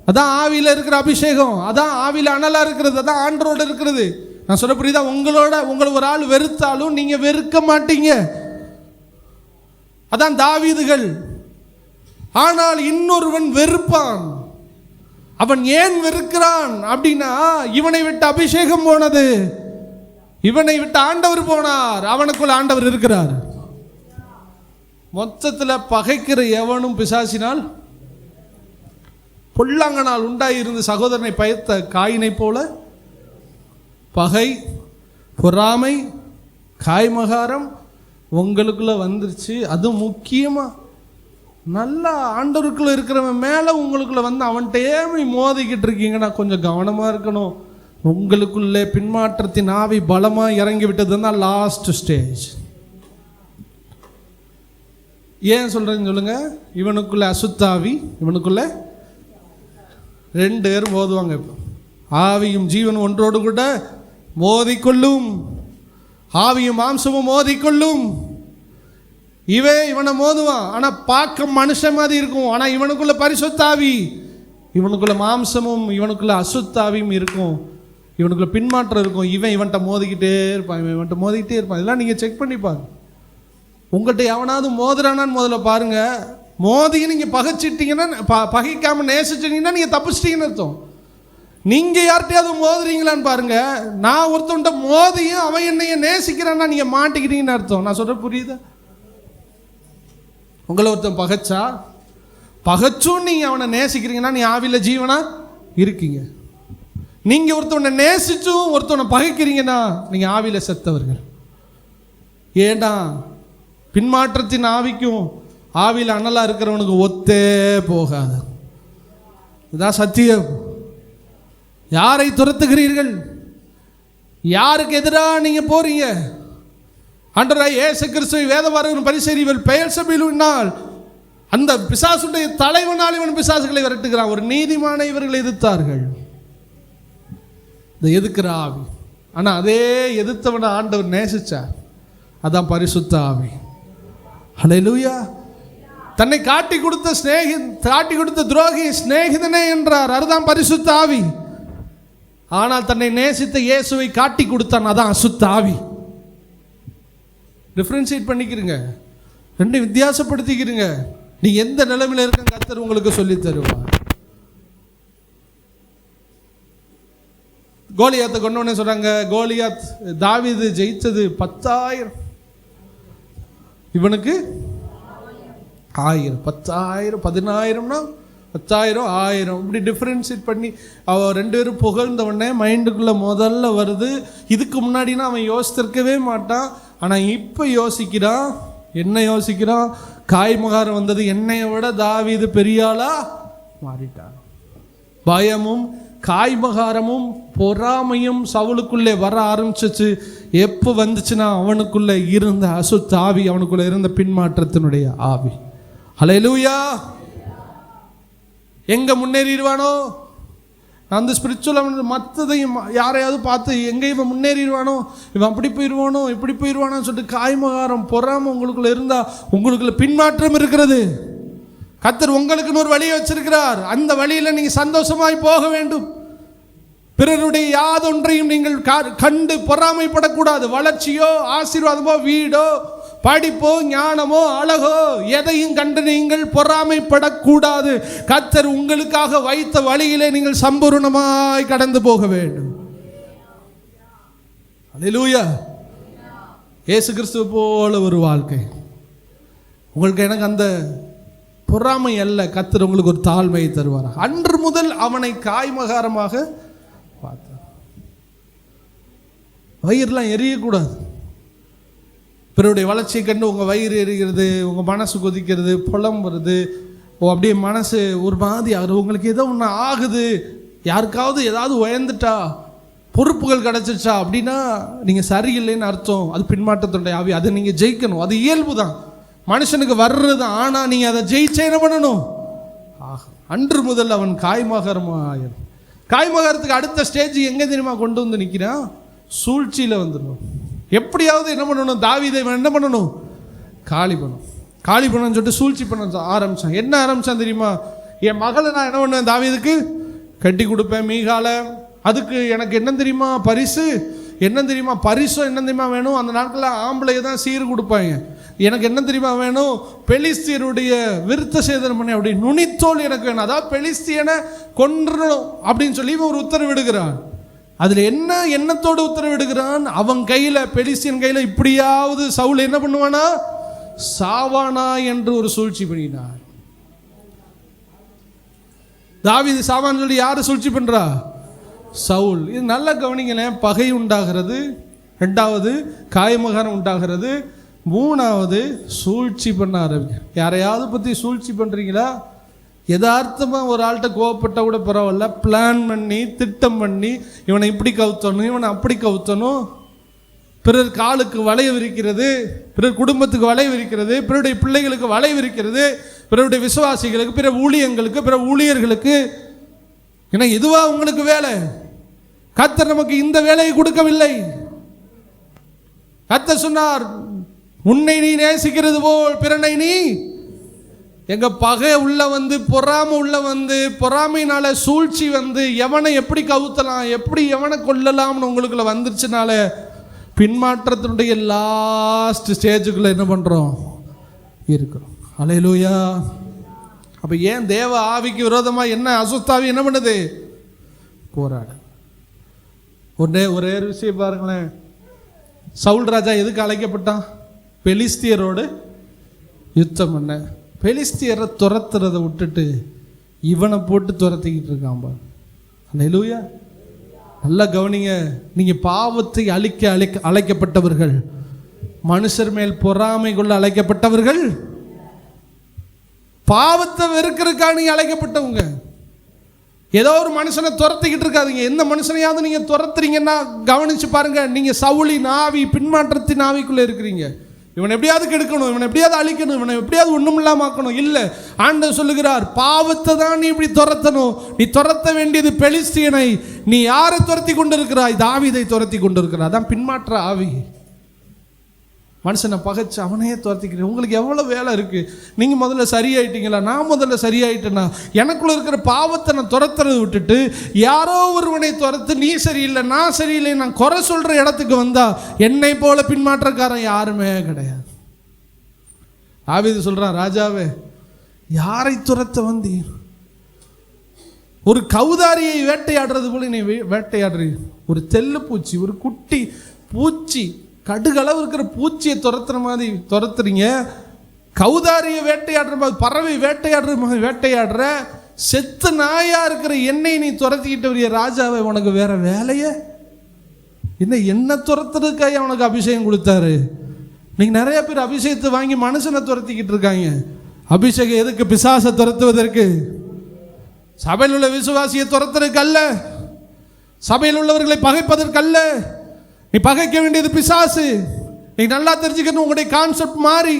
அதான் ஆவியில் இருக்கிற அபிஷேகம். அதான் ஆவியில் அனலாக இருக்கிறது. அதான் ஆண்டரோடு இருக்கிறது. நான் சொல்ல புரியுதா? உங்களை ஒரு ஆள் வெறுத்தாலும் நீங்கள் வெறுக்க மாட்டீங்க. அதான் தாவீதுகள். ஆனால் இன்னொருவன் வெறுப்பான். அவன் ஏன் வெறுக்கிறான் அப்படின்னா, இவனை விட்டு அபிஷேகம் போனது, இவனை விட்டு ஆண்டவர் போனார், அவனுக்குள்ள ஆண்டவர் இருக்கிறார். மொத்தத்தில் பகைக்கிற எவனும் பிசாசினால் பொல்லாங்கனால் உண்டாயிருந்து சகோதரனை பயத்த காயினை போல பகை, பொறாமை, காய்மகாரம் உங்களுக்குள்ள வந்துருச்சு. அது முக்கியமாக நல்லா ஆண்டவருக்குள்ள இருக்கிறவன் மேலே உங்களுக்குள்ள வந்து அவன்கிட்டே மோதிக்கிட்டு இருக்கீங்கன்னா கொஞ்சம் கவனமாக இருக்கணும். உங்களுக்குள்ளே பின்மாற்றத்தின் ஆவி பலமாக இறங்கி விட்டது தான் லாஸ்ட் ஸ்டேஜ். ஏன் சொல்கிறேன்னு சொல்லுங்க. இவனுக்குள்ள அசுத்தாவி, இவனுக்குள்ள 2 பேர் மோதுவாங்க. இப்போ ஆவியும் ஜீவனும் ஒன்றோடு கூட மோதிக்கொள்ளும். ஆவியும் மாம்சமும் மோதிக்கொள்ளும். இவனை மோதுவான். ஆனால் பார்க்க மனுஷன் மாதிரி இருக்கும். ஆனால் இவனுக்குள்ள பரிசுத்தாவி, இவனுக்குள்ள மாம்சமும் இவனுக்குள்ள அசுத்தாவியும் இருக்கும். இவனுக்குள்ள பின்மாற்றம் இருக்கும். இவன்கிட்ட மோதிக்கிட்டே இருப்பான், இவன்கிட்ட மோதிக்கிட்டே இருப்பான். இதெல்லாம் நீங்கள் செக் பண்ணிப்பாங்க. உங்கள்கிட்ட எவனாவது மோதுறானான்னு முதல்ல பாருங்க. மோதிக்கு நீங்கள் பகைச்சிட்டிங்கன்னா, பகைக்காமல் நேசிச்சிட்டிங்கன்னா நீங்கள் தப்பிச்சிட்டிங்கன்னு அர்த்தம். நீங்கள் யார்கிட்டையாவது மோதுறீங்களான்னு பாருங்க. நான் ஒருத்தன்ட்ட மோதியும் அவன் என்னைய நேசிக்கிறான்னா நீங்கள் மாட்டிக்கிட்டீங்கன்னு அர்த்தம். நான் சொல்கிற புரியுதா? உங்களை ஒருத்தன் பகைச்சும் நீங்கள் அவனை நேசிக்கிறீங்கன்னா நீ ஆவியில் ஜீவனா இருக்கீங்க. நீங்கள் ஒருத்தவனை நேசிச்சும் ஒருத்தவனை பகைக்கிறீங்கன்னா நீங்கள் ஆவியில் செத்தவர்கள். ஏண்டா பின்மாற்றத்தின் ஆவிக்கும் ஆவியில் அனலா இருக்கிறவனுக்கு ஒத்தே போகாது. இதுதான் சத்தியம். யாரை துரத்துகிறீர்கள்? யாருக்கு எதிராக நீங்க போறீங்க? ஆண்டவராகிய இயேசு கிறிஸ்துவை வேதபாரகரும் பரிசேயரும் பெயல்செபூலினால் அந்த பிசாசுடைய தலைவனால் இவன் பிசாசுகளை விரட்டுகிறான். ஒரு நீதிமான இவர்களை எதிர்த்தார்கள். இந்த எதிர்க்கிற ஆவி. ஆனா அதே எதிர்த்தவனை ஆண்டவர் நேசிச்சார். அதான் பரிசுத்த ஆவி. ஹல்லேலூயா. தன்னை காட்டி கொடுத்த துரோகி சிநேகிதனே என்றார். அதுதான் பரிசுத்த ஆவி. ஆனால் தன்னை நேசித்த இயேசுவை காட்டி கொடுத்தான். அதான் அசுத்த ஆவி. டிஃபரன்ஷியேட் பண்ணிக்கிறீங்க, ரெண்டு வித்தியாசப்படுத்திக்கிறீங்க. நீ எந்த நிலைமையில இருக்க கர்த்தர் உங்களுக்கு சொல்லி தருவார். கோலியாத்தை கொண்டோன்னு சொல்றாங்க. கோலியாத் தாவீது ஜெயிச்சது 10,000, இவனுக்கு 1000. 10,000 10,000னா 10,000 1000 இப்படி டிஃபரன்ஷியேட் பண்ணி அவன் ரெண்டு பேரும் புகழ்ந்த உடனே மைண்டுக்குள்ள முதல்ல வருது. இதுக்கு முன்னாடினா அவன் யோசித்திருக்கவே மாட்டான். ஆனால் இப்போ யோசிக்கிறான். என்ன யோசிக்கிறான்? காய்மகாரம் வந்தது, என்னைய விட தாவீது பெரியாளா மாறிட்டான். பயமும் காய்மகாரமும் பொறாமையும் சவுலுக்குள்ளே வர ஆரம்பிச்சிச்சு. எப்போ வந்துச்சுன்னா அவனுக்குள்ள இருந்த அசுத்த ஆவி, அவனுக்குள்ள இருந்த பின்மாற்றத்தினுடைய ஆவி. ஹல்லேலூயா. எங்க முன்னேறிடுவானோ அந்த ஸ்பிரிச்சுவல் மற்றதையும் யாரையாவது பார்த்து எங்க இவன் முன்னேறிடுவானோ, இவன் அப்படி போயிடுவானோ இப்படி போயிடுவானோன்னு சொல்லிட்டு காய்மகாரம் பொறாமை உங்களுக்குள்ள இருந்தா உங்களுக்குள்ள பின்மாற்றம் இருக்கிறது. கர்த்தர் உங்களுக்குன்னு ஒரு வழியை வச்சிருக்கிறார். அந்த வழியில நீங்க சந்தோஷமாய் போக வேண்டும். பிறருடைய யாதொன்றையும் நீங்கள் கண்டு பொறாமைப்படக்கூடாது. வளர்ச்சியோ ஆசீர்வாதமோ வீடோ படிப்போ ஞானமோ அழகோ எதையும் கண்டு நீங்கள் பொறாமைப்படக்கூடாது. கர்த்தர் உங்களுக்காக வைத்த வழியிலே நீங்கள் சம்பூர்ணமாய் கடந்து போக வேண்டும். அல்லேலூயா. இயேசு கிறிஸ்துவை போல ஒரு வாழ்க்கை உங்களுக்கு எனக்கு அந்த பொறாமை அல்ல. கர்த்தர் உங்களுக்கு ஒரு தாழ்மையை தருவார். அன்று முதல் அவனை காய்மகாரமாக பார்த்தார். வயிறுலாம் எரியக்கூடாது. பிறருடைய வளர்ச்சியை கண்டு உங்கள் வயிறு எரிகிறது, உங்கள் மனசு கொதிக்கிறது, புலம் வருது, அப்படியே மனசு ஒரு மாதிரி ஆகுது. உங்களுக்கு ஏதோ ஒன்று ஆகுது, யாருக்காவது ஏதாவது உயர்ந்துட்டா, பொறுப்புகள் கிடச்சிருச்சா அப்படின்னா நீங்கள் சரியில்லைன்னு அர்த்தம். அது பின்மாற்றத்துடைய ஆவி. அதை நீங்கள் ஜெயிக்கணும். அது இயல்பு தான், மனுஷனுக்கு வர்றது. ஆனால் நீங்கள் அதை ஜெயிச்சே என்ன பண்ணணும்? அன்று முதல் அவன் காய்மகாரமாக. காய்மகாரத்துக்கு அடுத்த ஸ்டேஜ் எங்கே தெரியுமா கொண்டு வந்து நிற்கிறான்? சூழ்ச்சியில் வந்துடும். எப்படியாவது என்ன பண்ணணும்? தாவீதை என்ன பண்ணணும்? காலி பண்ணணும். காலி பண்ணணும்னு சொல்லிட்டு சூழ்ச்சி பண்ண ஆரம்பிச்சான். என்ன ஆரம்பிச்சான் தெரியுமா? என் மகளை நான் என்ன பண்ணுவேன்? தாவீதுக்கு கட்டி கொடுப்பேன் மீகால. அதுக்கு எனக்கு என்ன தெரியுமா பரிசு? என்ன தெரியுமா பரிசோ? என்ன தெரியுமா வேணும்? அந்த நாட்களில் ஆம்பளையை தான் சீர் கொடுப்பாங்க. எனக்கு என்ன தெரியுமா வேணும்? பெலிஸ்தியருடைய விருத்த சேதனம் பண்ணி அப்படி நுனித்தோல் எனக்கு வேணும். அதாவது பெலிஸ்தியனை கொன்றணும் அப்படின்னு சொல்லி இவன் ஒரு உத்தரவிடுகிறான். அதில் என்ன எண்ணத்தோடு உத்தரவிடுகிறான்? அவன் கையில், பெலிஸ்தியன் கையில் இப்படியாவது சவுல் என்ன பண்ணுவானா? சாவானா என்று ஒரு சூழ்ச்சி பண்ணினார். தாவீது சாவான்னு சொல்லி யாரு சூழ்ச்சி பண்றா? சவுல். இது நல்ல கவனிங்களேன். பகை உண்டாகிறது, ரெண்டாவது காயமகாரம் உண்டாகிறது, மூணாவது சூழ்ச்சி பண்ண ஆரம்பிங்க. யாரையாவது பற்றி சூழ்ச்சி பண்ணுறீங்களா? யதார்த்தமாக ஒரு ஆள்கிட்ட கோவப்பட்ட கூட பரவாயில்ல, பிளான் பண்ணி திட்டம் பண்ணி இவனை இப்படி கவுத்தணும், இவனை அப்படி கவுத்தணும், பிறர் காலுக்கு வலை விரிக்கிறது, பிறர் குடும்பத்துக்கு வலை விரிக்கிறது, பிறருடைய பிள்ளைகளுக்கு வலை விரிக்கிறது, பிறருடைய விசுவாசிகளுக்கு, பிற ஊழியங்களுக்கு, பிற ஊழியர்களுக்கு. ஏன்னா இதுவா உங்களுக்கு வேலை? கர்த்தர் நமக்கு இந்த வேலையை கொடுக்கவில்லை. கர்த்தர் சொன்னார், உன்னை நீ நேசிக்கிறது போல் பிறனை நீ. எங்க பகை உள்ள வந்து, பொறாமை உள்ள வந்து, பொறாமையினால சூழ்ச்சி வந்து எவனை எப்படி கவுத்தலாம், எப்படி எவனை கொல்லலாம்னு உங்களுக்குள்ள வந்துருச்சுனால பின்மாற்றத்தினுடைய லாஸ்ட் ஸ்டேஜுக்குள்ள என்ன பண்றோம்? இருக்கிறோம். அல்லேலூயா. அப்ப ஏன் தேவ ஆவிக்கு விரோதமா என்ன அசுத்தாவி என்ன பண்ணுது? போராட. ஒரே விஷயம் பாருங்களேன். சவுல் ராஜா எதுக்கு அழைக்கப்பட்டான்? பெலிஸ்தியரோடு யுத்தம் பண்ண. பெலிஸ்தியரை துரத்துறதை விட்டுட்டு இவனை போட்டு துரத்திக்கிட்டு இருக்கான் பாரு. அல்லேலூயா. நல்லா கவனிங்க. நீங்க பாவத்தை அழிக்க அழைக்கப்பட்டவர்கள். மனுஷர் மேல் பொறாமை கொள்ள அழைக்கப்பட்டவர்கள். பாவத்தை வெறுக்கிறதுக்காக நீங்க அழைக்கப்பட்டவங்க. ஏதோ ஒரு மனுஷனை துரத்திக்கிட்டு இருக்காதீங்க. எந்த மனுஷனையாவது நீங்க துரத்துறீங்கன்னா கவனிச்சு பாருங்க, நீங்க சவுளின் ஆவி, பின்மாற்றத்தின் ஆவிக்குள்ள இருக்கிறீங்க. இவனை எப்படியாவது கெடுக்கணும், இவனை எப்படியாவது அழிக்கணும், இவனை எப்படியாவது ஒண்ணும் இல்லாம ஆக்கணும். இல்ல, ஆண்டவர் சொல்லுகிறார், பாவத்தை தான் நீ இப்படி துரத்தணும். நீ துரத்த வேண்டியது பெலிஸ்தியனை. நீ யாரை துரத்தி கொண்டிருக்கிறாய்? தாவீதை துரத்தி கொண்டிருக்கிறாய். அதான் பின்மாற்ற ஆவி. மனுஷனை பகைச்சு அவனையே துரத்திக்கிறேன். உங்களுக்கு எவ்வளோ வேலை இருக்குது? நீங்கள் முதல்ல சரியாயிட்டீங்களா? நான் முதல்ல சரியாயிட்டேன்னா? எனக்குள்ளே இருக்கிற பாவத்தை நான் துரத்துறதை விட்டுட்டு யாரோ ஒருவனை துரத்து நீ சரியில்லை நான் சரியில்லை நான் குறை சொல்கிற இடத்துக்கு வந்தால் என்னை போல பின்மாற்றக்காரன் யாருமே கிடையாது. தாவீது சொல்கிறான், ராஜாவே யாரை துரத்த வந்தீர்? ஒரு கௌதாரியை வேட்டையாடுறது போல நீ வேட்டையாடுறீ. ஒரு தெல்லு பூச்சி, ஒரு குட்டி பூச்சி, கடுகளவு இருக்கிற பூச்சியை துரத்துற மாதிரி துரத்துறீங்க. கௌதாரியை வேட்டையாடுற மாதிரி, பறவை வேட்டையாடுற மாதிரி வேட்டையாடுற. செத்து நாயா இருக்கிற என்னை நீ துரத்திக்கிட்டு வரிய ராஜாவை, உனக்கு வேற வேலையே என்ன துரத்துறதுக்காக உனக்கு அபிஷேகம் கொடுத்தாரு? நீங்க நிறைய பேர் அபிஷேகத்தை வாங்கி மனுஷனை துரத்திக்கிட்டு இருக்காங்க. அபிஷேகம் எதுக்கு? பிசாசை துரத்துவதற்கு. சபையில் உள்ள விசுவாசியை துரத்துறதுக்கு அல்ல, சபையில் உள்ளவர்களை பகைப்பதற்கு அல்ல. நீ பகைக்க வேண்டியது பிசாசு. நீ நல்லா தெரிஞ்சுக்கணும். உங்களுடைய கான்செப்ட் மாறி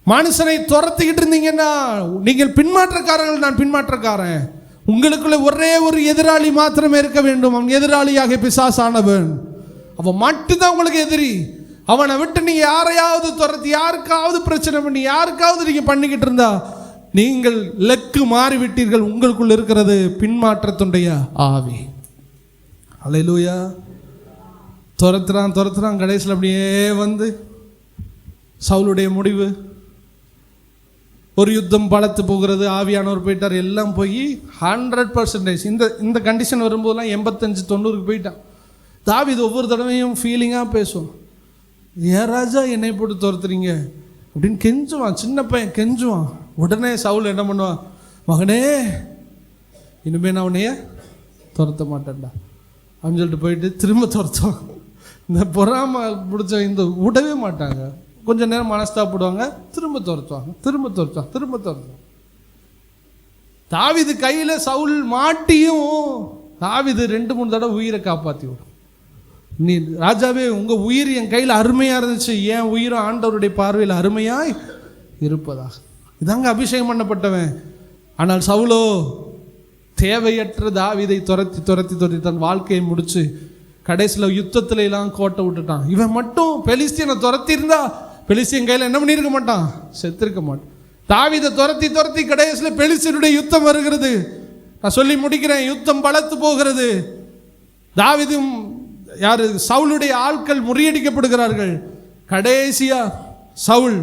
மனுஷனை துரத்திக்கிட்டு இருந்தீங்கன்னா நீங்கள் பின்மாற்றக்காரர்கள், நான் பின்மாற்றக்காரன். உங்களுக்குள்ள ஒரே ஒரு எதிராளி மாத்திரமே இருக்க வேண்டும். அவன் எதிராளியாக பிசாசானவன். அவன் மட்டும்தான் உங்களுக்கு எதிரி. அவனை விட்டு நீங்க யாரையாவது துரத்தி, யாருக்காவது பிரச்சனை பண்ணி, யாருக்காவது நீங்க பண்ணிக்கிட்டு இருந்தா நீங்கள் லெக்கு மாறிவிட்டீர்கள். உங்களுக்குள்ள இருக்கிறது பின்மாற்றத்துடைய ஆவி. அல்லேலூயா. துரத்துறான் கடைசியில் அப்படியே வந்து சவுலுடைய முடிவு, ஒரு யுத்தம் பலத்து போகிறது. ஆவியானவர் போயிட்டார், எல்லாம் போய் 100% இந்த கண்டிஷன் வரும்போதெல்லாம் 85-90 போயிட்டான். தாவீது ஒவ்வொரு தடவையும் ஃபீலிங்காக பேசும், ஏன் ராஜா என்னை போட்டு துரத்துறீங்க அப்படின்னு கெஞ்சுவான். சின்ன பையன் கெஞ்சுவான். உடனே சவுல் என்ன பண்ணுவான், மகனே இனிமே நான் உன்னைய துரத்த மாட்டேன்டா அப்படின்னு சொல்லிட்டு போயிட்டு திரும்ப துரத்துவான். இந்த பொறாம பிடிச்ச இந்த விடவே மாட்டாங்க. கொஞ்ச நேரம் மனஸ்தாப்படுவாங்க, திரும்ப துரத்துவாங்க. தாவீது கையில சவுல் மாட்டியும் தாவீது 2-3 தடவை உயிரை காப்பாற்றி விடும். நீ ராஜாவே, உங்க உயிர் என் கையில் அருமையா இருந்துச்சு, என் உயிரும் ஆண்டவருடைய பார்வையில் அருமையாய் இருப்பதாக. இதாங்க அபிஷேகம் பண்ணப்பட்டவன். ஆனால் சவுலோ தேவையற்ற தாவீதை துரத்தி தன் வாழ்க்கையை முடிச்சு கடைசியில் யுத்தத்துல எல்லாம் கோட்டை விட்டுட்டான். இவன் மட்டும் பெலிஸ்தியனை துரத்தி இருந்தா பெலிஸ்தியன் கையில் என்ன பண்ணியிருக்க மாட்டான், செத்திருக்க மாட்டான். தாவீதை துரத்தி கடைசியில் பெலிஸ்தியனுடைய யுத்தம் வருகிறது. நான் சொல்லி முடிக்கிறேன். யுத்தம் பலத்து போகிறது. தாவீதும் சவுலுடைய ஆட்கள் முறியடிக்கப்படுகிறார்கள். கடைசியா சவுல்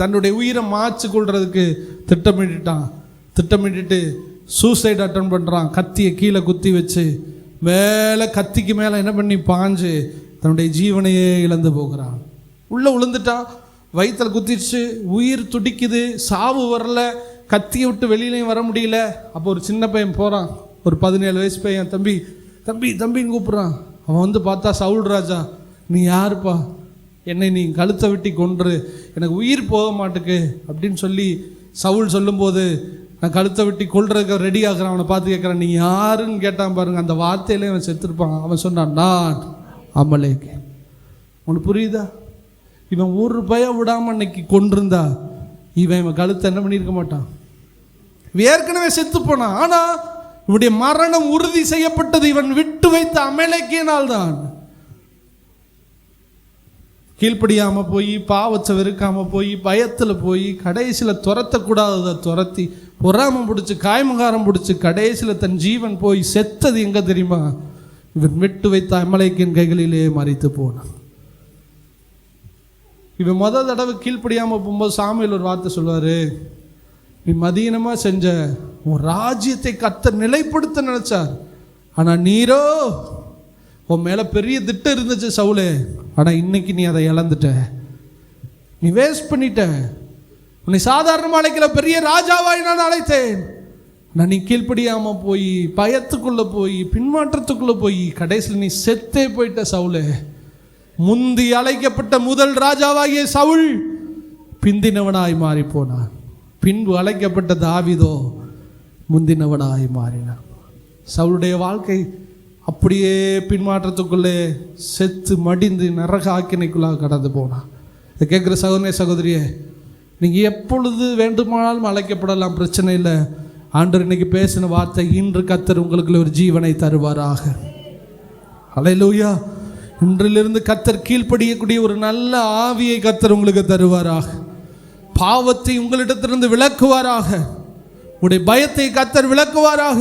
தன்னுடைய உயிரை மாய்ச்சி கொள்றதுக்கு திட்டமிட்டு சூசைட் அட்டன் பண்றான். கத்தியை கீழே குத்தி வச்சு மேலே கத்திக்கு மேலே என்ன பண்ணி பாஞ்சு தன்னுடைய ஜீவனையே இழந்து போகிறான். உள்ளே விழுந்துட்டான், வயிற்றில் குத்திடுச்சு, உயிர் துடிக்குது, சாவு வரல, கத்தியை விட்டு வெளியிலையும் வர முடியல. அப்போ ஒரு சின்ன பையன் போகிறான், ஒரு 17 வயசு பையன், தம்பின்னு கூப்பிட்றான். அவன் வந்து பார்த்தா, சவுல் ராஜா நீ யாருப்பா, என்னை நீ கழுத்தை வெட்டி கொன்று எனக்கு உயிர் போக மாட்டுக்கு அப்படின்னு சொல்லி சவுல் சொல்லும்போது, நான் கழுத்தை வெட்டி கொள்றதுக்கு ரெடி ஆகிறான். அவனை பார்த்து கேட்குறான், நீ யாருன்னு கேட்டான் பாருங்க. அந்த வார்த்தையிலே அவன் செத்துருப்பான். அவன் சொன்னான், நான் அமலேக்கு. உனக்கு புரியுதா? இவன் ஒரு பயம் விடாம அன்னைக்கு கொண்டிருந்தா இவன் கழுத்தை என்ன பண்ணியிருக்க மாட்டான், ஏற்கனவே செத்து போனான். ஆனா இவனுடைய மரணம் உறுதி செய்யப்பட்டது இவன் விட்டு வைத்த அமலேக்கினால் தான். கீழ்ப்படியாம போய், பாவத்தை வெறுக்காம போய், பயத்துல போய், கடைசியில் துரத்தக்கூடாததை துரத்தி, பொறாமம் பிடிச்சி, காய்மகாரம் பிடிச்சி, கடைசியில் தன் ஜீவன் போய் செத்தது எங்க தெரியுமா? இவன் விட்டு வைத்த அமலேக்கின் கைகளிலே மரித்து போனான். இவன் முதல் தடவை கீழ்ப்படியாம போகும்போது சாமுவேல் ஒரு வார்த்தை சொல்வாரு, நீ மதீனமா செஞ்ச உன் ராஜ்யத்தை கர்த்தர் நிலைப்படுத்த நினைச்சார். ஆனா நீரோ, உன் மேல பெரிய திட்டம் இருந்துச்சு சவுலே, ஆனா இன்னைக்கு நீ அதை இழந்துட்ட, நீ வேஸ்ட் பண்ணிட்ட. உன்னை சாதாரணமா அழைக்கல, பெரிய ராஜாவாய் நான் அழைத்தேன். நான் நீ கீழ்ப்படியாம போய், பயத்துக்குள்ள போய், பின்மாற்றத்துக்குள்ள போய், கடைசியில் நீ செத்தே போயிட்ட சவுலே. முந்தி அழைக்கப்பட்ட முதல் ராஜாவாகிய சவுல் பிந்தினவனாய் மாறி போனான். பின்பு அழைக்கப்பட்ட தாவீதோ முந்தினவனாய் மாறினான். சவுளுடைய வாழ்க்கை அப்படியே பின்மாற்றத்துக்குள்ளே செத்து மடிந்து நரக ஆக்கினைக்குள்ளாக கடந்து போனான். இதை கேட்குற சகோதரனே சகோதரியே, நீங்கள் எப்பொழுது வேண்டுமானாலும் அழைக்கப்படலாம், பிரச்சனை இல்லை. ஆண்டவர் இன்னைக்கு பேசின வார்த்தை, இன்று கர்த்தர் உங்களுக்கு ஒரு ஜீவனை தருவாராக. அல்லேலூயா. இன்றிலிருந்து கர்த்தர் கீழ்ப்படியக்கூடிய ஒரு நல்ல ஆவியை கர்த்தர் உங்களுக்கு தருவாராக. பாவத்தை உங்களிடத்திலிருந்து விலக்குவாராக. உங்களுடைய பயத்தை கர்த்தர் விலக்குவாராக.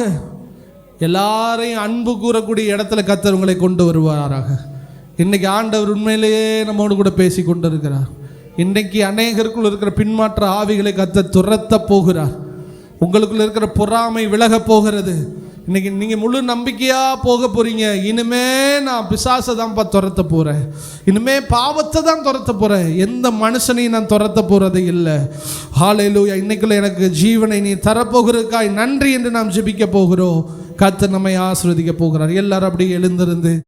எல்லாரையும் அன்பு கூறக்கூடிய இடத்துல கர்த்தர் உங்களை கொண்டு வருவாராக. இன்னைக்கு ஆண்டவர் உண்மையிலேயே நம்மோடு கூட பேசி கொண்டு இருக்கிறார். இன்றைக்கு அநேகருக்குள் இருக்கிற பின்மாற்ற ஆவிகளை கர்த்தர் துரத்த போகிறார். உங்களுக்குள்ள இருக்கிற பொறாமை விலக போகிறது. இன்னைக்கு நீங்கள் முழு நம்பிக்கையாக போக போகிறீங்க. இனிமே நான் பிசாசை தான்ப்பா துரத்த போகிறேன், இனிமே பாவத்தை தான் துரத்த போகிறேன், எந்த மனுஷனையும் நான் துரத்த போகிறது இல்லை. ஹல்லேலூயா. இன்னைக்குள்ள எனக்கு ஜீவனை நீ தரப்போகிறதுக்காய் நன்றி என்று நாம் ஜெபிக்க போகிறோம். கர்த்தர் நம்மை ஆசீர்வதிக்க போகிறார். எல்லாரும் அப்படியே எழுந்திருந்து